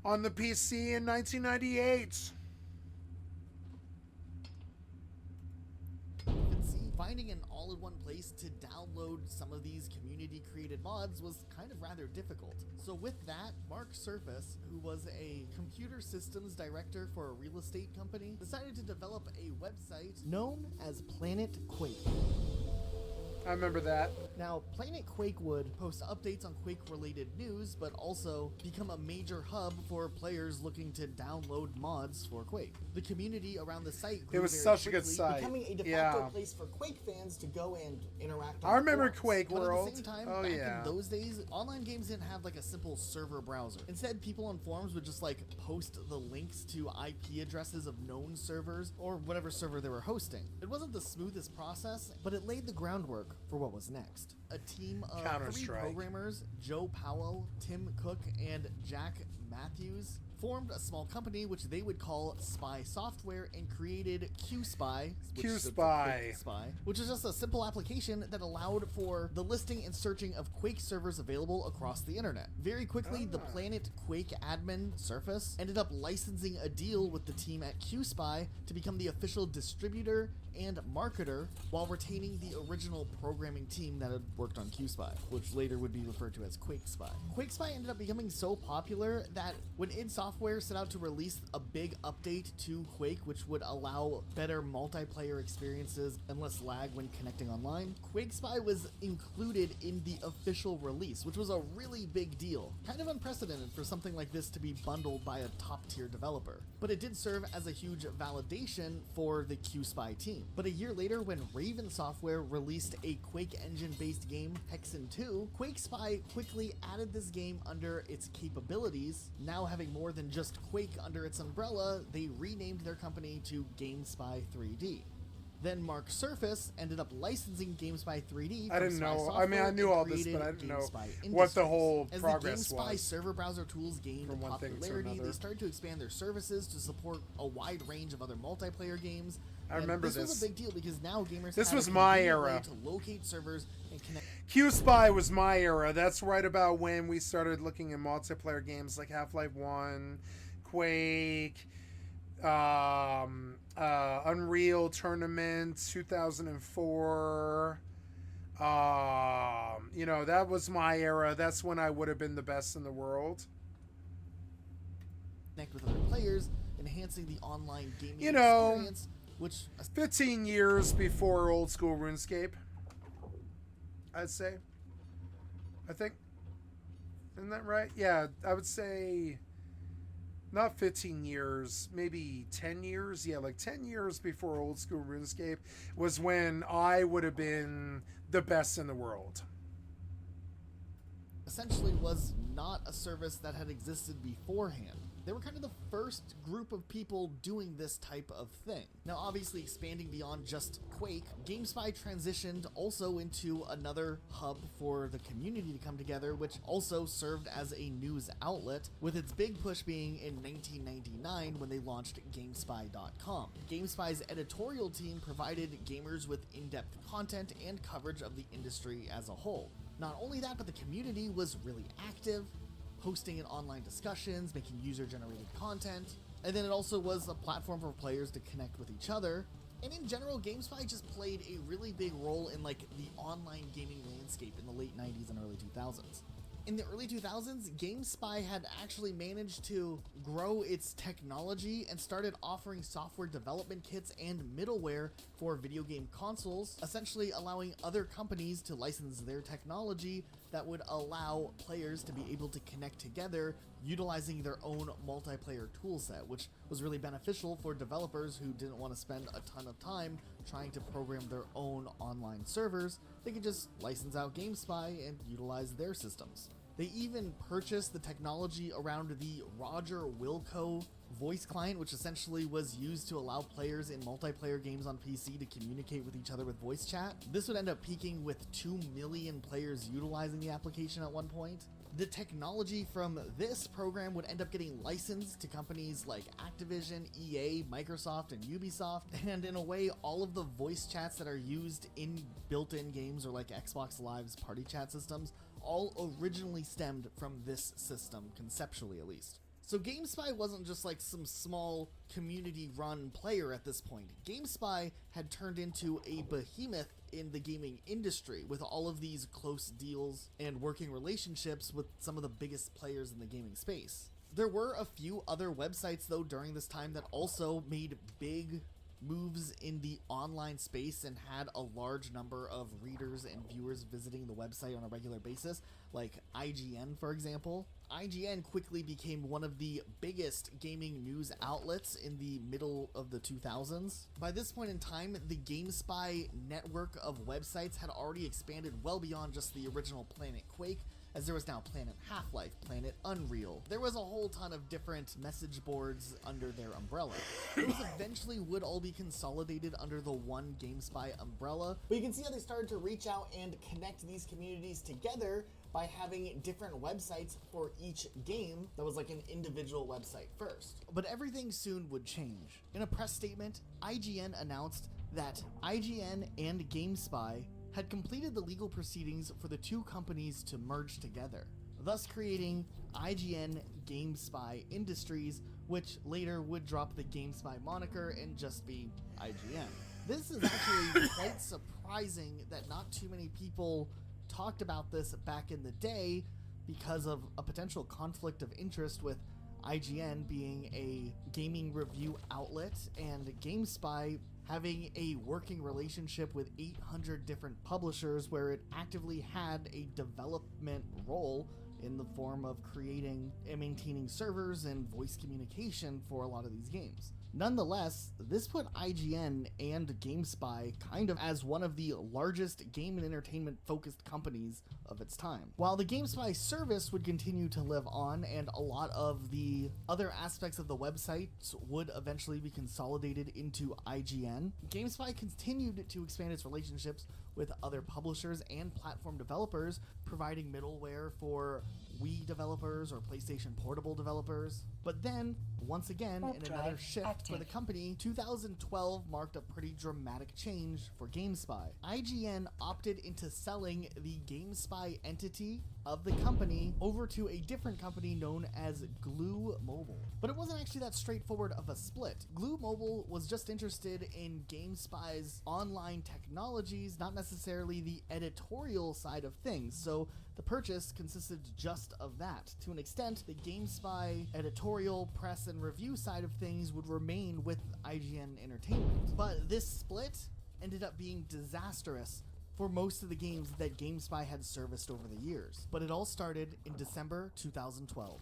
on the PC in 1998. Finding an all-in-one place to download some of these community-created mods was kind of rather difficult. So with that, Mark Surface, who was a computer systems director for a real estate company, decided to develop a website known as Planet Quake. I remember that. Now, Planet Quake would post updates on Quake-related news, but also become a major hub for players looking to download mods for Quake. The community around the site grew it was very such quickly, a good site. becoming a de facto place for Quake fans to go and interact on I remember forums. Quake But World. at the same time, back in those days, online games didn't have like a simple server browser. Instead, people on forums would just like post the links to IP addresses of known servers or whatever server they were hosting. It wasn't the smoothest process, but it laid the groundwork for what was next. A team of 3 programmers, Joe Powell, Tim Cook, and Jack Matthews, formed a small company which they would call Spy Software and created QSpy, which is just a simple application that allowed for the listing and searching of Quake servers available across the internet. Very quickly, the Planet Quake admin, Surface, ended up licensing a deal with the team at QSpy to become the official distributor and marketer while retaining the original programming team that had worked on QSpy, which later would be referred to as QuakeSpy. QuakeSpy ended up becoming so popular that when id Software set out to release a big update to Quake, which would allow better multiplayer experiences and less lag when connecting online, QuakeSpy was included in the official release, which was a really big deal. Kind of unprecedented for something like this to be bundled by a top-tier developer. But it did serve as a huge validation for the QSpy team. But a year later, when Raven Software released a Quake engine-based game, Hexen 2, QuakeSpy quickly added this game under its capabilities. Now having more than just Quake under its umbrella, they renamed their company to GameSpy 3D. Then Mark Surface ended up licensing GameSpy 3D. I didn't know. I mean, I knew all this, but I didn't know what the whole progress was. As the GameSpy server browser tools gained popularity, they started to expand their services to support a wide range of other multiplayer games. I remember this. This was a big deal because now gamers this had was a my convenient era way to locate servers and connect. QSpy was my era. That's right about when we started looking at multiplayer games like Half-Life 1, Quake, Unreal Tournament 2004. You know, that was my era. That's when I would have been the best in the world. Connect with other players, enhancing the online gaming experience. Which 15 years before old school RuneScape, I'd say. I think. Isn't that right? Yeah, I would say not 15 years, maybe 10 years. Yeah, like 10 years before old school RuneScape was when I would have been the best in the world. Essentially was not a service that had existed beforehand. They were kind of the first group of people doing this type of thing. Now, obviously expanding beyond just Quake, GameSpy transitioned also into another hub for the community to come together, which also served as a news outlet, with its big push being in 1999 when they launched GameSpy.com. GameSpy's editorial team provided gamers with in-depth content and coverage of the industry as a whole. Not only that, but the community was really active, hosting in online discussions, making user-generated content, and then it also was a platform for players to connect with each other. And in general, GameSpy just played a really big role in like the online gaming landscape in the late 90s and early 2000s. In the early 2000s, GameSpy had actually managed to grow its technology and started offering software development kits and middleware for video game consoles, essentially allowing other companies to license their technology that would allow players to be able to connect together utilizing their own multiplayer toolset, which was really beneficial for developers who didn't want to spend a ton of time trying to program their own online servers. They could just license out GameSpy and utilize their systems. They even purchased the technology around the Roger Wilco voice client, which essentially was used to allow players in multiplayer games on PC to communicate with each other with voice chat. This would end up peaking with 2 million players utilizing the application at one point. The technology from this program would end up getting licensed to companies like Activision, EA, Microsoft, and Ubisoft, and in a way, all of the voice chats that are used in built-in games or like Xbox Live's party chat systems all originally stemmed from this system, conceptually at least. So GameSpy wasn't just like some small community-run player at this point. GameSpy had turned into a behemoth in the gaming industry with all of these close deals and working relationships with some of the biggest players in the gaming space. There were a few other websites though during this time that also made big moves in the online space and had a large number of readers and viewers visiting the website on a regular basis, like IGN, for example. IGN quickly became one of the biggest gaming news outlets in the middle of the 2000s. By this point in time, the GameSpy network of websites had already expanded well beyond just the original Planet Quake, as there was now Planet Half-Life, Planet Unreal. There was a whole ton of different message boards under their umbrella. Those eventually would all be consolidated under the one GameSpy umbrella, but you can see how they started to reach out and connect these communities together by having different websites for each game that was like an individual website first. But everything soon would change. In a press statement, IGN announced that IGN and GameSpy had completed the legal proceedings for the two companies to merge together, thus creating IGN GameSpy Industries, which later would drop the GameSpy moniker and just be IGN. This is actually quite surprising that not too many people talked about this back in the day because of a potential conflict of interest with IGN being a gaming review outlet and GameSpy having a working relationship with 800 different publishers where it actively had a development role in the form of creating and maintaining servers and voice communication for a lot of these games. Nonetheless, this put IGN and GameSpy kind of as one of the largest game and entertainment focused companies of its time. While the GameSpy service would continue to live on and a lot of the other aspects of the websites would eventually be consolidated into IGN, GameSpy continued to expand its relationships with other publishers and platform developers, providing middleware for Wii developers or PlayStation Portable developers. But then, once again, in another shift for the company, 2012 marked a pretty dramatic change for GameSpy. IGN opted into selling the GameSpy entity of the company over to a different company known as Glue Mobile. But it wasn't actually that straightforward of a split. Glue Mobile was just interested in GameSpy's online technologies, not necessarily the editorial side of things, so the purchase consisted just of that. To an extent, the GameSpy editorial, press, and review side of things would remain with IGN Entertainment. But this split ended up being disastrous for most of the games that GameSpy had serviced over the years. But it all started in December 2012.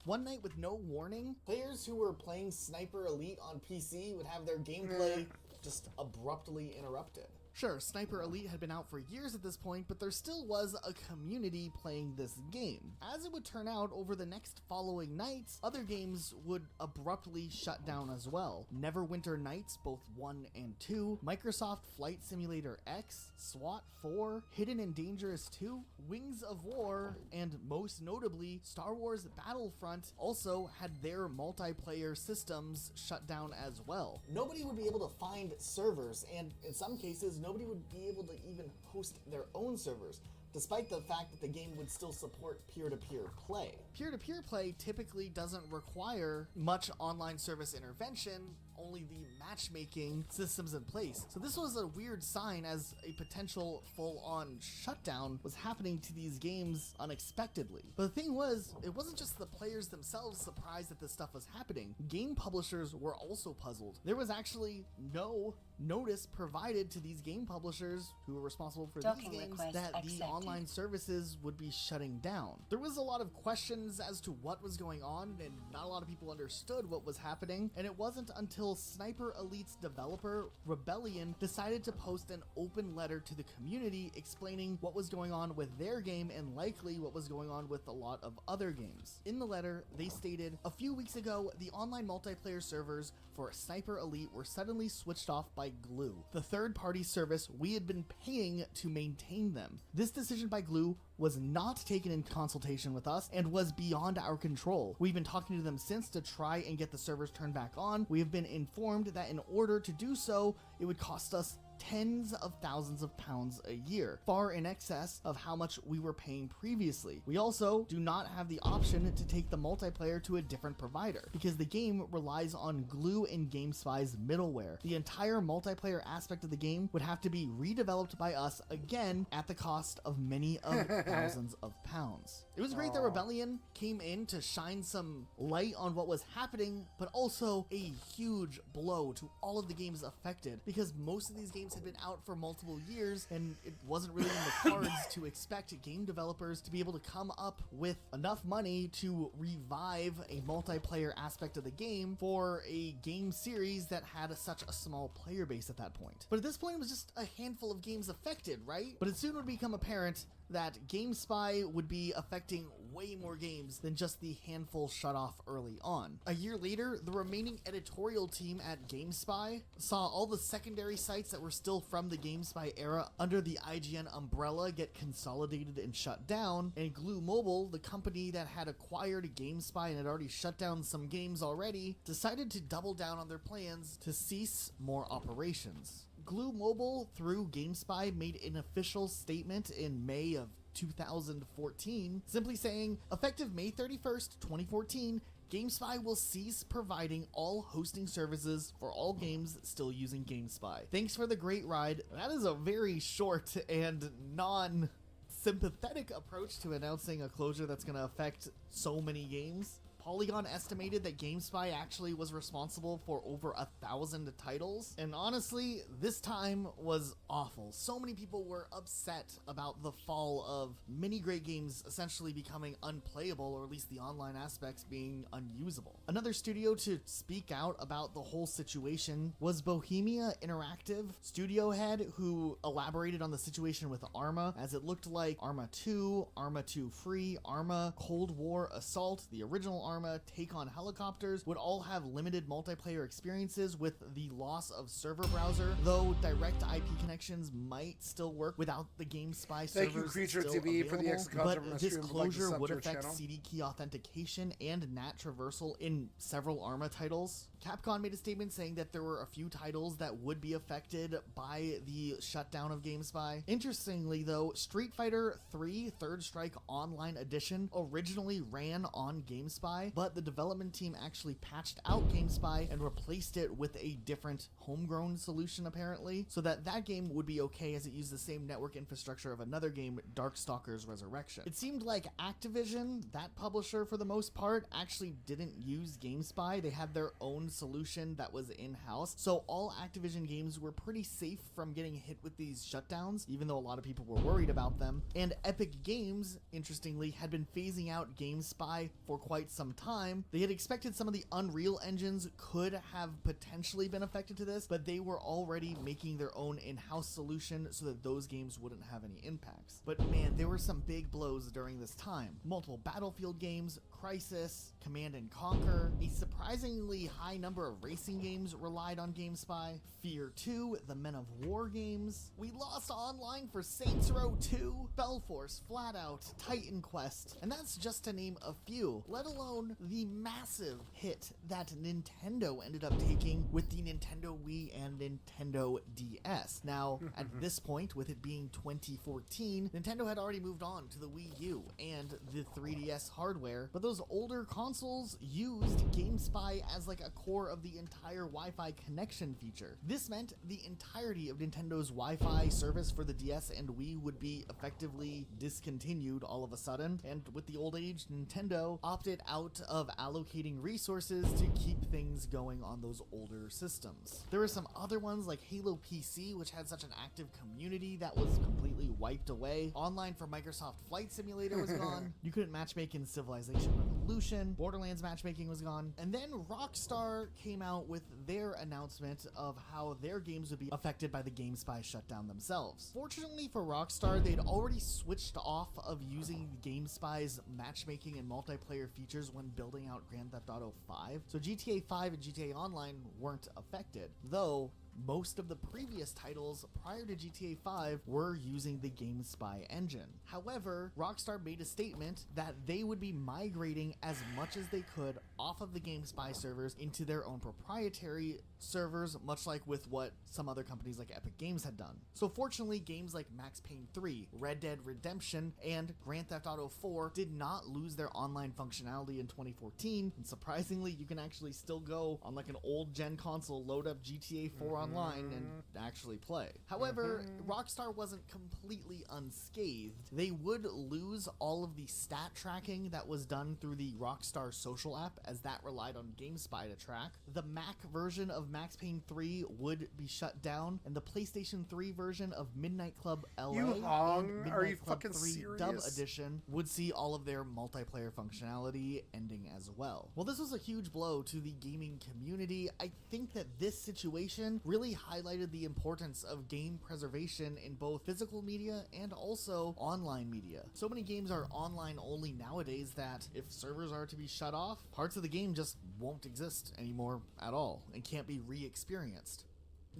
One night with no warning, players who were playing Sniper Elite on PC would have their gameplay just abruptly interrupted. Sure, Sniper Elite had been out for years at this point, but there still was a community playing this game. As it would turn out, over the next following nights, other games would abruptly shut down as well. Neverwinter Nights, both 1 and 2, Microsoft Flight Simulator X, SWAT 4, Hidden and Dangerous 2, Wings of War, and most notably, Star Wars Battlefront also had their multiplayer systems shut down as well. Nobody would be able to find servers, and in some cases, nobody would be able to even host their own servers, despite the fact that the game would still support peer-to-peer play. Peer-to-peer play typically doesn't require much online service intervention, only the matchmaking systems in place. So this was a weird sign as a potential full-on shutdown was happening to these games unexpectedly. But the thing was, it wasn't just the players themselves surprised that this stuff was happening. Game publishers were also puzzled. There was actually no notice provided to these game publishers who were responsible for these games that the online services would be shutting down. There was a lot of questions as to what was going on, and not a lot of people understood what was happening, and it wasn't until Sniper Elite's developer, Rebellion, decided to post an open letter to the community explaining what was going on with their game and likely what was going on with a lot of other games. In the letter, they stated, "A few weeks ago, the online multiplayer servers for Sniper Elite were suddenly switched off by Glue, the third-party service we had been paying to maintain them. This decision by Glue was not taken in consultation with us and was beyond our control. We've been talking to them since to try and get the servers turned back on. We have been informed that in order to do so, it would cost us tens of thousands of pounds a year, far in excess of how much we were paying previously. We also do not have the option to take the multiplayer to a different provider because the game relies on Glue and GameSpy's middleware. The entire multiplayer aspect of the game would have to be redeveloped by us again at the cost of many of thousands of pounds." It was great that Rebellion came in to shine some light on what was happening, but also a huge blow to all of the games affected because most of these games had been out for multiple years and it wasn't really in the cards to expect game developers to be able to come up with enough money to revive a multiplayer aspect of the game for a game series that had such a small player base at that point. But at this point, it was just a handful of games affected, right? But it soon would become apparent that GameSpy would be affecting way more games than just the handful shut off early on. A year later, the remaining editorial team at GameSpy saw all the secondary sites that were still from the GameSpy era under the IGN umbrella get consolidated and shut down, and Glue Mobile, the company that had acquired GameSpy and had already shut down some games already, decided to double down on their plans to cease more operations. Glue Mobile, through GameSpy, made an official statement in May of 2014, simply saying, effective May 31st, 2014, GameSpy will cease providing all hosting services for all games still using GameSpy. Thanks for the great ride. That is a very short and non-sympathetic approach to announcing a closure that's going to affect so many games. Polygon estimated that GameSpy actually was responsible for over 1,000 titles, and honestly, this time was awful. So many people were upset about the fall of many great games essentially becoming unplayable, or at least the online aspects being unusable. Another studio to speak out about the whole situation was Bohemia Interactive studio head, who elaborated on the situation with Arma, as it looked like Arma 2, Arma 2 Free, Arma Cold War Assault, the original Arma, Take on Helicopters would all have limited multiplayer experiences with the loss of server browser, though direct IP connections might still work without the GameSpy servers. Thank you, Creature still TV, for the available, extra content. but this closure would affect CD key authentication and NAT traversal in several Arma titles. Capcom made a statement saying that there were a few titles that would be affected by the shutdown of GameSpy. Interestingly though, Street Fighter 3 Third Strike Online Edition originally ran on GameSpy, but the development team actually patched out GameSpy and replaced it with a different homegrown solution apparently, so that game would be okay as it used the same network infrastructure of another game, Darkstalkers Resurrection. It seemed like Activision, that publisher for the most part, actually didn't use GameSpy. They had their own solution that was in-house, so all Activision games were pretty safe from getting hit with these shutdowns, even though a lot of people were worried about them. And Epic Games, interestingly, had been phasing out GameSpy for quite some time. They had expected some of the Unreal engines could have potentially been affected to this, but they were already making their own in-house solution so that those games wouldn't have any impacts. But man, there were some big blows during this time. Multiple Battlefield games, Crysis, Command & Conquer, a surprisingly high number of racing games relied on GameSpy, Fear 2, the Men of War games. We lost online for Saints Row 2, Spellforce, Flatout, Titan Quest, and that's just to name a few, let alone the massive hit that Nintendo ended up taking with the Nintendo Wii and Nintendo DS. Now, at this point, with it being 2014, Nintendo had already moved on to the Wii U and the 3DS hardware, but those older consoles used GameSpy as like a core of the entire Wi-Fi connection feature. This meant the entirety of Nintendo's Wi-Fi service for the DS and Wii would be effectively discontinued all of a sudden, and with the old age, Nintendo opted out of allocating resources to keep things going on those older systems. There were some other ones like Halo PC, which had such an active community that was completely wiped away. Online for Microsoft Flight Simulator was gone. You couldn't matchmake in Civilization Revolution. Borderlands matchmaking was gone. And then Rockstar came out with their announcement of how their games would be affected by the GameSpy shutdown themselves. Fortunately for Rockstar, they'd already switched off of using GameSpy's matchmaking and multiplayer features when building out Grand Theft Auto 5, so GTA 5 and GTA Online weren't affected, though most of the previous titles prior to GTA 5 were using the GameSpy engine. However, Rockstar made a statement that they would be migrating as much as they could off of the GameSpy servers into their own proprietary servers, much like with what some other companies like Epic Games had done. So fortunately, games like Max Payne 3, Red Dead Redemption, and Grand Theft Auto 4 did not lose their online functionality in 2014, and surprisingly, you can actually still go on like an old gen console, load up GTA 4 online and actually play. However, Rockstar wasn't completely unscathed. They would lose all of the stat tracking that was done through the Rockstar social app, as that relied on GameSpy to track. The Mac version of Max Payne 3 would be shut down, and the PlayStation 3 version of Midnight Club LA and Midnight Club 3 Dub Edition would see all of their multiplayer functionality ending as well. Well, this was a huge blow to the gaming community. I think that this situation really highlighted the importance of game preservation in both physical media and also online media. So many games are online only nowadays that if servers are to be shut off, parts of the game just won't exist anymore at all and can't be re-experienced.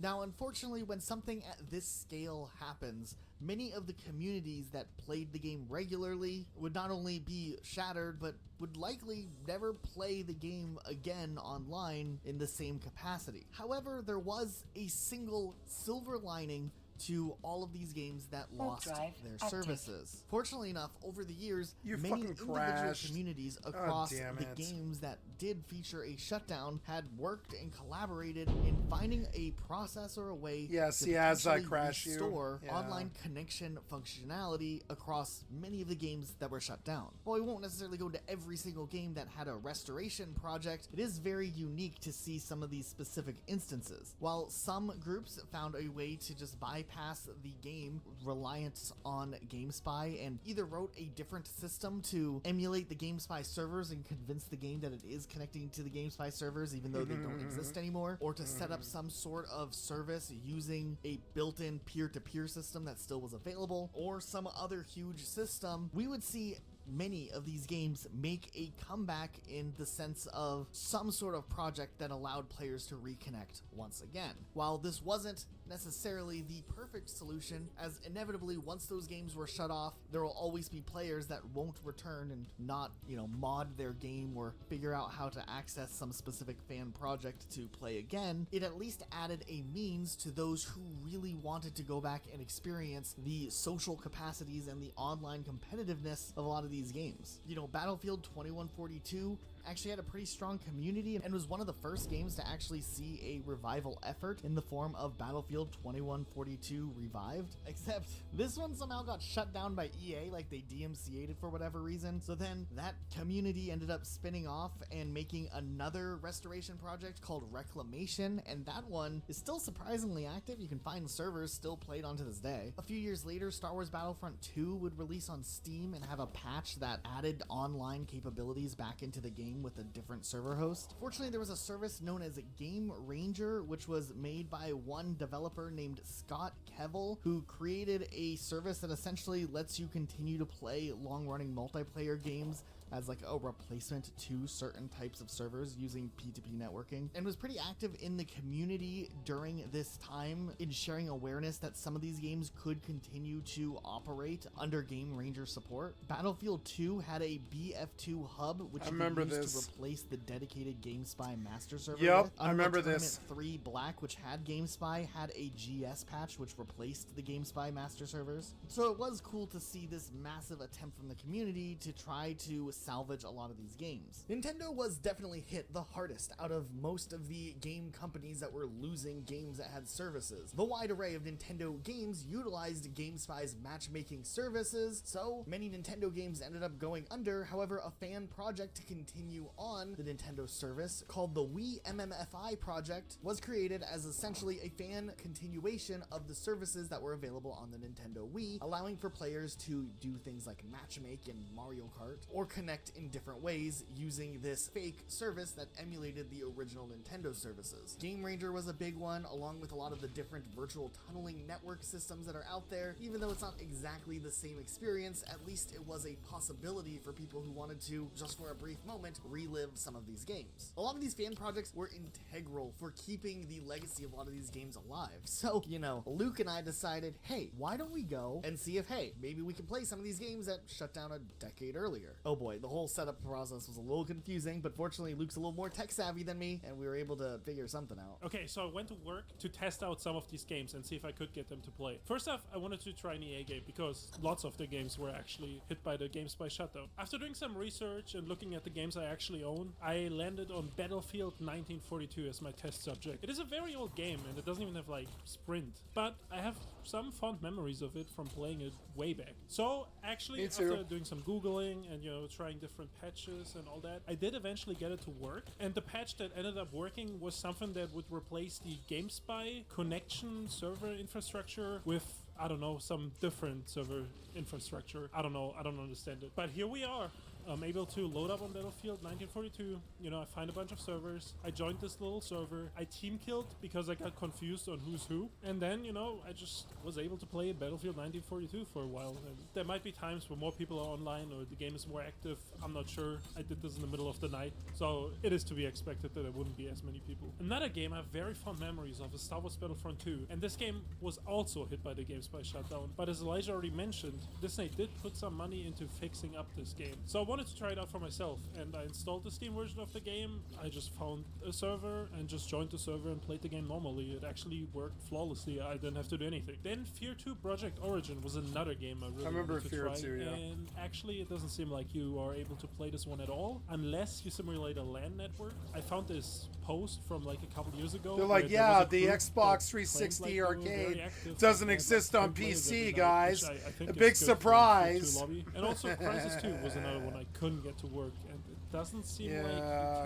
Now, unfortunately, when something at this scale happens, many of the communities that played the game regularly would not only be shattered, but would likely never play the game again online in the same capacity. However, there was a single silver lining to all of these games that lost their services. Fortunately enough, over the years, many individual communities across the games that did feature a shutdown had worked and collaborated in finding a process or a way to restore online connection functionality across many of the games that were shut down. While we won't necessarily go into every single game that had a restoration project, it is very unique to see some of these specific instances. While some groups found a way to just bypass the game reliance on GameSpy and either wrote a different system to emulate the GameSpy servers and convince the game that it is connecting to the GameSpy servers even though they don't exist anymore, or to set up some sort of service using a built-in peer-to-peer system that still was available, or some other huge system, we would see many of these games make a comeback in the sense of some sort of project that allowed players to reconnect once again. While this wasn't necessarily the perfect solution, as inevitably once those games were shut off, there will always be players that won't return and not, mod their game or figure out how to access some specific fan project to play again. It at least added a means to those who really wanted to go back and experience the social capacities and the online competitiveness of a lot of these games. Battlefield 2142 actually had a pretty strong community and was one of the first games to actually see a revival effort in the form of Battlefield 2142 Revived, except this one somehow got shut down by EA, like they DMCA'd it for whatever reason. So then that community ended up spinning off and making another restoration project called Reclamation, and that one is still surprisingly active. You can find servers still played on to this day. A few years later, Star Wars Battlefront 2 would release on Steam and have a patch that added online capabilities back into the game with a different server host. Fortunately, there was a service known as Game Ranger, which was made by one developer named Scott Kevel, who created a service that essentially lets you continue to play long-running multiplayer games as like a replacement to certain types of servers using P2P networking, and was pretty active in the community during this time in sharing awareness that some of these games could continue to operate under Game Ranger support. Battlefield 2 had a BF2 hub, which you could use to replace the dedicated GameSpy master server. Yep, I remember this. 3 Black, which had GameSpy, had a GS patch which replaced the GameSpy master servers. So it was cool to see this massive attempt from the community to try to salvage a lot of these games. Nintendo was definitely hit the hardest out of most of the game companies that were losing games that had services. The wide array of Nintendo games utilized GameSpy's matchmaking services, so many Nintendo games ended up going under. However, a fan project to continue on the Nintendo service called the Wii MMFI project was created as essentially a fan continuation of the services that were available on the Nintendo Wii, allowing for players to do things like matchmake in Mario Kart or connect in different ways using this fake service that emulated the original Nintendo services. Game Ranger was a big one, along with a lot of the different virtual tunneling network systems that are out there. Even though it's not exactly the same experience, at least it was a possibility for people who wanted to, just for a brief moment, relive some of these games. A lot of these fan projects were integral for keeping the legacy of a lot of these games alive. So, Luke and I decided, hey, why don't we go and see if, hey, maybe we can play some of these games that shut down a decade earlier. Oh boy, the whole setup process was a little confusing, but fortunately Luke's a little more tech savvy than me, and we were able to figure something out. Okay, so I went to work to test out some of these games and see if I could get them to play. First off, I wanted to try an EA game because lots of the games were actually hit by the GameSpy shutdown. After doing some research and looking at the games I actually own, I landed on Battlefield 1942 as my test subject. It is a very old game and it doesn't even have like sprint, but I have some fond memories of it from playing it way back. So actually, after doing some Googling and trying different patches and all that, I did eventually get it to work, and the patch that ended up working was something that would replace the GameSpy connection server infrastructure with, I don't know, some different server infrastructure. I don't know, I don't understand it. But here we are. I'm able to load up on Battlefield 1942. You know, I find a bunch of servers. I joined this little server. I team killed because I got confused on who's who. And then, you know, I just was able to play Battlefield 1942 for a while. And there might be times where more people are online or the game is more active. I'm not sure. I did this in the middle of the night. So it is to be expected that there wouldn't be as many people. Another game I have very fond memories of is Star Wars Battlefront 2. And this game was also hit by the GameSpy shutdown. But as Elijah already mentioned, Disney did put some money into fixing up this game. So I wanted to try it out for myself, and I installed the Steam version of the game. I just found a server and just joined the server and played the game normally. It actually worked flawlessly. I didn't have to do anything. Then Fear 2 Project Origin was another game I really remember wanted to Fear try. 2, yeah. And actually, it doesn't seem like you are able to play this one at all, unless you simulate a LAN network. I found this post from like a couple years ago. They're like, where there yeah, was a the group Xbox that 360 claimed, like, they were very arcade active doesn't and had, exist like, on 10 players PC, every night, guys. which I think A is big good for surprise. Fear 2 lobby. And also Crysis 2 was another one I couldn't get to work, and it doesn't seem like you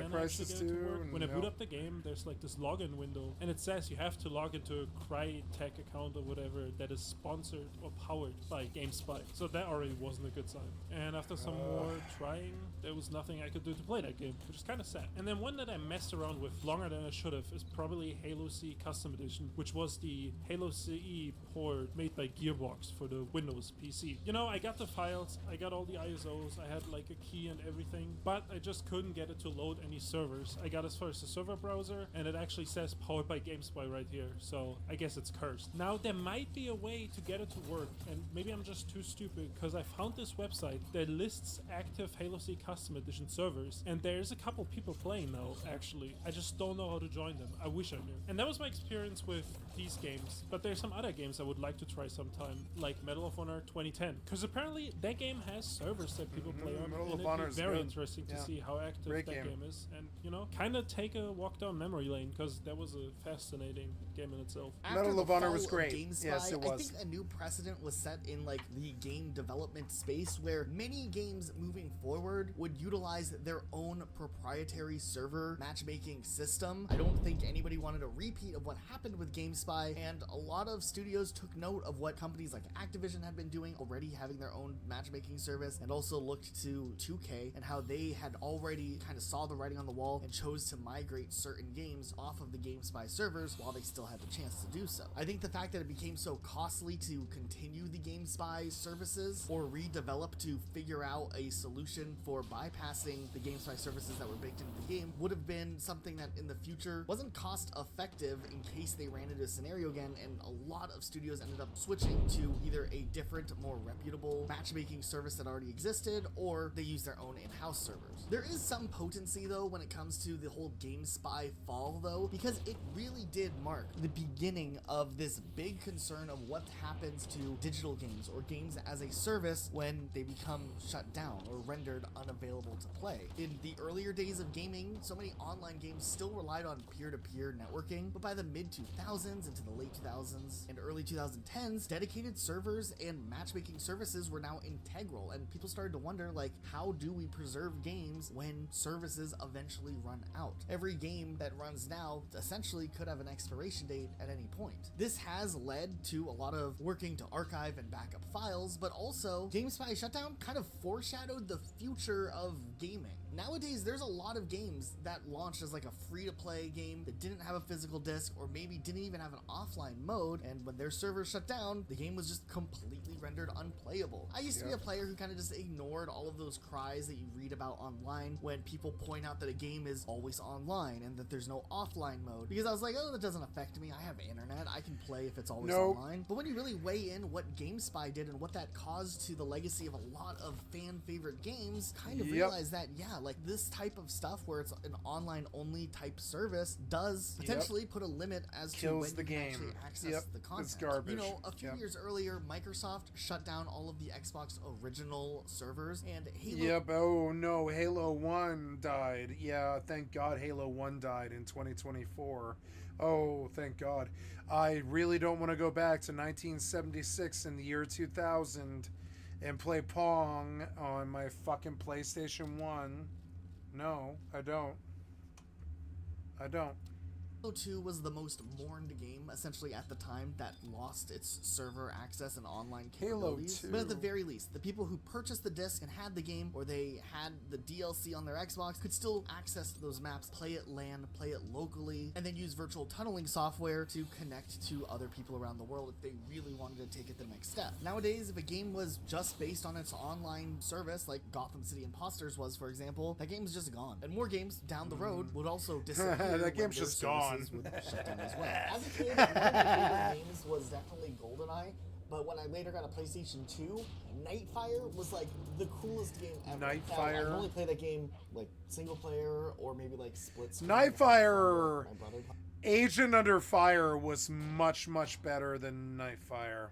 can Crysis actually get it to 2, work. When I boot no. up the game, there's like this login window, and it says you have to log into a Crytek account or whatever that is sponsored or powered by GameSpy. So that already wasn't a good sign. And after some more trying, there was nothing I could do to play that game, which is kind of sad. And then one that I messed around with longer than I should have is probably Halo C Custom Edition, which was the Halo CE port made by Gearbox for the Windows PC. You know, I got the files, I got all the ISOs, I had like a key and everything, but I just couldn't get it to load any servers. I got as far as the server browser, and it actually says powered by GameSpy right here, so I guess it's cursed. Now, there might be a way to get it to work, and maybe I'm just too stupid, because I found this website that lists active Halo C Custom Edition servers, and there's a couple people playing now, actually. I just don't know how to join them. I wish I knew. And that was my experience with these games, but there's some other games I would like to try sometime, like Medal of Honor 2010, because apparently that game has servers that people play on, Medal and of Honor it'd is be very good. interesting to Yeah. see how active Great that game is, and, you know, kind of take a walk down memory lane, because that was a fascinating game in itself. After Medal the of Honor fall was of great. GameSpy, Yes, it was. I think a new precedent was set in like the game development space where many games moving forward would utilize their own proprietary server matchmaking system. I don't think anybody wanted a repeat of what happened with GameSpy, and a lot of studios took note of what companies like Activision had been doing, already having their own matchmaking service, and also looked to 2K and how they had already kind of saw the writing on the wall and chose to migrate certain games off of the GameSpy servers while they still had the chance to do so. I think the fact that it became so costly to continue the GameSpy services or redevelop to figure out a solution for bypassing the GameSpy services that were baked into the game would have been something that in the future wasn't cost effective in case they ran into a scenario again, and a lot of studios ended up switching to either a different, more reputable matchmaking service that already existed, or they use their own in-house servers. There is some potency though when it comes to the whole GameSpy fall though, because it really did mark the beginning of this big concern of what happens to digital games or games as a service when they become shut down or rendered unavailable to play. In the earlier days of gaming, so many online games still relied on peer-to-peer networking, but by the mid-2000s into the late 2000s and early 2010s, dedicated servers and matchmaking services were now integral, and people started to wonder, like, how do we preserve games when services eventually run out? Every game that runs now essentially could have an expiration date at any point. This has led to a lot of working to archive and backup files, but also GameSpy shutdown kind of foreshadowed the future of gaming. Nowadays, there's a lot of games that launched as like a free-to-play game that didn't have a physical disc or maybe didn't even have an offline mode, and when their servers shut down, the game was just completely rendered unplayable. I used to be a player who kind of just ignored all of those cries that you read about online when people point out that a game is always online and that there's no offline mode, because I was like, oh, that doesn't affect me. I have internet. I can play if it's always online. But when you really weigh in what GameSpy did and what that caused to the legacy of a lot of fan favorite games, kind of realize that, yeah, like this type of stuff where it's an online only type service does potentially put a limit as to when you can actually access the content. It's garbage. You know, a few years earlier, Microsoft shut down all of the Xbox original servers, and Halo... Oh no, Halo 1 died. Yeah, thank God Halo 1 died in 2024. Oh, thank God. I really don't want to go back to 1976 in the year 2000 and play Pong on my fucking PlayStation 1. No, I don't. Halo 2 was the most mourned game, essentially, at the time that lost its server access and online capabilities. Halo 2. But at the very least, the people who purchased the disc and had the game, or they had the DLC on their Xbox, could still access those maps, play it LAN, play it locally, and then use virtual tunneling software to connect to other people around the world if they really wanted to take it the next step. Nowadays, if a game was just based on its online service, like Gotham City Imposters was, for example, that game is just gone. And more games down the road would also disappear. That game's just gone. Would shut down as well. As a kid, one of my favorite games was definitely GoldenEye. But when I later got a PlayStation 2, Nightfire was like the coolest game ever. Nightfire. I've only played that game like single player or maybe like split screen. Nightfire. Agent Under Fire was much, much better than Nightfire.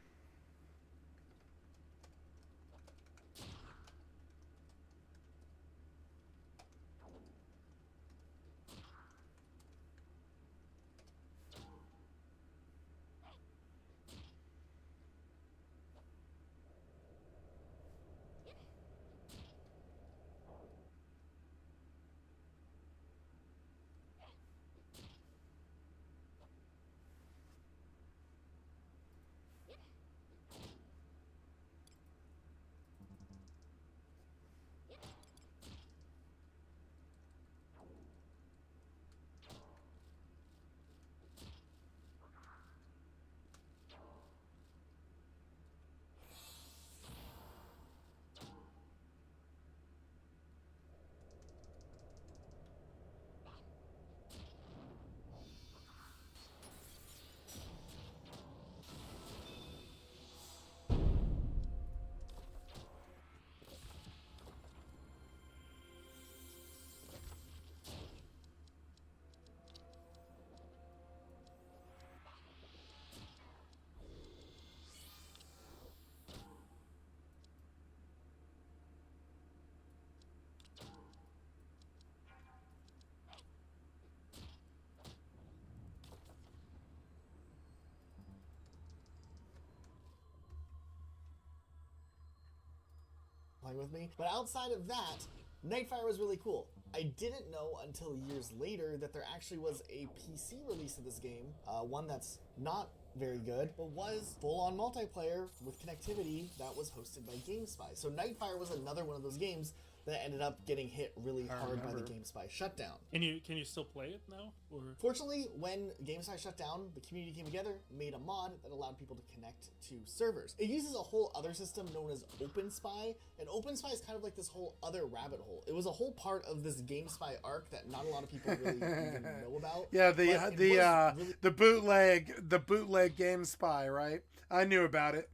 Playing with me. But outside of that, Nightfire was really cool. I didn't know until years later that there actually was a PC release of this game, one that's not very good, but was full-on multiplayer with connectivity that was hosted by GameSpy. So Nightfire was another one of those games that ended up getting hit really hard by the GameSpy shutdown. Can you still play it now? Or fortunately, when GameSpy shut down, the community came together, made a mod that allowed people to connect to servers. It uses a whole other system known as OpenSpy, and OpenSpy is kind of like this whole other rabbit hole. It was a whole part of this GameSpy arc that not a lot of people really even know about. Yeah, the bootleg GameSpy, right? I knew about it.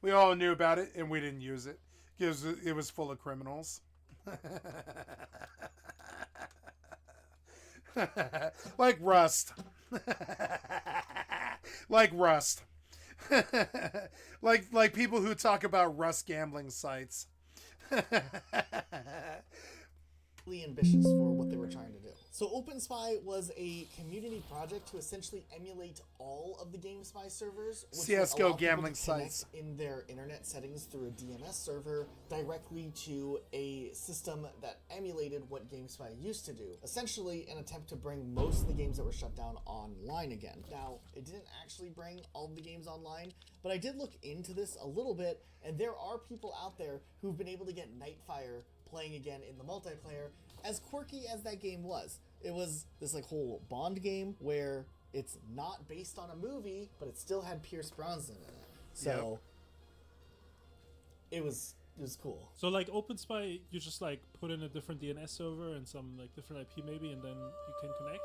We all knew about it, and we didn't use it because it was full of criminals. Like Rust. Like Rust. like people who talk about Rust gambling sites. Ambitious for what they were trying to do. So OpenSpy was a community project to essentially emulate all of the GameSpy servers, which CS:GO gambling sites in their internet settings through a DNS server directly to a system that emulated what GameSpy used to do. Essentially an attempt to bring most of the games that were shut down online again. Now, it didn't actually bring all of the games online, but I did look into this a little bit, and there are people out there who've been able to get Nightfire playing again in the multiplayer, as quirky as that game was. It was this like whole Bond game where it's not based on a movie, but it still had Pierce Brosnan in it. So it was cool. So like OpenSpy, you just like put in a different DNS server and some like different IP maybe, and then you can connect?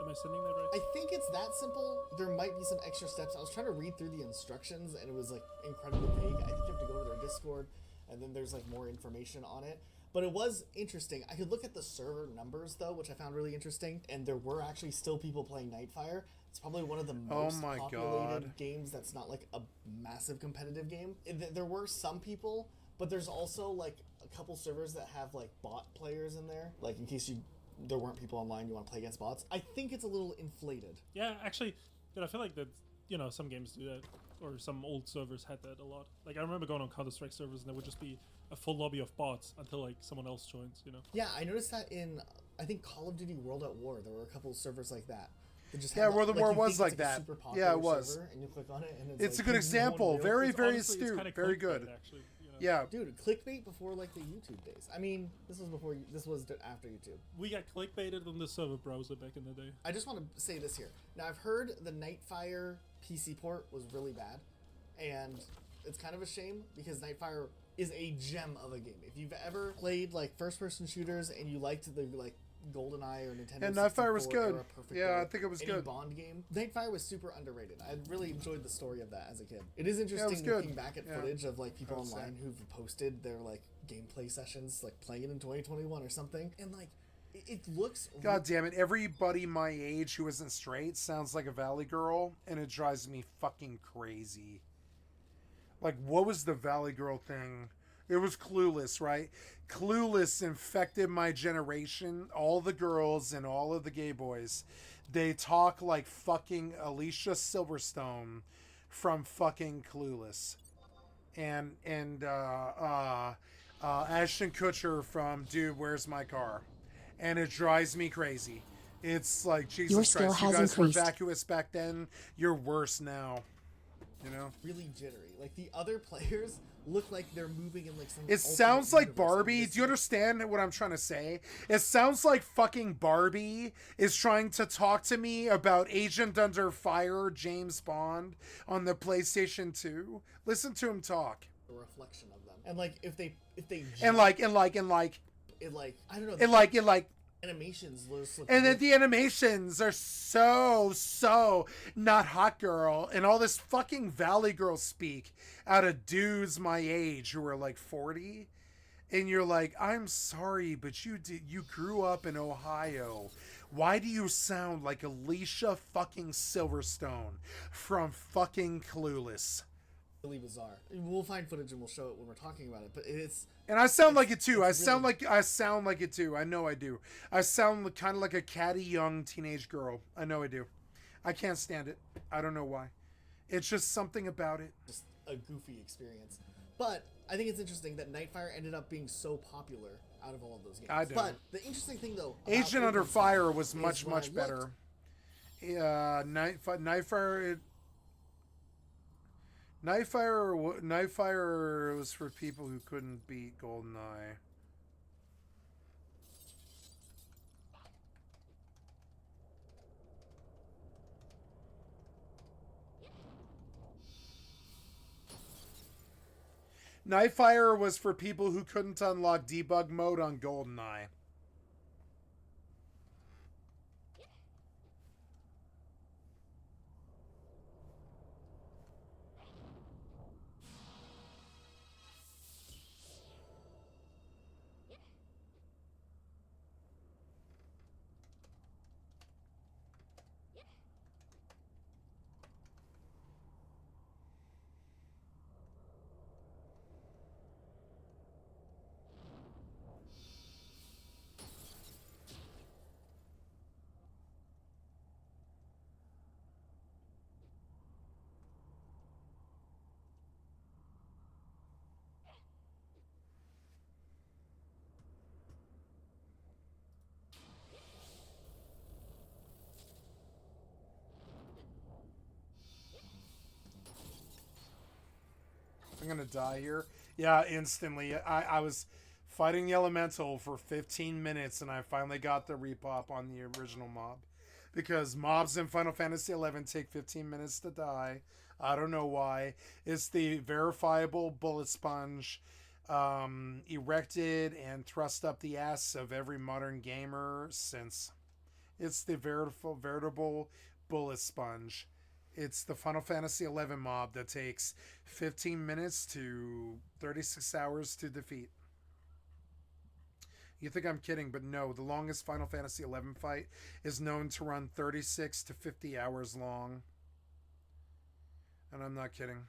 Am I sending that right? I think it's that simple. There might be some extra steps. I was trying to read through the instructions and it was like incredibly vague. I think you have to go to their Discord and then there's like more information on it. But it was interesting. I could look at the server numbers though, which I found really interesting, and there were actually still people playing Nightfire. It's probably one of the most populated games that's not like a massive competitive game. There were some people, but there's also like a couple servers that have like bot players in there, like in case there weren't people online you want to play against bots. I think it's a little inflated. Yeah, actually, I feel like that, some games do that, or some old servers had that a lot. Like I remember going on Counter-Strike servers and there would just be a full lobby of bots until like someone else joins, Yeah, I noticed that in, I think, Call of Duty World at War. There were a couple of servers like that They just Yeah, have, World of War you was think like it's, a that. super popular Yeah, it was. server, and you click on it, and It's like, a good example. real- Very, very honestly, it's astute. kinda Very clickbait, good. actually, you know. Yeah. Dude, clickbait before like the YouTube days. I mean, this was before. This was after YouTube. We got clickbaited on the server browser back in the day. I just want to say this here. Now, I've heard the Nightfire PC port was really bad, and it's kind of a shame because Nightfire is a gem of a game. If you've ever played like first-person shooters and you liked the like GoldenEye or Nintendo And Nightfire was 64 good. era perfect Yeah, or I think it was any good. Bond game, Nightfire was super underrated. I really enjoyed the story of that as a kid. It is Yeah, it interesting was good. looking back at Yeah. footage of like people I would say. online who've posted their like gameplay sessions, like playing it in 2021 or something, and like it looks. God damn it! Everybody my age who isn't straight sounds like a Valley Girl, and it drives me fucking crazy. Like, what was the Valley Girl thing? It was Clueless, right? Clueless infected my generation. All the girls and all of the gay boys, they talk like fucking Alicia Silverstone from fucking Clueless, and Ashton Kutcher from Dude, Where's My Car? And it drives me crazy. It's like, Jesus Your skill Christ, you has guys increased. were vacuous back then. You're worse now. You know? Really jittery. Like the other players look like they're moving in like some. It sounds like Barbie. Do you understand what I'm trying to say? It sounds like fucking Barbie is trying to talk to me about Agent Under Fire James Bond on the PlayStation 2. Listen to him talk. A reflection of them, and like if they And like it like I don't know. Animations and then the animations are so not hot girl, and all this fucking Valley Girl speak out of dudes my age who are like 40, and you're like, I'm sorry, but you grew up in Ohio. Why do you sound like Alicia fucking Silverstone from fucking Clueless? Really bizarre. We'll find footage and we'll show it when we're talking about it, but it's. And I sound like it too. I sound like it too. I know I do. I sound kind of like a catty young teenage girl. I know I do. I can't stand it. I don't know why. It's just something about it. Just a goofy experience. But I think it's interesting that Nightfire ended up being so popular out of all of those games. I do. But the interesting thing though, Agent Under Fire was much when I better. looked- Nightfire was for people who couldn't beat GoldenEye. Nightfire was for people who couldn't unlock debug mode on GoldenEye. I'm gonna die here. Yeah, instantly. I was fighting the elemental for 15 minutes, and I finally got the repop on the original mob. Because mobs in Final Fantasy XI take 15 minutes to die. I don't know why. It's the verifiable bullet sponge erected and thrust up the ass of every modern gamer since. It's the veritable bullet sponge. It's the Final Fantasy XI mob that takes 15 minutes to 36 hours to defeat. You think I'm kidding, but no. The longest Final Fantasy XI fight is known to run 36 to 50 hours long. And I'm not kidding.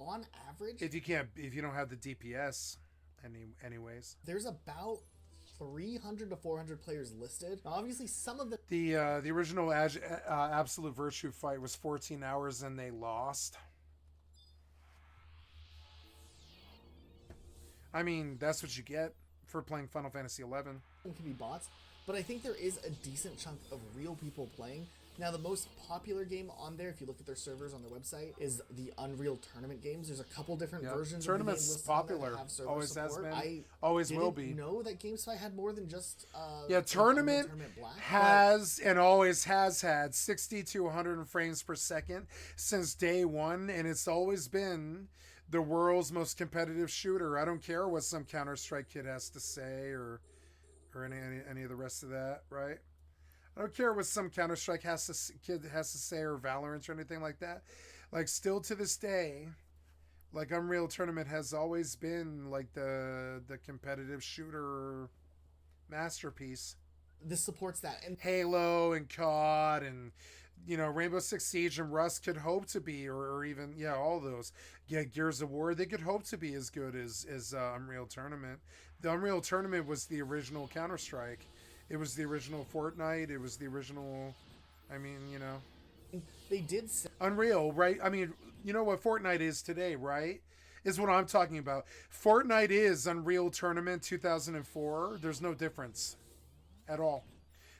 On average, If you don't have the DPS, anyways. there's about 300 to 400 players listed. Now, obviously, some of them. The original Absolute Virtue fight was 14 hours and they lost. I mean, that's what you get for playing Final Fantasy XI. Can be bots, but I think there is a decent chunk of real people playing. Now, the most popular game on there, if you look at their servers on their website, is the Unreal Tournament games. There's a couple different versions Tournament's of the game listed on there popular. that have server Always support. has been. I Always will be. didn't know that GameSpy had more than just Tournament Black, has and always has had 60 to 100 frames per second since day one, and it's always been the world's most competitive shooter. I don't care what some Counter-Strike kid has to say or any of the rest of that, right? I don't care what some Counter-Strike kid has to say or Valorant or anything like that. Like, still to this day, like, Unreal Tournament has always been like the competitive shooter masterpiece. This supports that. And Halo and COD and, you know, Rainbow Six Siege and Rust could hope to be, or even, all those. Yeah, Gears of War, they could hope to be as good as Unreal Tournament. The Unreal Tournament was the original Counter-Strike. It was the original Fortnite. It was the original, They did Unreal, right? I mean, you know what Fortnite is today, right? Is what I'm talking about. Fortnite is Unreal Tournament 2004. There's no difference at all.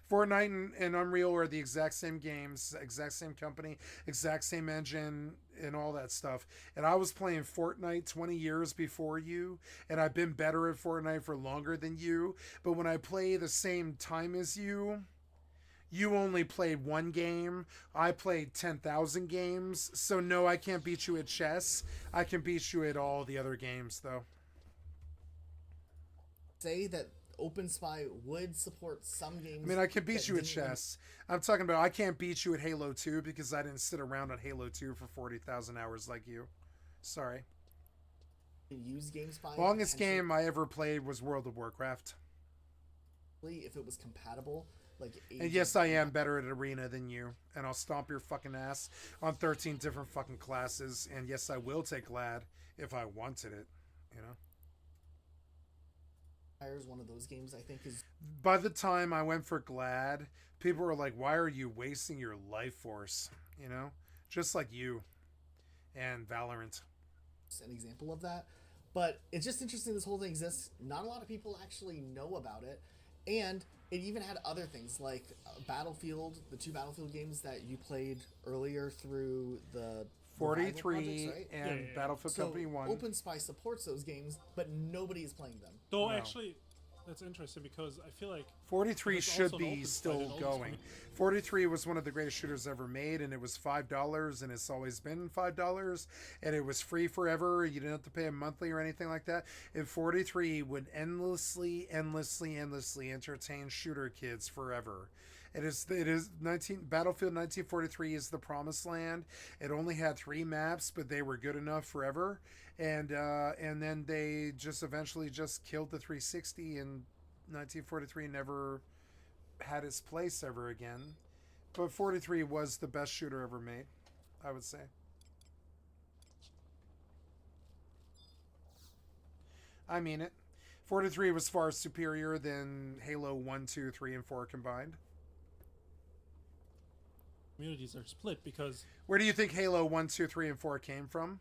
Fortnite and Unreal are the exact same games, exact same company, exact same engine, and all that stuff. And I was playing Fortnite 20 years before you, and I've been better at Fortnite for longer than you. But when I play the same time as you, you only played one game. I played 10,000 games. So no, I can't beat you at chess. I can beat you at all the other games, though. Say that OpenSpy would support some games. I mean, I can beat you at chess. I'm talking about I can't beat you at Halo 2 because I didn't sit around on Halo 2 for 40,000 hours like you. Sorry. Use GameSpy. Longest game I ever played was World of Warcraft. If it was compatible, and yes, I am better at Arena than you, and I'll stomp your fucking ass on 13 different fucking classes. And yes, I will take Glad if I wanted it. Is one of those games I think is. By the time I went for Glad, people were like, "Why are you wasting your life force?" Just like you and Valorant. An example of that, but it's just interesting this whole thing exists. Not a lot of people actually know about it, and it even had other things like Battlefield, the 2 Battlefield games that you played earlier through the 43 projects, right? and Battlefield Company 1. OpenSpy supports those games, but nobody is playing them. Though actually, that's interesting because I feel like 43 should be still going. 43 was one of the greatest shooters ever made, and it was $5, and it's always been $5, and it was free forever. You didn't have to pay a monthly or anything like that. And 43 would endlessly entertain shooter kids forever. Battlefield 1943 is the promised land. It only had 3 maps, but they were good enough forever. And then they just eventually just killed the 360, and 1943 never had its place ever again. But 43 was the best shooter ever made, I would say. I mean it. 43 was far superior than Halo 1, 2, 3, and 4 combined. Communities are split because... Where do you think Halo 1, 2, 3, and 4 came from?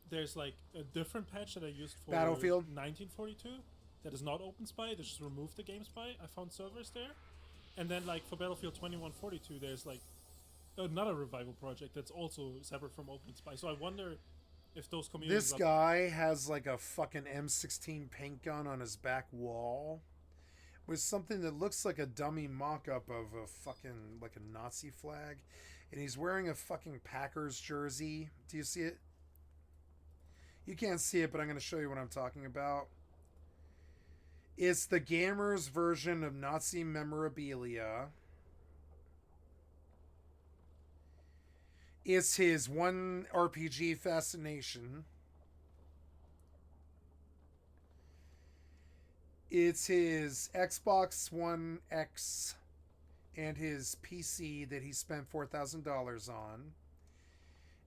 There's like a different patch that I used for Battlefield 1942 that is not OpenSpy. They just removed the GameSpy. I found servers there. And then like for Battlefield 2142, there's like another revival project that's also separate from OpenSpy. So I wonder if those communities... This guy has like a fucking M16 paint gun on his back wall with something that looks like a dummy mock-up of a fucking, like a Nazi flag. And he's wearing a fucking Packers jersey. Do you see it? You can't see it, but I'm going to show you what I'm talking about. It's the gamer's version of Nazi memorabilia. It's his one RPG fascination. It's his Xbox One X and his PC that he spent $4,000 on.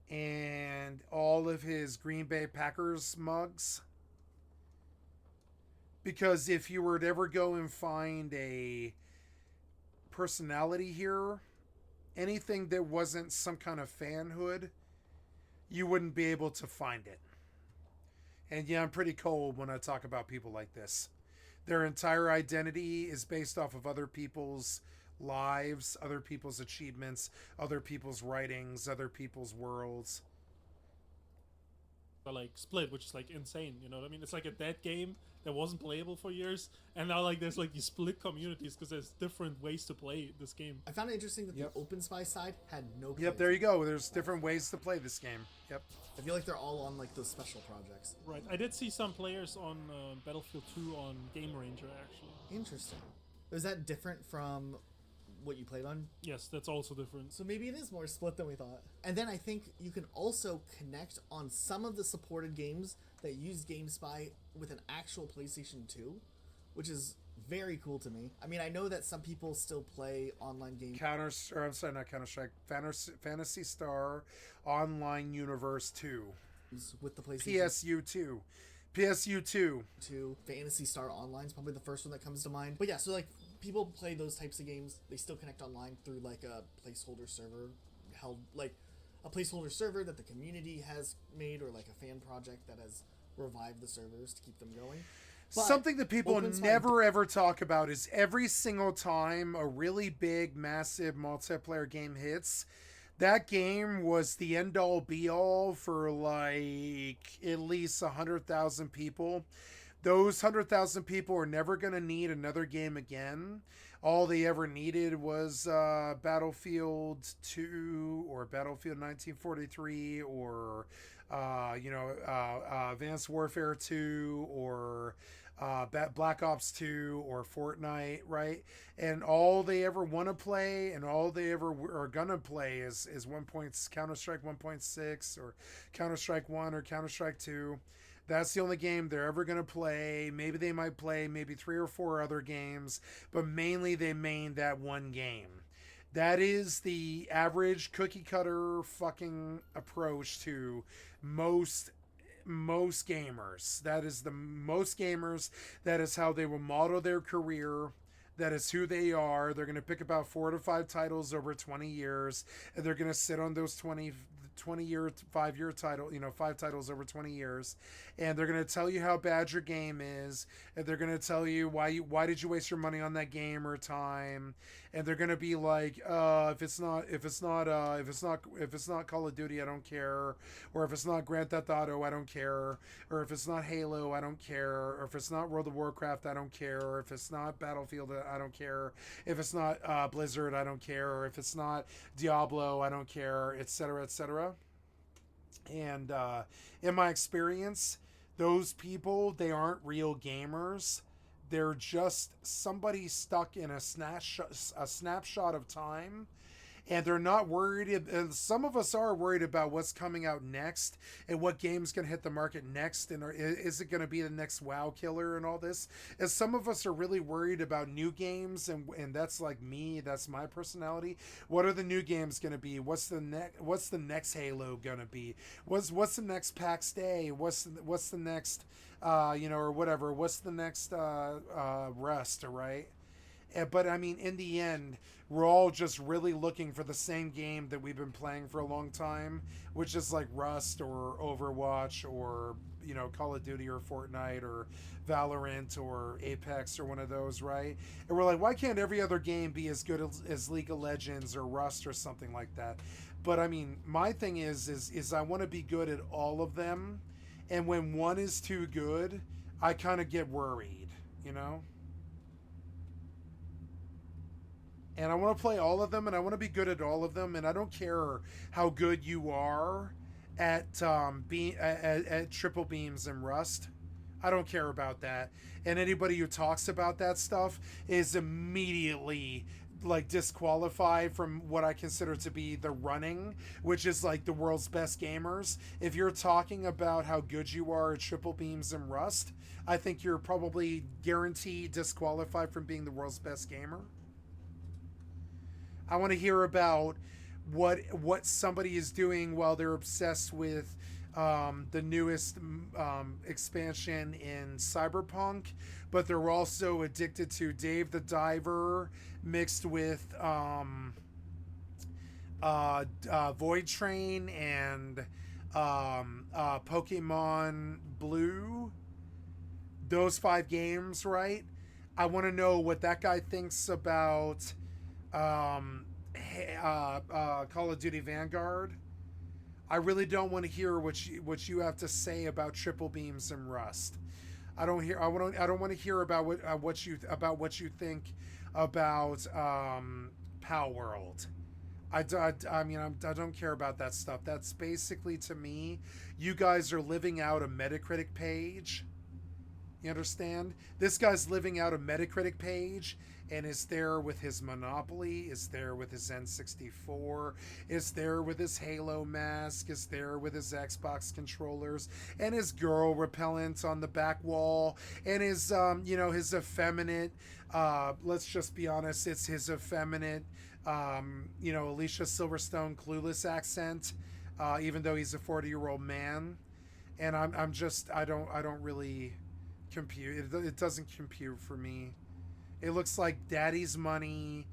And all of his Green Bay Packers mugs. Because if you were to ever go and find a personality here, anything that wasn't some kind of fanhood, you wouldn't be able to find it. And yeah, I'm pretty cold when I talk about people like this. Their entire identity is based off of other people's lives, other people's achievements, other people's writings, other people's worlds. Like split, which is like insane, you know what I mean? It's like a dead game that wasn't playable for years, and now like there's like these split communities because there's different ways to play this game. I found it interesting that the OpenSpy side had no. Yep, there you go. There's different ways to play this game. Yep. I feel like they're all on like those special projects. Right. I did see some players on Battlefield 2 on Game Ranger actually. Interesting. Is that different from what you played on? Yes, that's also different. So maybe it is more split than we thought. And then I think you can also connect on some of the supported games that use GameSpy with an actual PlayStation 2, which is very cool to me. I mean, I know that some people still play online games. Phantasy Star Online Universe 2 with the PlayStation PSU 2. PSU 2. Phantasy Star Online is probably the first one that comes to mind. But yeah, so like people play those types of games. They still connect online through like a placeholder server held, like a placeholder server that the community has made, or like a fan project that has revived the servers to keep them going. But something that people never ever talk about is every single time a really big, massive multiplayer game hits, that game was the end-all be-all for like at least 100,000 people. Those 100,000 people are never going to need another game again. All they ever needed was Battlefield 2 or Battlefield 1943 or Advanced Warfare 2 or Black Ops 2 or Fortnite, right? And all they ever want to play and all they ever are gonna play is Counter-Strike 1.6 or Counter-Strike 1 or Counter-Strike 2. That's the only game they're ever going to play. Maybe they might play maybe 3 or 4 other games, but mainly they main that one game. That is the average cookie cutter fucking approach to most gamers. That is the most gamers. That is how they will model their career. That is who they are. They're going to pick about 4 to 5 titles over 20 years, and they're going to sit on those 20-year, 5-year title, 5 titles over 20 years, and they're going to tell you how bad your game is, and they're going to tell you why did you waste your money on that game or time, and they're going to be like, if it's not Call of Duty, I don't care, or if it's not Grand Theft Auto, I don't care, or if it's not Halo, I don't care, or if it's not World of Warcraft, I don't care, or if it's not Battlefield, I don't care, if it's not Blizzard, I don't care, or if it's not Diablo, I don't care, etc., etc. And in my experience, those people, they aren't real gamers. They're just somebody stuck in a snapshot of time, and they're not worried. And some of us are worried about what's coming out next and what game's going to hit the market next, and is it going to be the next WoW killer and all this. And some of us are really worried about new games, and that's like me. That's my personality. What are the new games going to be? What's the next Halo going to be? What's the next PAX Day? What's the next or whatever? What's the next Rust? Right? But I mean, in the end, we're all just really looking for the same game that we've been playing for a long time, which is like Rust or Overwatch or Call of Duty or Fortnite or Valorant or Apex or one of those, right? And we're like, why can't every other game be as good as League of Legends or Rust or something like that? But I mean, my thing is I want to be good at all of them, and when one is too good, I kind of get worried, And I want to play all of them, and I want to be good at all of them, and I don't care how good you are at triple beams and Rust. I don't care about that. And anybody who talks about that stuff is immediately like disqualified from what I consider to be the running, which is like the world's best gamers. If you're talking about how good you are at triple beams and Rust, I think you're probably guaranteed disqualified from being the world's best gamer. I want to hear about what somebody is doing while they're obsessed with the newest expansion in Cyberpunk, but they're also addicted to Dave the Diver mixed with Void Train and Pokemon Blue. those 5 games, right? I want to know what that guy thinks about Call of Duty Vanguard. I really don't want to hear what you have to say about triple beams and Rust. I don't want to hear about what you think about Pal World. I don't care about that stuff. That's basically, to me, you guys are living out a Metacritic page. You understand? This guy's living out a Metacritic page and is there with his Monopoly, is there with his N64, is there with his Halo mask, is there with his Xbox controllers, and his girl repellent on the back wall, and his, his effeminate, let's just be honest, it's his effeminate, Alicia Silverstone clueless accent, even though he's a 40-year-old man. And I don't really compute. It doesn't compute for me. It looks like Daddy's Money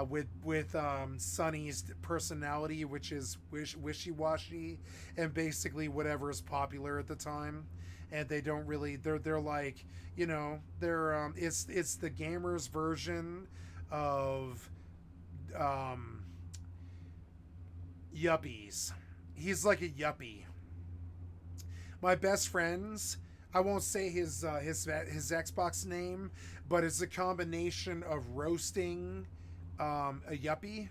with Sonny's personality, which is wishy-washy and basically whatever is popular at the time. And they don't really, they're like, it's the gamer's version of yuppies. He's like a yuppie. My best friends, I won't say his Xbox name, but it's a combination of roasting a yuppie.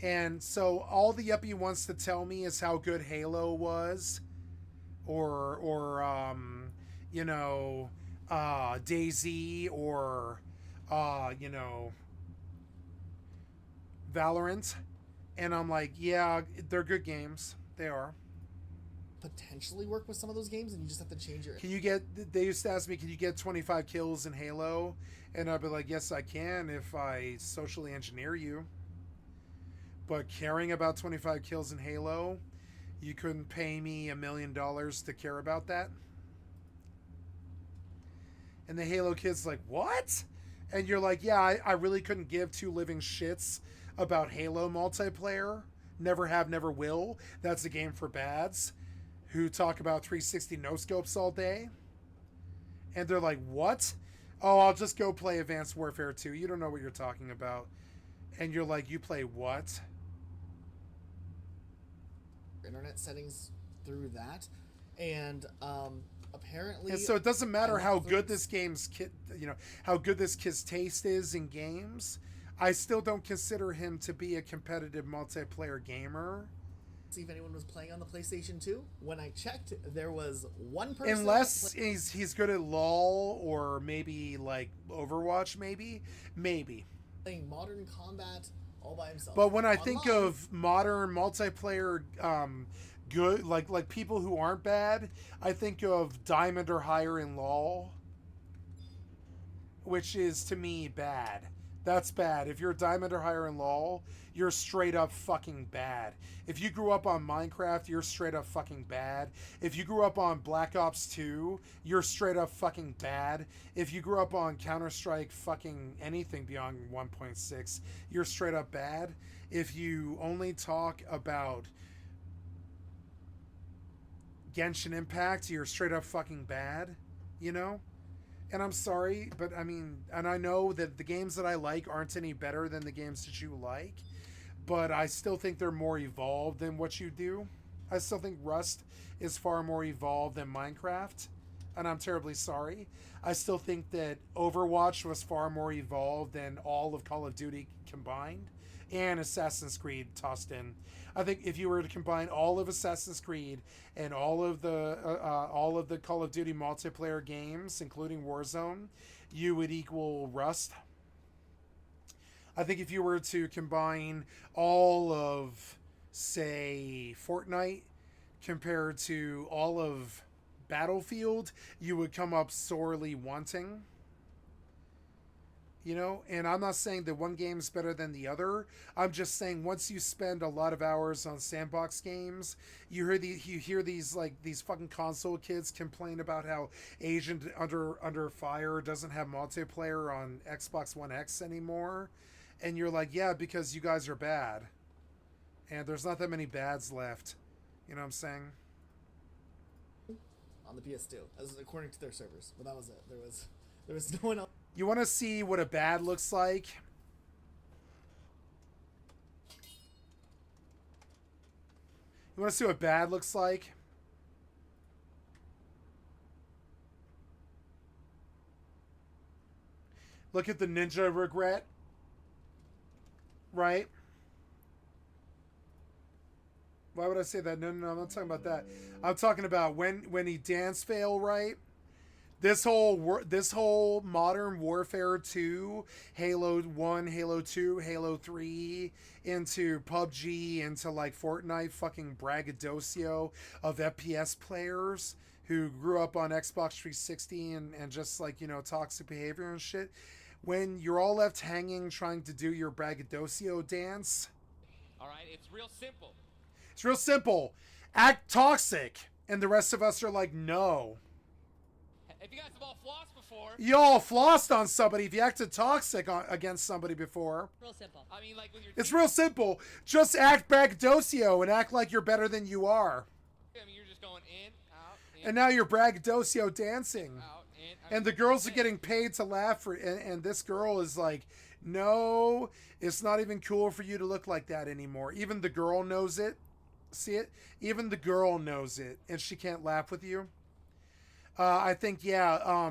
And so all the yuppie wants to tell me is how good Halo was, or DayZ, or Valorant. And I'm like, yeah, they're good games. They are. Potentially work with some of those games, and you just have to change your... They used to ask me, can you get 25 kills in Halo? And I'd be like, yes, I can if I socially engineer you. But caring about 25 kills in Halo, you couldn't pay me $1 million to care about that? And the Halo kid's like, what? And you're like, yeah, I really couldn't give 2 living shits about Halo multiplayer. Never have, never will. That's a game for bads who talk about 360 no-scopes all day. And they're like, what? Oh, I'll just go play Advanced Warfare 2. You don't know what you're talking about. And you're like, you play what? Internet settings through that. And apparently... And so it doesn't matter how good this game's how good this kid's taste is in games. I still don't consider him to be a competitive multiplayer gamer. See if anyone was playing on the PlayStation 2. When I checked, there was one person... Unless he's good at LoL or maybe like Overwatch, maybe. Playing Modern Combat all by himself. But when I think of modern multiplayer good, like people who aren't bad, I think of Diamond or higher in LoL, which is to me bad. That's bad. If you're a Diamond or higher in LoL, you're straight up fucking bad. If you grew up on Minecraft, you're straight up fucking bad. If you grew up on Black Ops 2, you're straight up fucking bad. If you grew up on Counter-Strike fucking anything beyond 1.6, you're straight up bad. If you only talk about Genshin Impact, you're straight up fucking bad, And I'm sorry, but I mean, and I know that the games that I like aren't any better than the games that you like, but I still think they're more evolved than what you do. I still think Rust is far more evolved than Minecraft, and I'm terribly sorry. I still think that Overwatch was far more evolved than all of Call of Duty combined, and Assassin's Creed tossed in. I think if you were to combine all of Assassin's Creed and all of the Call of Duty multiplayer games, including Warzone, you would equal Rust. I think if you were to combine all of, say, Fortnite compared to all of Battlefield, you would come up sorely wanting. And I'm not saying that one game is better than the other. I'm just saying once you spend a lot of hours on sandbox games, you hear these fucking console kids complain about how Agent Under Fire doesn't have multiplayer on Xbox One X anymore, and you're like, yeah, because you guys are bad, and there's not that many bads left. You know what I'm saying? on the PS2, as according to their servers. But that was it. There was no one else. You want to see what a bad looks like? You want to see what bad looks like? Look at the ninja regret. Right? Why would I say that? No, I'm not talking about that. I'm talking about when he dance fail, right? This whole Modern Warfare 2, Halo 1, Halo 2, Halo 3, into PUBG, into like Fortnite fucking braggadocio of FPS players who grew up on Xbox 360 and just like, you know, toxic behavior and shit. When you're all left hanging trying to do your braggadocio dance. All right, it's real simple. It's real simple. Act toxic. And the rest of us are like, no. If you guys have all flossed before... Y'all flossed on somebody if you acted toxic against somebody before. Real simple. I mean, like with your It's real simple. Just act braggadocio and act like you're better than you are. I mean, you're just going in, out, in. And now you're braggadocio dancing. Out, in, and the girls are getting paid to laugh for it. And this girl is like, no, it's not even cool for you to look like that anymore. Even the girl knows it. See it? Even the girl knows it. And she can't laugh with you. I think, yeah,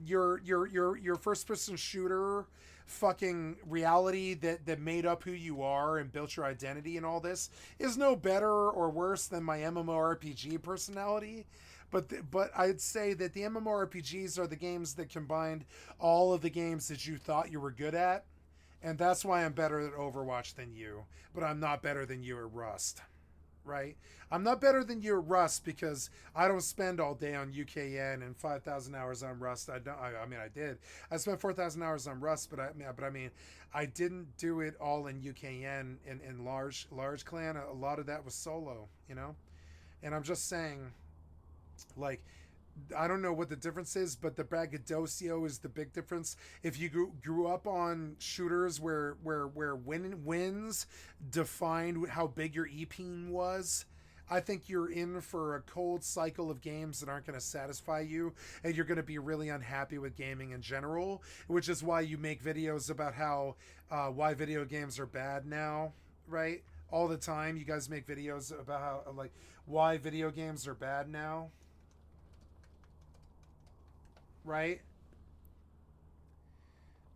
your first-person shooter fucking reality that made up who you are and built your identity and all this is no better or worse than my MMORPG personality. But I'd say that the MMORPGs are the games that combined all of the games that you thought you were good at. And that's why I'm better at Overwatch than you. But I'm not better than you at Rust. Right? I'm not better than you at Rust because I don't spend all day on UKN and 5,000 hours on Rust. I mean, I did. I spent 4,000 hours on Rust, but I mean, I didn't do it all in UKN in large clan. A lot of that was solo, you know? And I'm just saying, like, I don't know what the difference is, but the braggadocio is the big difference. If you grew up on shooters where wins defined how big your EP was, I think you're in for a cold cycle of games that aren't going to satisfy you, and you're going to be really unhappy with gaming in general, which is why you make videos about how why video games are bad now, right? All the time, you guys make videos about how like why video games are bad now. Right?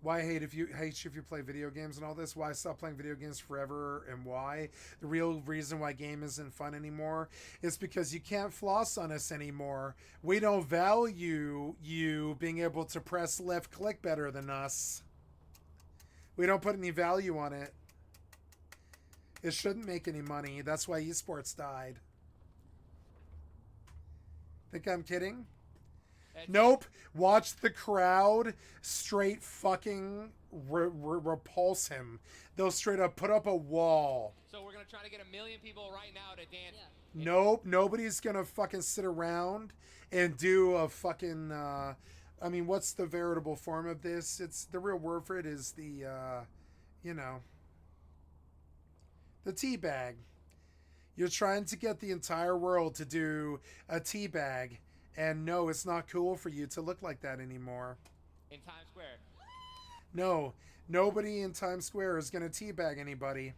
Why I hate you if you play video games and all this. Why I stopped playing video games forever and why. The real reason why game isn't fun anymore is because you can't floss on us anymore. We don't value you being able to press left click better than us. We don't put any value on it. It shouldn't make any money. That's why esports died. Think I'm kidding? Nope. Watch the crowd straight fucking repulse him. They'll straight up put up a wall. So we're going to try to get 1 million people right now to dance. Yeah. Nope. Nobody's going to fucking sit around and do a fucking... I mean, what's the veritable form of this? It's the real word for it is the, you know, the teabag. You're trying to get the entire world to do a teabag. And no, it's not cool for you to look like that anymore. In Times Square. No, nobody in Times Square is going to teabag anybody.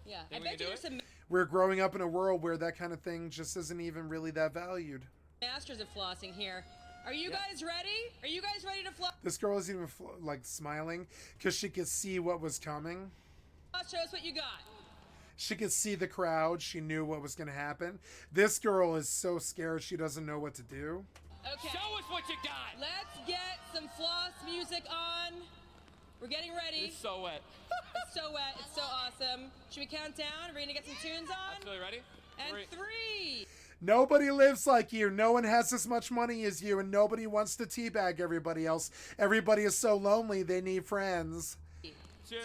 Yeah, I bet you there's some We're growing up in a world where that kind of thing just isn't even really that valued. masters of flossing here. Are you guys ready? Are you guys ready to floss? This girl is even like smiling because she could see what was coming. Show us what you got. She could see the crowd. She knew what was going to happen. This girl is so scared she doesn't know what to do. Okay. Show us what you got. Let's get some floss music on. We're getting ready. It's so wet. It's so wet. It's so awesome. Should we count down? Are we going to get some tunes on? Absolutely ready? And 3. Nobody lives like you. No one has as much money as you, and nobody wants to teabag everybody else. Everybody is so lonely, they need friends. 2,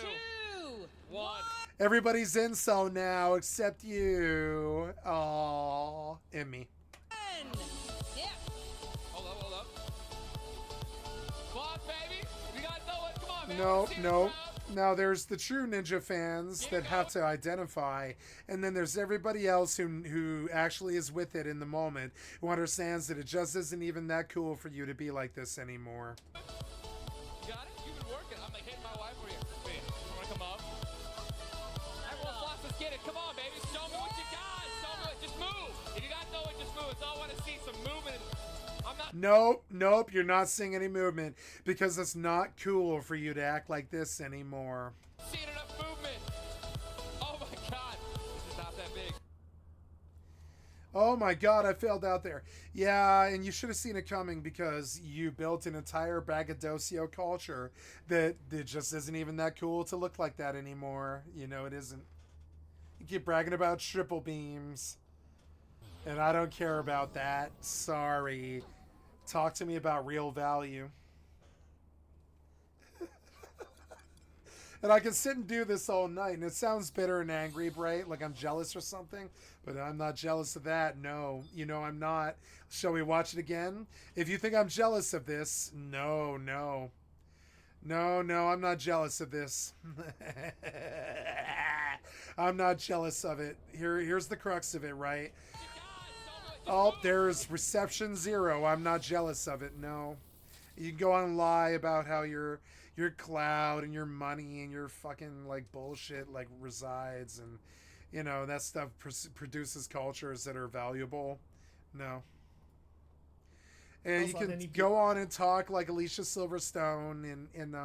1. Everybody's incel now, except you. Aww. And me. Yeah. Hold up. Floss, baby. You guys know it. Come on, man. No. Now there's the true Ninja fans that have to identify, and then there's everybody else who actually is with it in the moment, who understands that it just isn't even that cool for you to be like this anymore. Got it? You've been working. I'm like hitting my wife over here. Wait, you wanna come up? Everyone flops, let's get it. Come on, baby. Show me what you got. Show me what. Just move. If you got no one, just move. It's all I want to see. Some movement. Nope, you're not seeing any movement because it's not cool for you to act like this anymore. Seeing enough movement. Oh my god, this is not that big. Oh my god, I failed out there. Yeah, and you should have seen it coming because you built an entire braggadocio culture that just isn't even that cool to look like that anymore. You know, it isn't. You keep bragging about triple beams, and I don't care about that. Sorry. Talk to me about real value. And I can sit and do this all night, and it sounds bitter and angry, right? Like I'm jealous or something, but I'm not jealous of that. No, you know I'm not. Shall we watch it again? If you think I'm jealous of this, no, I'm not jealous of this. I'm not jealous of it. Here's the crux of it, right? Oh, there's reception 0. I'm not jealous of it. No. You can go on and lie about how your cloud and your money and your fucking like bullshit like resides, and you know that stuff produces cultures that are valuable. No. And also, you can go on and talk like Alicia Silverstone in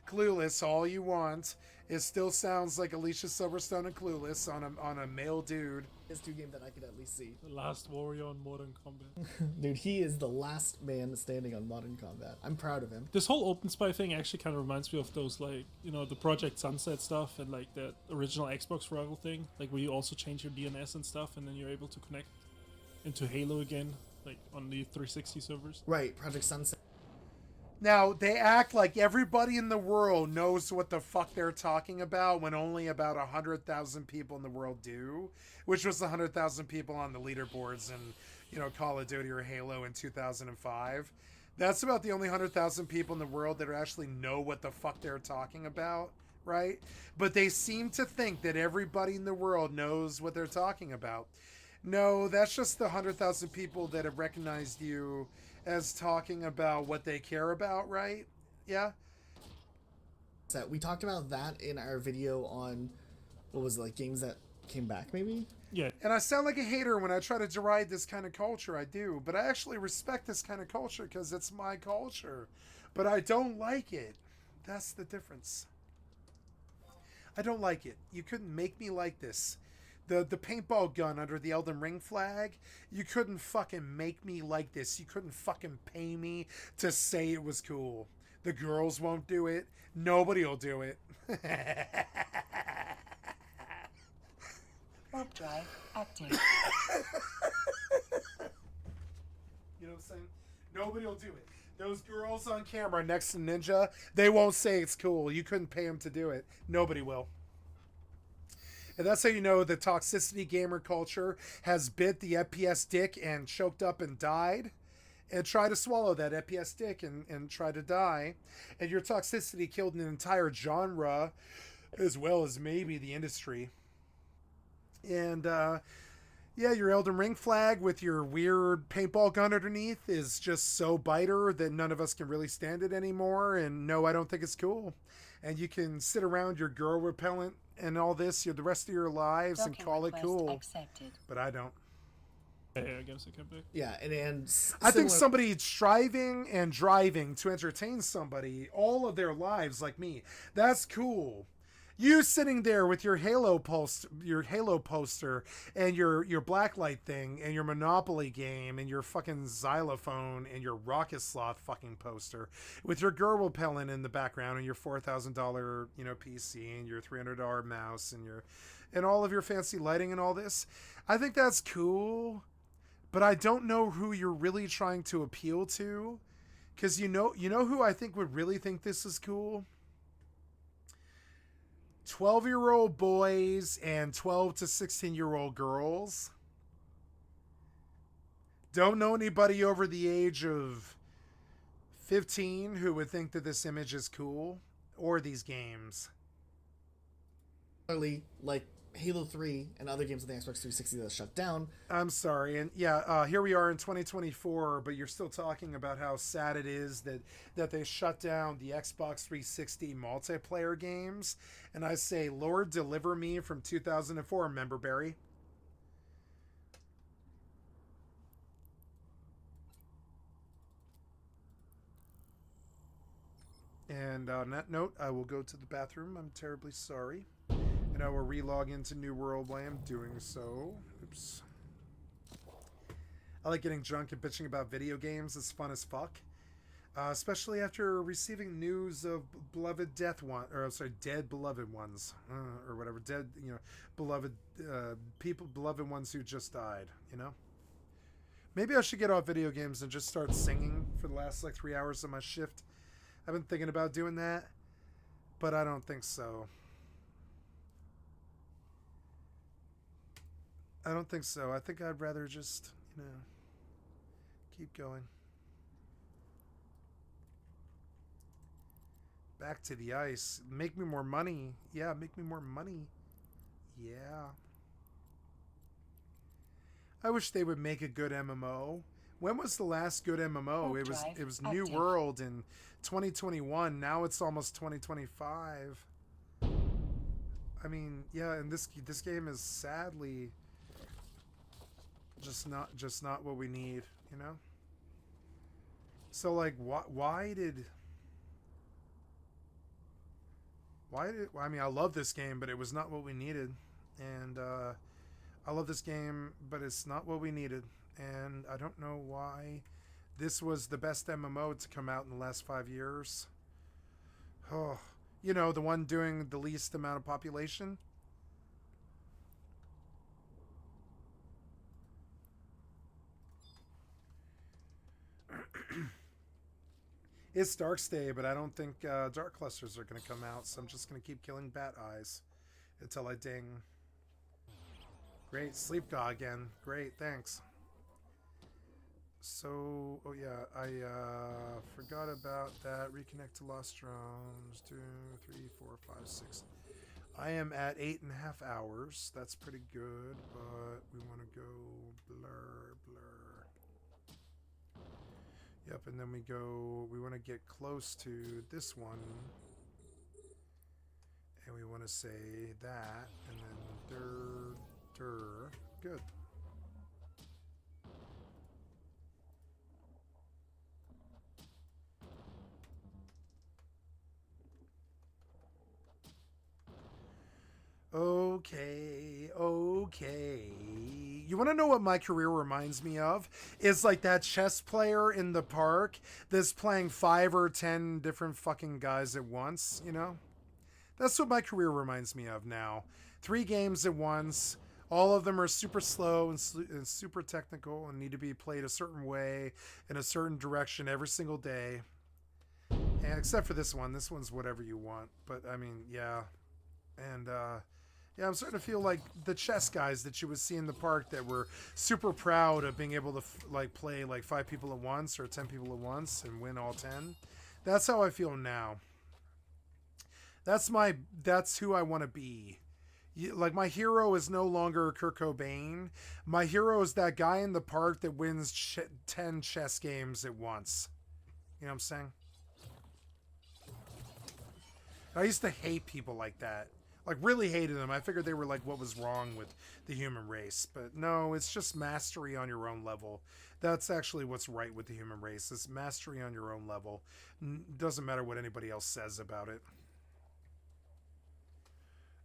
Clueless all you want. It still sounds like Alicia Silverstone and Clueless on a male dude. It's 2 games that I could at least see. The last warrior on Modern Combat. Dude, he is the last man standing on Modern Combat. I'm proud of him. This whole Open Spy thing actually kind of reminds me of those, like, you know, the Project Sunset stuff and like the original Xbox rival thing, like where you also change your DNS and stuff, and then you're able to connect into Halo again, like on the 360 servers. Right, Project Sunset. Now, they act like everybody in the world knows what the fuck they're talking about when only about 100,000 people in the world do, which was 100,000 people on the leaderboards in, you know, Call of Duty or Halo in 2005. That's about the only 100,000 people in the world that actually know what the fuck they're talking about, right? But they seem to think that everybody in the world knows what they're talking about. No, that's just the 100,000 people that have recognized you as talking about what they care about, right? Yeah? We talked about that in our video on, what was it, like games that came back, maybe? Yeah. And I sound like a hater when I try to deride this kind of culture, I do. But I actually respect this kind of culture because it's my culture. But I don't like it. That's the difference. I don't like it. You couldn't make me like this. The paintball gun under the Elden Ring flag, you couldn't fucking make me like this. You couldn't fucking pay me to say it was cool. The girls won't do it. Nobody will do it. Warp drive active. You know what I'm saying? Nobody will do it. Those girls on camera next to Ninja, they won't say it's cool. You couldn't pay them to do it. Nobody will. And that's how you know the toxicity gamer culture has bit the FPS dick and choked up and died. And try to swallow that FPS dick and try to die. And your toxicity killed an entire genre as well as maybe the industry. And yeah, your Elden Ring flag with your weird paintball gun underneath is just so biter that none of us can really stand it anymore. And no, I don't think it's cool. And you can sit around your girl repellent and all this the rest of your lives and call it cool. Accepted. But I don't. Yeah, I guess it can be. Yeah, and I think somebody striving and driving to entertain somebody all of their lives like me, that's cool. You sitting there with your Halo poster and your blacklight thing and your Monopoly game and your fucking xylophone and your Rocket Sloth fucking poster with your girl repellent in the background and your $4,000 PC and your $300 mouse and all of your fancy lighting and all this. I think that's cool, but I don't know who you're really trying to appeal to, because you know who I think would really think this is cool? 12-year-old boys and 12 to 16-year-old girls. Don't know anybody over the age of 15 who would think that this image is cool. or these games. Like Halo 3 and other games on the Xbox 360 that shut down. I'm sorry, and yeah, here we are in 2024, but you're still talking about how sad it is that they shut down the Xbox 360 multiplayer games, and I say, Lord, deliver me from 2004, Member Berry. And on that note, I will go to the bathroom. I'm terribly sorry. And I will re-log into New World while I'm doing so. Oops. I like getting drunk and bitching about video games. It's fun as fuck. Especially after receiving news of dead beloved ones. Or whatever. Dead, beloved people, beloved ones who just died, Maybe I should get off video games and just start singing for the last, 3 hours of my shift. I've been thinking about doing that, but I don't think so. I don't think so. I think I'd rather just, keep going. Back to the ice. Make me more money. Yeah, make me more money. Yeah. I wish they would make a good MMO. When was the last good MMO? It was New World in 2021. Now it's almost 2025. I mean, yeah, and this game is sadly just not what we need, So why did I mean, I love this game, but it was not what we needed, and I love this game, but it's not what we needed, and I don't know why this was the best MMO to come out in the last 5 years. Oh, the one doing the least amount of population. It's Darkstay, but I don't think Dark Clusters are going to come out, so I'm just going to keep killing bat eyes until I ding. Great, Sleep God again. Great, thanks. So, oh yeah, I forgot about that. Reconnect to Lost Drones. 2, 3, 4, 5, 6. I am at 8.5 hours. That's pretty good, but we want to go blur. Yep, and then we want to get close to this one. And we want to say that, and then good. Okay. You want to know what my career reminds me of? It's like that chess player in the park that's playing 5 or 10 different fucking guys at once, That's what my career reminds me of now. 3 games at once. All of them are super slow and super technical and need to be played a certain way in a certain direction every single day. And except for this one. This one's whatever you want. But, I mean, yeah. And, yeah, I'm starting to feel like the chess guys that you would see in the park that were super proud of being able to play 5 people at once or 10 people at once and win all 10. That's how I feel now. That's who I want to be. My hero is no longer Kurt Cobain. My hero is that guy in the park that wins 10 chess games at once. You know what I'm saying? I used to hate people like that. Really hated them. I figured they were what was wrong with the human race. But no, it's just mastery on your own level. That's actually what's right with the human race. It's mastery on your own level. Doesn't matter what anybody else says about it.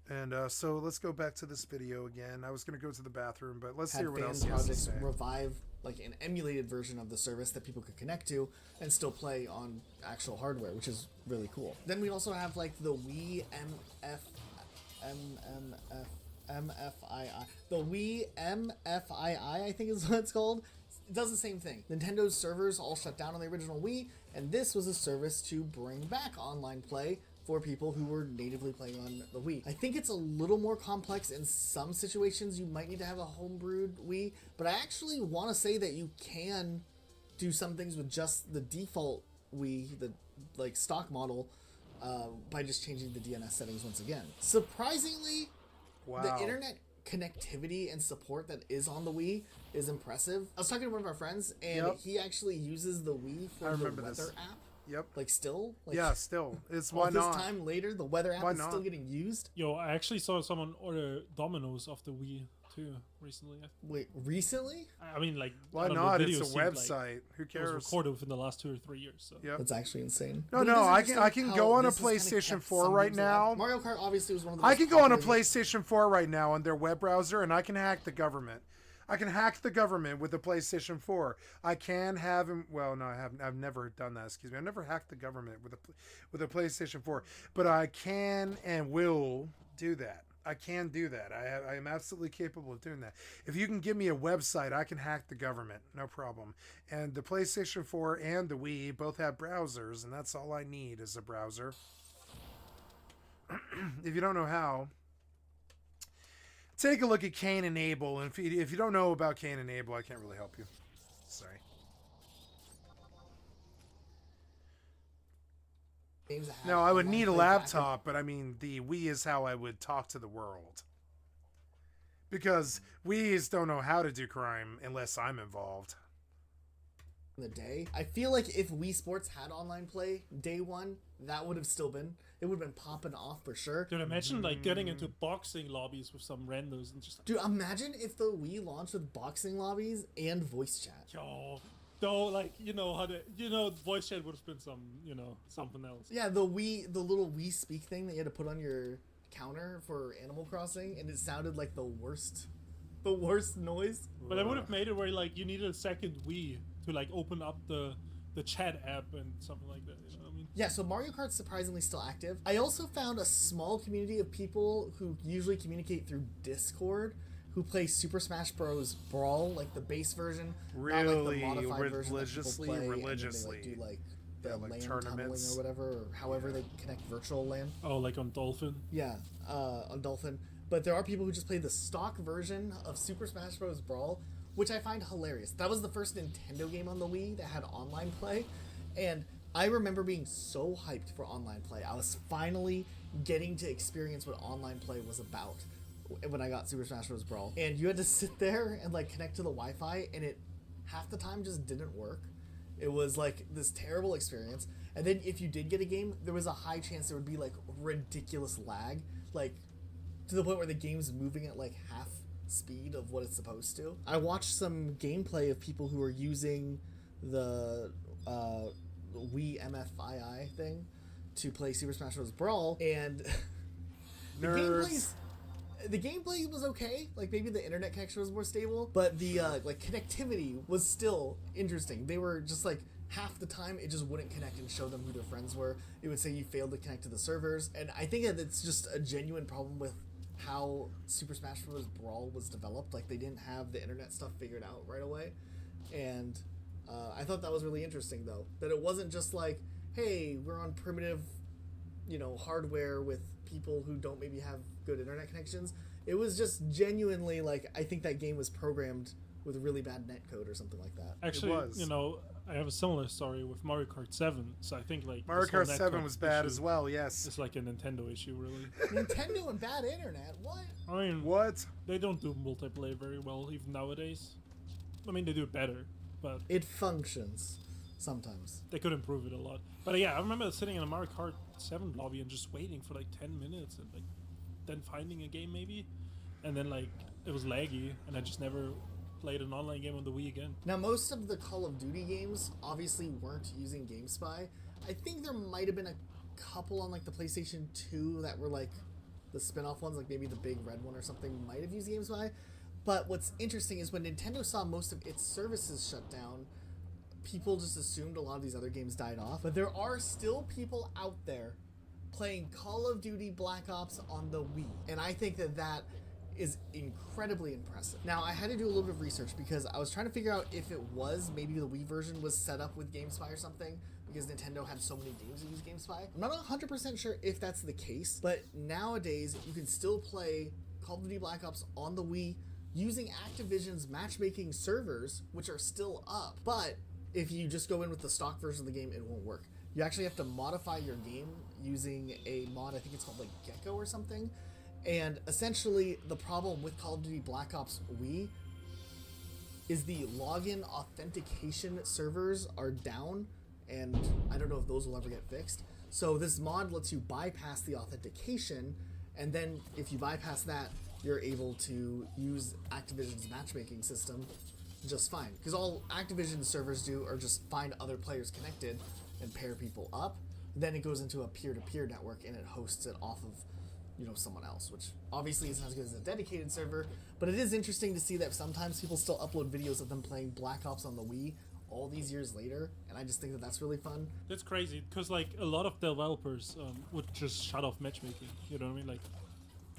And so let's go back to this video again. I was going to go to the bathroom, but let's hear what else he has to say. Revive an emulated version of the service that people could connect to and still play on actual hardware, which is really cool. Then we also have the Wii MFII. The Wii MFII, I think is what it's called. It does the same thing. Nintendo's servers all shut down on the original Wii, and this was a service to bring back online play for people who were natively playing on the Wii. I think it's a little more complex in some situations. You might need to have a homebrewed Wii, but I actually want to say that you can do some things with just the default Wii, the stock model, by just changing the DNS settings once again. Surprisingly, the internet connectivity and support that is on the Wii is impressive. I was talking to one of our friends, and he actually uses the Wii for the weather app. Yep. Like still? Like, yeah, still. It's all why this not? time later, the weather app is still getting used. Yo, I actually saw someone order Dominoes off the Wii too recently. Wait, recently? I mean, like, why not? It's a website. Who cares? It was recorded within the last 2 or 3 years. So. Yep. That's actually insane. No, I can go on a PlayStation 4 right now. Mario Kart obviously was one of the I can go on a PlayStation 4 right now on their web browser, and I can hack the government. I can hack the government with the PlayStation 4. I can have him. Well, no, I haven't. I've never done that. Excuse me. I've never hacked the government with a PlayStation 4, but I can and will do that. I can do that. I am absolutely capable of doing that. If you can give me a website, I can hack the government, no problem. And the PlayStation 4 and the Wii both have browsers, and that's all I need is a browser. If you don't know how, take a look at Cain and Abel, and if you don't know about Cain and Abel, I can't really help you. Sorry. No, I would need a laptop, but I mean, the Wii is how I would talk to the world. Because Wii's don't know how to do crime unless I'm involved. The day, I feel like if Wii Sports had online play day one, that would have still been. It would have been popping off for sure. Dude, imagine like getting into boxing lobbies with some randos and just. Like, dude, imagine if the Wii launched with boxing lobbies and voice chat. Yo, though, like voice chat would have been something else. Yeah, the little Wii Speak thing that you had to put on your counter for Animal Crossing, and it sounded like the worst noise. But I would have made it where like you needed a second Wii to like open up the chat app and something like that. You know what I mean? Yeah, so Mario Kart's surprisingly still active. I also found a small community of people who usually communicate through Discord who play Super Smash Bros. Brawl, like the base version, really, not like the modified religiously, version religiously. They, do like the LAN tournaments tunneling or whatever, or however they connect virtual LAN. Oh, like on Dolphin? Yeah, on Dolphin. But there are people who just play the stock version of Super Smash Bros. Brawl, which I find hilarious. That was the first Nintendo game on the Wii that had online play, and I remember being so hyped for online play. I was finally getting to experience what online play was about when I got Super Smash Bros. Brawl. And you had to sit there and like connect to the Wi-Fi, and it half the time just didn't work. It was like this terrible experience. And then if you did get a game, there was a high chance there would be like ridiculous lag, like to the point where the game's moving at like half speed of what it's supposed to. I watched some gameplay of people who are using the Wii MFII thing to play Super Smash Bros. Brawl, and the gameplay was okay. Like maybe the internet connection was more stable, but the like connectivity was still interesting. They were just like half the time it just wouldn't connect and show them who their friends were. It would say you failed to connect to the servers, and I think that it's just a genuine problem with how Super Smash Bros. Brawl was developed. Like they didn't have the internet stuff figured out right away, and I thought that was really interesting though, that it wasn't just like, hey, we're on primitive, hardware with people who don't maybe have good internet connections. It was just genuinely like, I think that game was programmed with really bad netcode or something like that. Actually, I have a similar story with Mario Kart 7. So I think like Mario Kart 7 was bad as well. Yes, it's like a Nintendo issue, really. Nintendo and bad internet. What? I mean, what? They don't do multiplayer very well even nowadays. I mean, they do it better, but it functions sometimes. They could improve it a lot. But yeah, I remember sitting in a Mario Kart 7 lobby and just waiting for like 10 minutes and like then finding a game maybe, and then like it was laggy and I just never played an online game on the Wii again. Now, most of the Call of Duty games obviously weren't using GameSpy. I think there might have been a couple on like the PlayStation 2 that were like the spin-off ones, like maybe the big red one or something might have used GameSpy. But what's interesting is when Nintendo saw most of its services shut down, people just assumed a lot of these other games died off. But there are still people out there playing Call of Duty Black Ops on the Wii, and I think that is incredibly impressive. Now, I had to do a little bit of research because I was trying to figure out if it was maybe the Wii version was set up with GameSpy or something, because Nintendo had so many games that use GameSpy. I'm not 100% sure if that's the case, but nowadays you can still play Call of Duty Black Ops on the Wii using Activision's matchmaking servers, which are still up. But if you just go in with the stock version of the game, it won't work. You actually have to modify your game using a mod, I think it's called like Gecko or something. And essentially the problem with Call of Duty Black Ops Wii is the login authentication servers are down, and I don't know if those will ever get fixed. So this mod lets you bypass the authentication, and then if you bypass that, you're able to use Activision's matchmaking system just fine. Because all Activision servers do are just find other players connected and pair people up. Then it goes into a peer-to-peer network and it hosts it off of, you know, someone else, which obviously isn't as good as a dedicated server, but it is interesting to see that sometimes people still upload videos of them playing Black Ops on the Wii all these years later, and I just think that that's really fun. That's crazy, because like a lot of developers would just shut off matchmaking, you know what I mean? Like,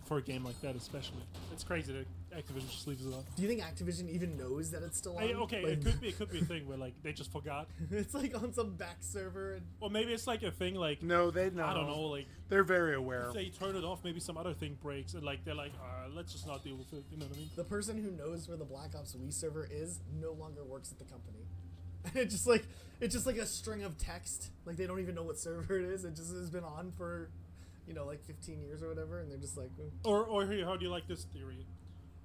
for a game like that especially. It's crazy that Activision just leaves it on. Do you think Activision even knows that it's still on? Okay, like, it could be a thing where like they just forgot. It's like on some back server. And... Or maybe it's like a thing like... No, they know. I don't know, like... They're very aware. If they turn it off, maybe some other thing breaks, and like they're like, let's just not deal with it, you know what I mean? The person who knows where the Black Ops Wii server is no longer works at the company. And it's just like a string of text. Like they don't even know what server it is. It just has been on for, you know, like 15 years or whatever, and they're just like... Or here, how do you like this theory?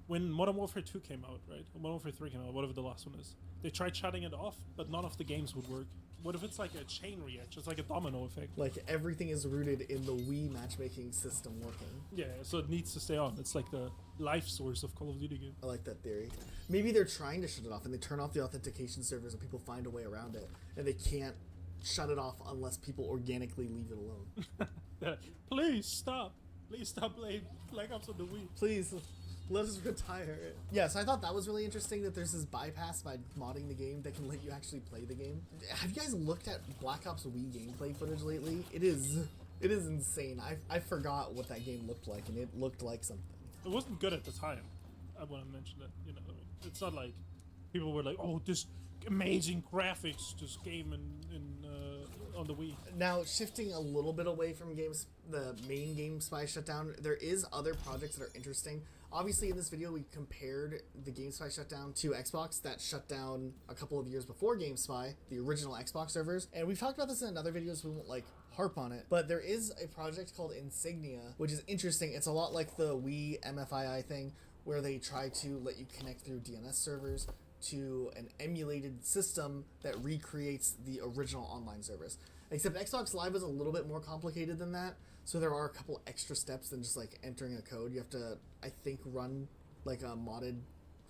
When Modern Warfare 2 came out, right? Or Modern Warfare 3 came out, whatever the last one is. They tried shutting it off, but none of the games would work. What if it's like a chain reaction? It's like a domino effect. Like everything is rooted in the Wii matchmaking system working. Yeah, so it needs to stay on. It's like the life source of Call of Duty game. I like that theory. Maybe they're trying to shut it off and they turn off the authentication servers and people find a way around it. And they can't shut it off unless people organically leave it alone. Please stop. Please stop playing Black Ops on the Wii. Please. Let us retire it. Yeah, so I thought that was really interesting that there's this bypass by modding the game that can let you actually play the game. Have you guys looked at Black Ops Wii gameplay footage lately? It is insane. I forgot what that game looked like, and it looked like something. It wasn't good at the time. I want to mention that. You know, I mean, it's not like people were like, "Oh, this amazing graphics, this game on the Wii." Now, shifting a little bit away from games, the main GameSpy shutdown, there is other projects that are interesting. Obviously, in this video, we compared the GameSpy shutdown to Xbox that shut down a couple of years before GameSpy, the original Xbox servers. And we've talked about this in another video, so we won't like harp on it. But there is a project called Insignia, which is interesting. It's a lot like the Wii MFII thing, where they try to let you connect through DNS servers to an emulated system that recreates the original online service. Except Xbox Live is a little bit more complicated than that, so there are a couple extra steps than just like entering a code. You have to, I think, run like a modded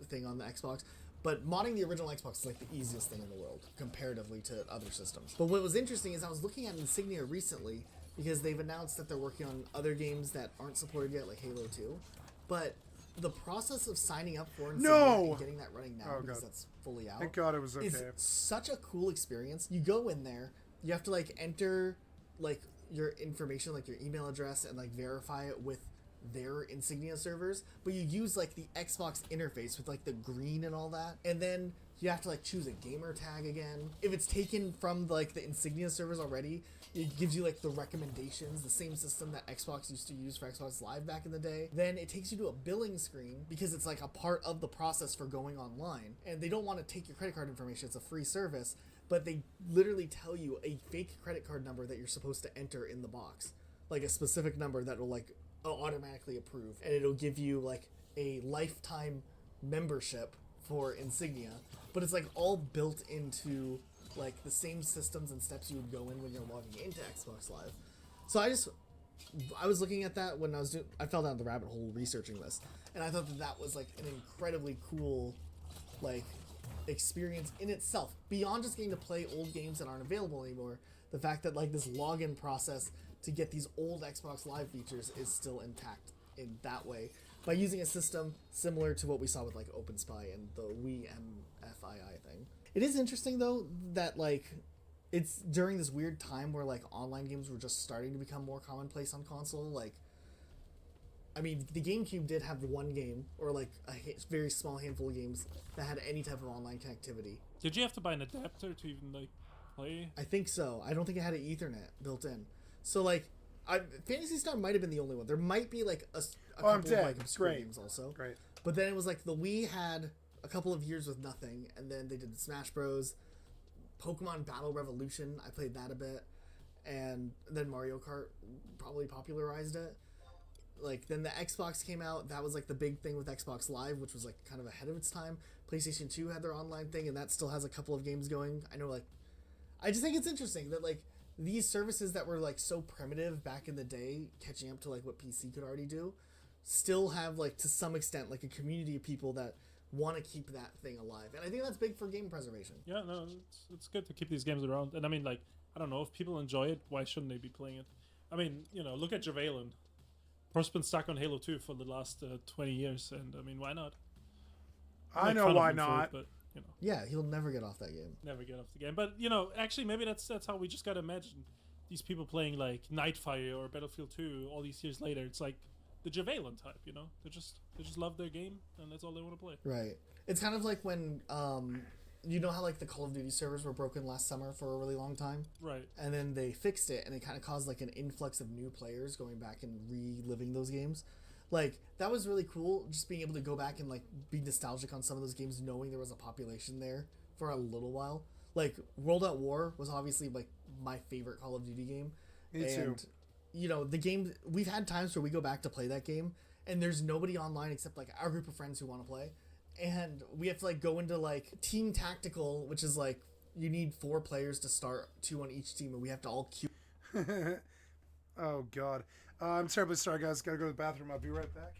thing on the Xbox. But modding the original Xbox is like the easiest thing in the world comparatively to other systems. But what was interesting is I was looking at Insignia recently because they've announced that they're working on other games that aren't supported yet, like Halo 2. But the process of signing up for Insignia and getting that running now, because that's fully out, thank God it was okay, is such a cool experience. You go in there, you have to like enter like your information, like your email address, and like verify it with their Insignia servers, but you use like the Xbox interface with like the green and all that, and then you have to like choose a gamer tag again. If it's taken from like the Insignia servers already, it gives you like the recommendations, the same system that Xbox used to use for Xbox Live back in the day. Then it takes you to a billing screen because it's like a part of the process for going online, and they don't want to take your credit card information. It's a free service, but they literally tell you a fake credit card number that you're supposed to enter in the box, like a specific number that will like automatically approve, and it'll give you like a lifetime membership for Insignia. But it's like all built into like the same systems and steps you would go in when you're logging into Xbox Live. So I was looking at that when I fell down the rabbit hole researching this, and I thought that was like an incredibly cool like experience in itself, beyond just getting to play old games that aren't available anymore. The fact that like this login process to get these old Xbox Live features is still intact in that way by using a system similar to what we saw with like OpenSpy and the Wii MFII thing. It is interesting though that like it's during this weird time where like online games were just starting to become more commonplace on console. Like, I mean, the GameCube did have one game or like a very small handful of games that had any type of online connectivity. Did you have to buy an adapter to even like play? I think so. I don't think it had an Ethernet built in. So like, Phantasy Star might have been the only one. There might be like a couple of like obscure games also. Great. But then it was like the Wii had a couple of years with nothing, and then they did Smash Bros, Pokemon Battle Revolution. I played that a bit, and then Mario Kart probably popularized it. Like, then the Xbox came out. That was like the big thing with Xbox Live, which was like kind of ahead of its time. PlayStation 2 had their online thing, and that still has a couple of games going. I know, like, I just think it's interesting that like these services that were like so primitive back in the day, catching up to like what PC could already do, still have like to some extent like a community of people that want to keep that thing alive. And I think that's big for game preservation. Yeah, no, it's good to keep these games around. And I mean, like, I don't know, if people enjoy it, why shouldn't they be playing it? I mean, you know, look at Javelin. Person's been stuck on Halo 2 for the last 20 years, and I mean, why not? I know why not. But you know, yeah, he'll never get off that game. Never get off the game. But you know, actually, maybe that's how we just gotta imagine these people playing like Nightfire or Battlefield 2 all these years later. It's like the Javelin type, you know. They just love their game, and that's all they want to play. Right. It's kind of like when you know how like the Call of Duty servers were broken last summer for a really long time? Right. And then they fixed it, and it kind of caused like an influx of new players going back and reliving those games. Like, that was really cool, just being able to go back and like be nostalgic on some of those games, knowing there was a population there for a little while. Like, World at War was obviously like my favorite Call of Duty game. Me too. You know, the game, we've had times where we go back to play that game, and there's nobody online except like our group of friends who want to play. And we have to like go into like team tactical, which is like you need 4 players to start, 2 on each team, and we have to all queue. Oh god, I'm terribly sorry, guys. Gotta go to the bathroom. I'll be right back.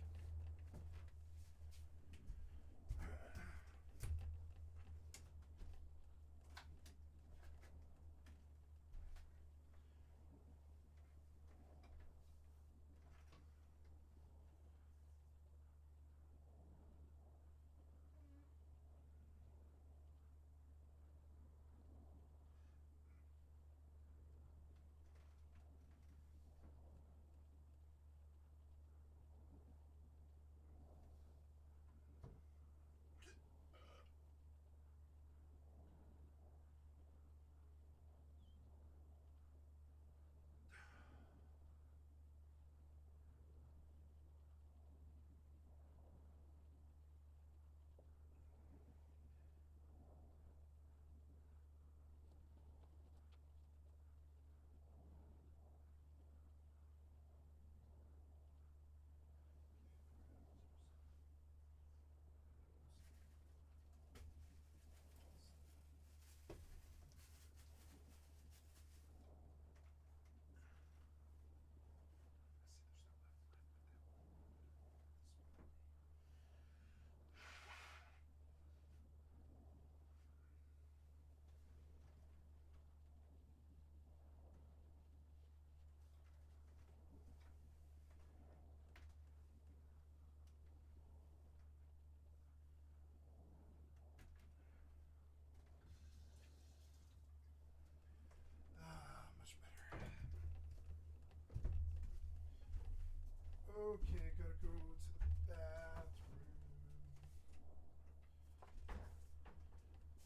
Okay, gotta go to the bathroom.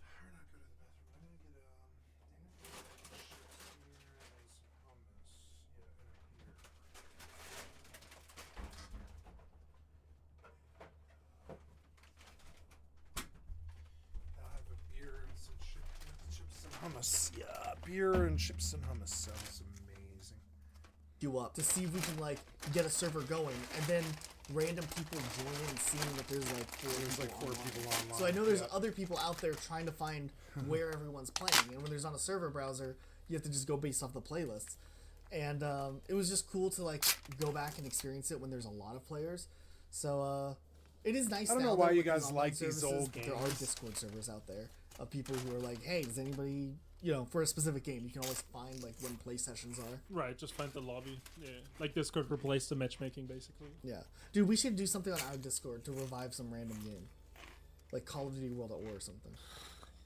Or not go to the bathroom. I'm gonna get chips here and some hummus. Yeah, and a beer. I'll have a beer and some chips and hummus. Yeah, beer and chips and hummus sounds amazing. You up to see if we can like get a server going, and then random people join in, seeing that there's like 4 people online. So I know there's other people out there trying to find where everyone's playing, and when there's on a server browser, you have to just go based off the playlists. And it was just cool to like go back and experience it when there's a lot of players. So it is nice. I don't know why you guys like these old games. There are Discord servers out there of people who are like, hey, does anybody, you know, for a specific game, you can always find like when play sessions are. Right, just find the lobby. Yeah, like Discord replaced the matchmaking basically. Yeah, dude, we should do something on our Discord to revive some random game, like Call of Duty World at War or something.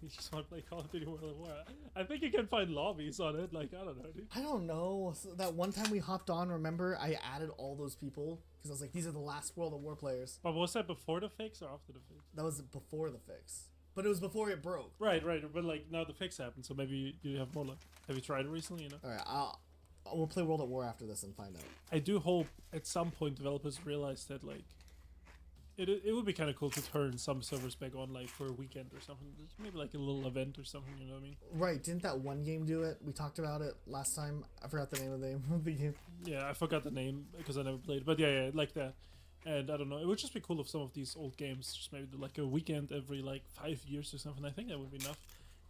You just want to play Call of Duty World at War? I think you can find lobbies on it. Like, I don't know, dude. I don't know. So that one time we hopped on, remember? I added all those people because I was like, these are the last World at War players. But was that before the fix or after the fix? That was before the fix. But it was before it broke. Right. But like now the fix happened, so maybe you have more luck. Have you tried it recently? You know. All right, we'll play World at War after this and find out. I do hope at some point developers realize that like It would be kind of cool to turn some servers back on, like for a weekend or something. Maybe like a little event or something, you know what I mean? Right, didn't that one game do it? We talked about it last time. I forgot the name of the game. Yeah, I forgot the name because I never played it. But yeah, like that. And I don't know, it would just be cool if some of these old games just maybe do like a weekend every like 5 years or something. I think that would be enough.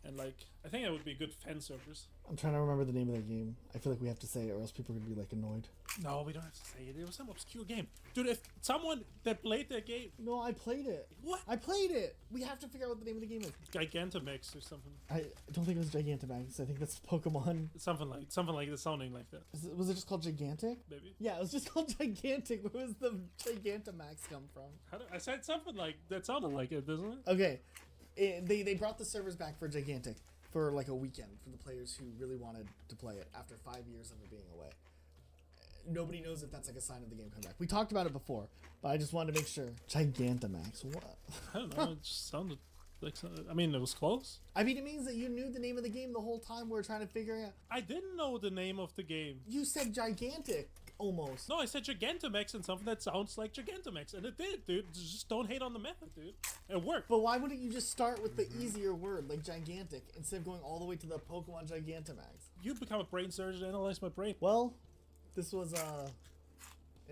And like, I think that would be good fan servers. I'm trying to remember the name of that game. I feel like we have to say it or else people are going to be like annoyed. No, we don't have to say it. It was some obscure game. Dude, if someone that played that game... No, I played it. What? I played it. We have to figure out what the name of the game is. Gigantamax or something. I don't think it was Gigantamax. I think that's Pokemon. Something like the sounding like that. Was it just called Gigantic? Maybe. Yeah, it was just called Gigantic. Where was the Gigantamax come from? I said something like that sounded like it, doesn't it? Okay. They brought the servers back for Gigantic for like a weekend for the players who really wanted to play it after 5 years of it being away. Nobody knows if that's like a sign of the game coming back. We talked about it before, but I just wanted to make sure. Gigantamax, what? I don't know, it just sounded like, I mean, it was close. I mean, it means that you knew the name of the game the whole time we were trying to figure it out. I didn't know the name of the game. You said Gigantic, almost. No, I said Gigantamax and something that sounds like Gigantamax, and it did, dude. Just don't hate on the method, dude. It worked. But why wouldn't you just start with the easier word, like Gigantic, instead of going all the way to the Pokemon Gigantamax? You become a brain surgeon to analyze my brain. Well, this was,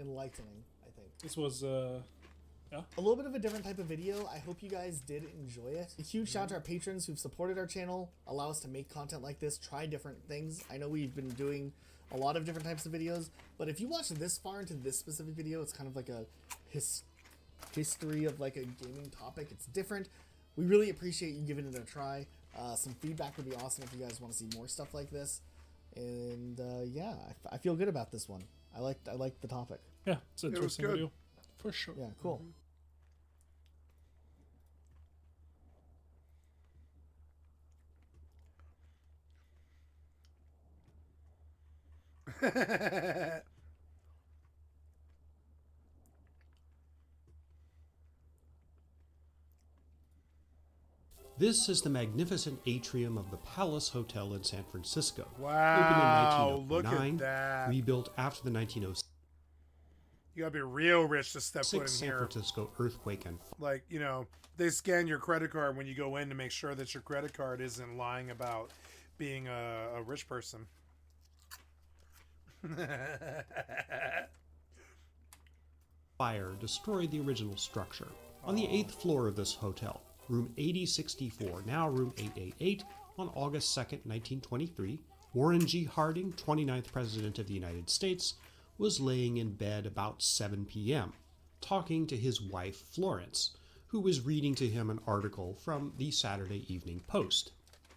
enlightening, I think. This was, yeah. A little bit of a different type of video. I hope you guys did enjoy it. A huge shout out to our patrons who've supported our channel, allow us to make content like this, try different things. I know we've been doing a lot of different types of videos, but if you watch this far into this specific video, it's kind of like a history of like a gaming topic. It's different. We really appreciate you giving it a try. Some feedback would be awesome if you guys want to see more stuff like this. And yeah, I feel good about this one. I liked the topic. Yeah, it's an interesting video. For sure. Yeah, cool. This is the magnificent atrium of the Palace Hotel in San Francisco. Wow, opened in 1909, look at that. rebuilt after the 1906 You gotta be real rich to step foot in San here. Francisco earthquake and Like, you know, they scan your credit card when you go in to make sure that your credit card isn't lying about being a rich person. fire destroyed the original structure. On the 8th floor of this hotel, room 8064, now room 888, on August 2nd, 1923, Warren G. Harding, 29th President of the United States, was laying in bed about 7 p.m., talking to his wife Florence, who was reading to him an article from the Saturday Evening Post.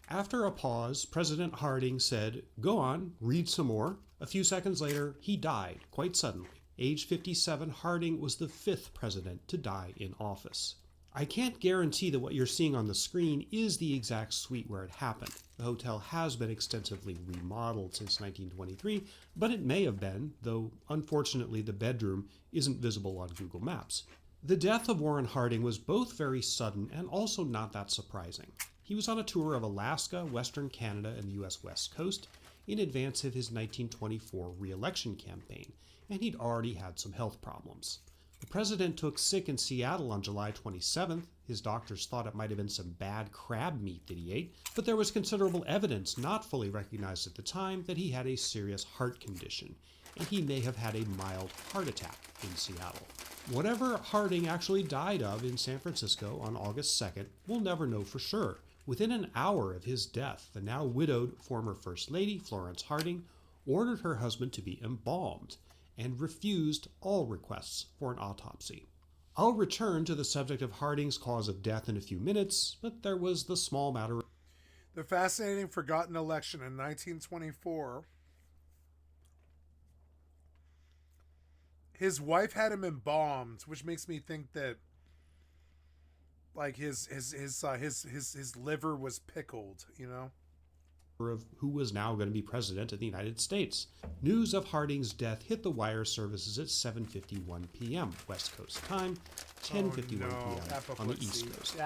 After a pause, President Harding said, "Go on, read some more." A few seconds later, he died, quite suddenly. Age 57, Harding was the 5th president to die in office. I can't guarantee that what you're seeing on the screen is the exact suite where it happened. The hotel has been extensively remodeled since 1923, but it may have been, though unfortunately the bedroom isn't visible on Google Maps. The death of Warren Harding was both very sudden and also not that surprising. He was on a tour of Alaska, Western Canada, and the US West Coast in advance of his 1924 re-election campaign, and he'd already had some health problems. The president took sick in Seattle on July 27th. His doctors thought it might have been some bad crab meat that he ate, but there was considerable evidence, not fully recognized at the time, that he had a serious heart condition, and he may have had a mild heart attack in Seattle. Whatever Harding actually died of in San Francisco on August 2nd, we'll never know for sure. Within an hour of his death, the now widowed former First Lady, Florence Harding, ordered her husband to be embalmed and refused all requests for an autopsy. I'll return to the subject of Harding's cause of death in a few minutes, but there was the small matter. The fascinating forgotten election in 1924. His wife had him embalmed, which makes me think that like his liver was pickled, you know? Of who was now going to be president of the United States. News of Harding's death hit the wire services at 7:51 p.m. West Coast time, 10:51 p.m. on the East Coast.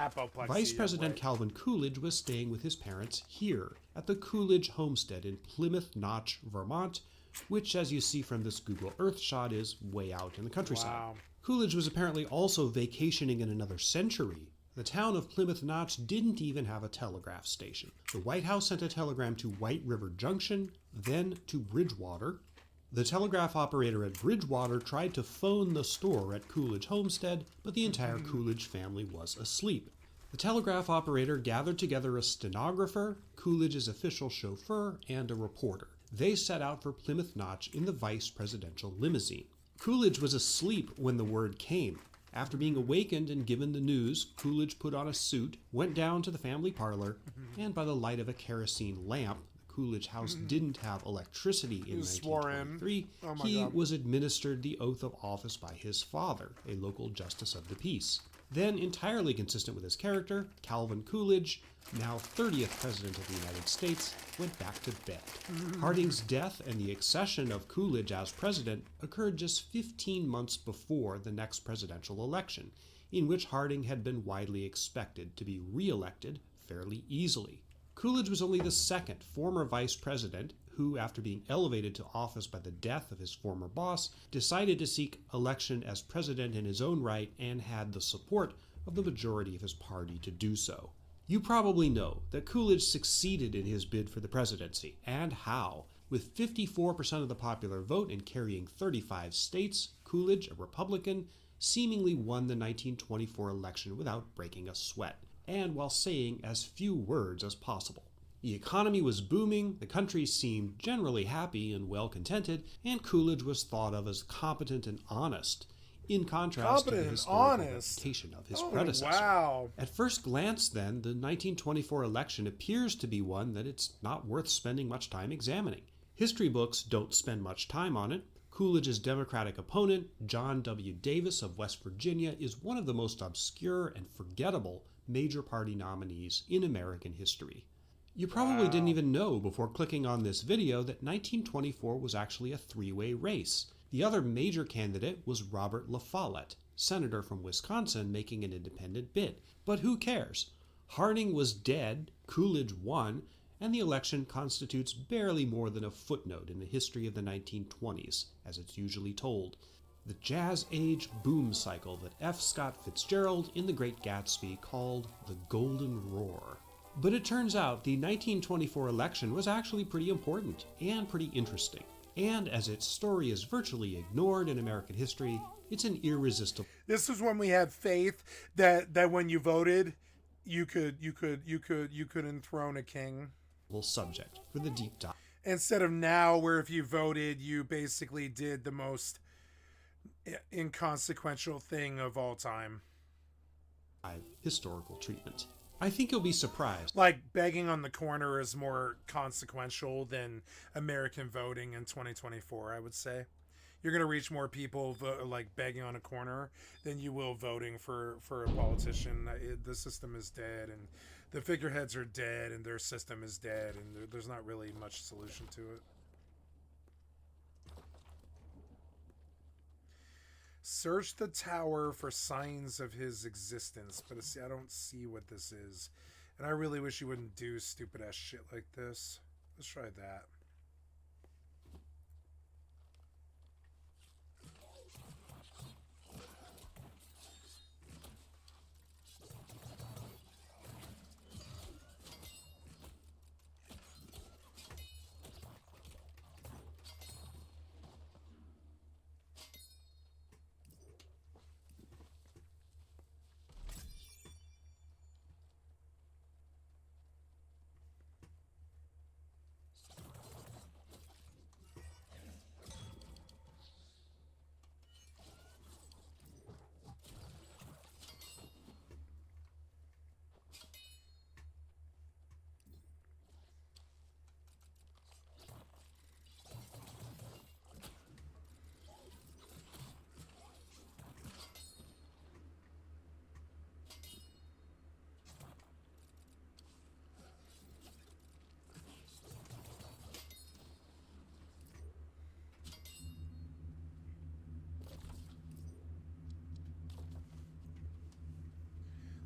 Vice President Calvin Coolidge was staying with his parents here at the Coolidge homestead in Plymouth Notch, Vermont, which, as you see from this Google Earth shot, is way out in the countryside. Wow. Coolidge was apparently also vacationing in another century. The town of Plymouth Notch didn't even have a telegraph station. The White House sent a telegram to White River Junction, then to Bridgewater. The telegraph operator at Bridgewater tried to phone the store at Coolidge Homestead, but the entire Coolidge family was asleep. The telegraph operator gathered together a stenographer, Coolidge's official chauffeur, and a reporter. They set out for Plymouth Notch in the vice presidential limousine. Coolidge was asleep when the word came. After being awakened and given the news, Coolidge put on a suit, went down to the family parlor, and by the light of a kerosene lamp, the Coolidge house didn't have electricity in 1923, he was administered the oath of office by his father, a local justice of the peace. Then, entirely consistent with his character, Calvin Coolidge, now 30th President of the United States, went back to bed. Harding's death and the accession of Coolidge as president occurred just 15 months before the next presidential election, in which Harding had been widely expected to be re-elected fairly easily. Coolidge was only the second former vice president who, after being elevated to office by the death of his former boss, decided to seek election as president in his own right and had the support of the majority of his party to do so. You probably know that Coolidge succeeded in his bid for the presidency, and how. With 54% of the popular vote and carrying 35 states, Coolidge, a Republican, seemingly won the 1924 election without breaking a sweat, and while saying as few words as possible. The economy was booming, the country seemed generally happy and well-contented, and Coolidge was thought of as competent and honest, in contrast to the historical reputation of his predecessor. Wow. At first glance, then, the 1924 election appears to be one that it's not worth spending much time examining. History books don't spend much time on it. Coolidge's Democratic opponent, John W. Davis of West Virginia, is one of the most obscure and forgettable major party nominees in American history. You probably didn't even know before clicking on this video that 1924 was actually a three-way race. The other major candidate was Robert La Follette, senator from Wisconsin, making an independent bid. But who cares? Harding was dead, Coolidge won, and the election constitutes barely more than a footnote in the history of the 1920s, as it's usually told. The Jazz Age boom cycle that F. Scott Fitzgerald in The Great Gatsby called the Golden Roar. But it turns out the 1924 election was actually pretty important and pretty interesting. And as its story is virtually ignored in American history, it's an irresistible. This was when we had faith that when you voted, you could enthrone a king. Subject for the deep dive. Instead of now, where if you voted, you basically did the most inconsequential thing of all time. Historical treatment. I think you'll be surprised. Like begging on the corner is more consequential than American voting in 2024, I would say. You're going to reach more people like begging on a corner than you will voting for a politician. The system is dead, and the figureheads are dead, and their system is dead, and there's not really much solution to it. Search the tower for signs of his existence, but I don't see what this is. And I really wish you wouldn't do stupid ass shit like this. Let's try that.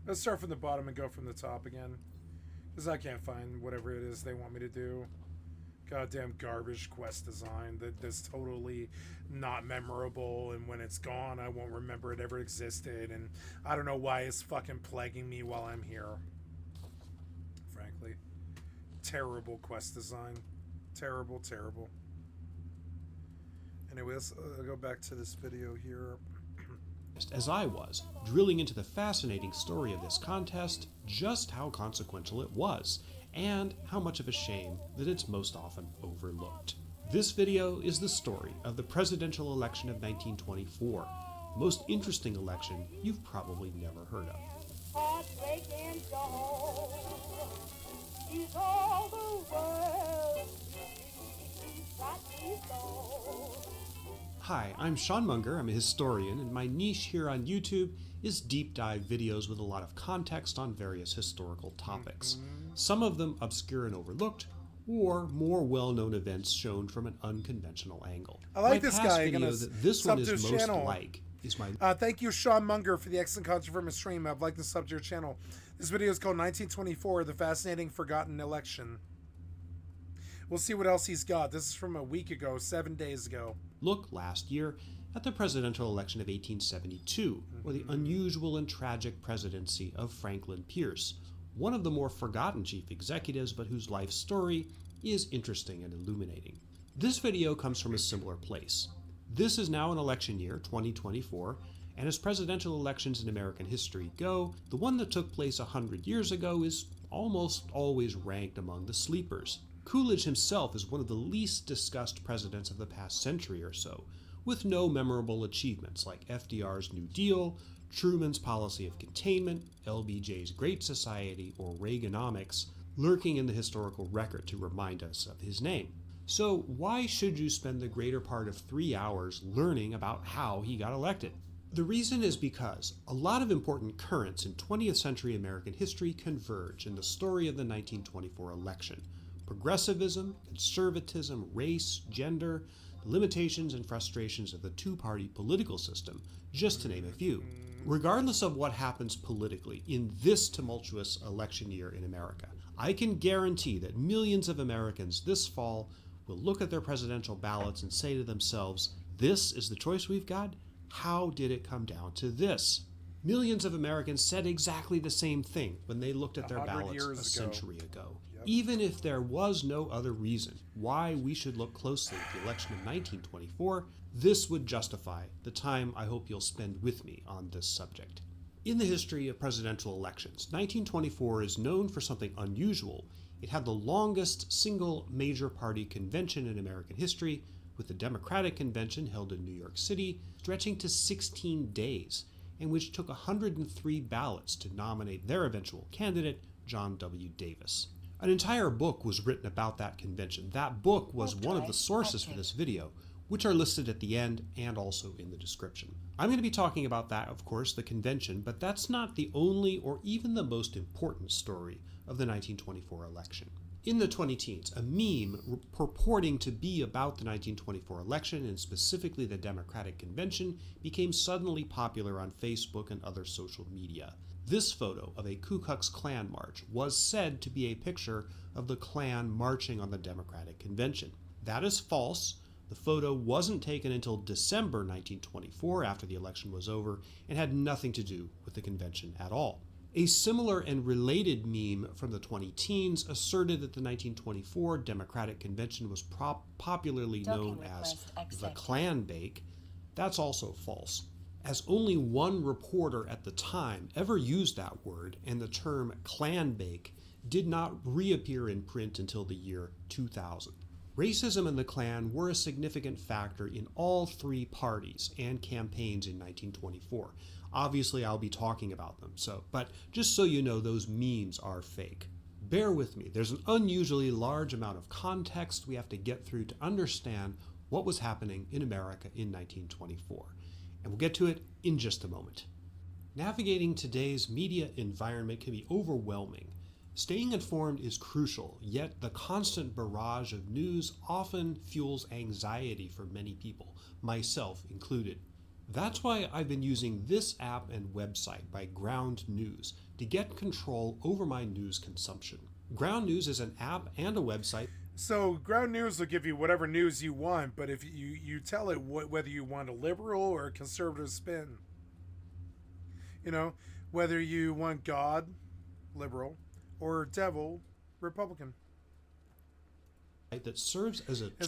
Let's start from the bottom and go from the top again. Because I can't find whatever it is they want me to do. Goddamn garbage quest design that's totally not memorable, and when it's gone, I won't remember it ever existed, and I don't know why it's fucking plaguing me while I'm here. Frankly. Terrible quest design. Terrible, terrible. Anyways, I'll go back to this video here. As I was, drilling into the fascinating story of this contest, just how consequential it was, and how much of a shame that it's most often overlooked. This video is the story of the presidential election of 1924, most interesting election you've probably never heard of. Hi, I'm Sean Munger, I'm a historian, and my niche here on YouTube is deep dive videos with a lot of context on various historical topics. Some of them obscure and overlooked, or more well-known events shown from an unconventional angle. I like my this past guy. video that this one is most channel. like is my... Thank you, Sean Munger, for the excellent content from his stream. I've liked the sub to your channel. This video is called 1924, The Fascinating Forgotten Election. We'll see what else he's got. This is from a week ago, 7 days ago. Look last year at the presidential election of 1872, or the unusual and tragic presidency of Franklin Pierce, one of the more forgotten chief executives, but whose life story is interesting and illuminating. This video comes from a similar place. This is now an election year, 2024, and as presidential elections in American history go, the one that took place 100 years ago is almost always ranked among the sleepers. Coolidge himself is one of the least discussed presidents of the past century or so, with no memorable achievements like FDR's New Deal, Truman's policy of containment, LBJ's Great Society, or Reaganomics lurking in the historical record to remind us of his name. So why should you spend the greater part of 3 hours learning about how he got elected? The reason is because a lot of important currents in 20th century American history converge in the story of the 1924 election. Progressivism, conservatism, race, gender, the limitations and frustrations of the two-party political system, just to name a few. Regardless of what happens politically in this tumultuous election year in America, I can guarantee that millions of Americans this fall will look at their presidential ballots and say to themselves, this is the choice we've got? How did it come down to this? Millions of Americans said exactly the same thing when they looked at their ballots a century ago. Even if there was no other reason why we should look closely at the election of 1924, this would justify the time I hope you'll spend with me on this subject. In the history of presidential elections, 1924 is known for something unusual. It had the longest single major party convention in American history, with the Democratic Convention held in New York City stretching to 16 days, and which took 103 ballots to nominate their eventual candidate, John W. Davis. An entire book was written about that convention. That book was one of the sources for this video, which are listed at the end and also in the description. I'm going to be talking about that, of course, the convention, but that's not the only or even the most important story of the 1924 election. In the 2010s, a meme purporting to be about the 1924 election and specifically the Democratic Convention became suddenly popular on Facebook and other social media. This photo of a Ku Klux Klan march was said to be a picture of the Klan marching on the Democratic Convention. That is false. The photo wasn't taken until December 1924 after the election was over and had nothing to do with the convention at all. A similar and related meme from the 2010s asserted that the 1924 Democratic Convention was popularly known as the Klan Bake. That's also false, as only one reporter at the time ever used that word, and the term Klan Bake did not reappear in print until the year 2000. Racism and the Klan were a significant factor in all three parties and campaigns in 1924. Obviously, I'll be talking about them, but just so you know, those memes are fake. Bear with me, there's an unusually large amount of context we have to get through to understand what was happening in America in 1924. And we'll get to it in just a moment. Navigating today's media environment can be overwhelming. Staying informed is crucial, yet the constant barrage of news often fuels anxiety for many people, myself included. That's why I've been using this app and website by Ground News to get control over my news consumption. Ground News is an app and a website. So Ground News will give you whatever news you want, but if you tell it whether you want a liberal or a conservative spin, you know, whether you want God, liberal, or devil, Republican. That serves as a And so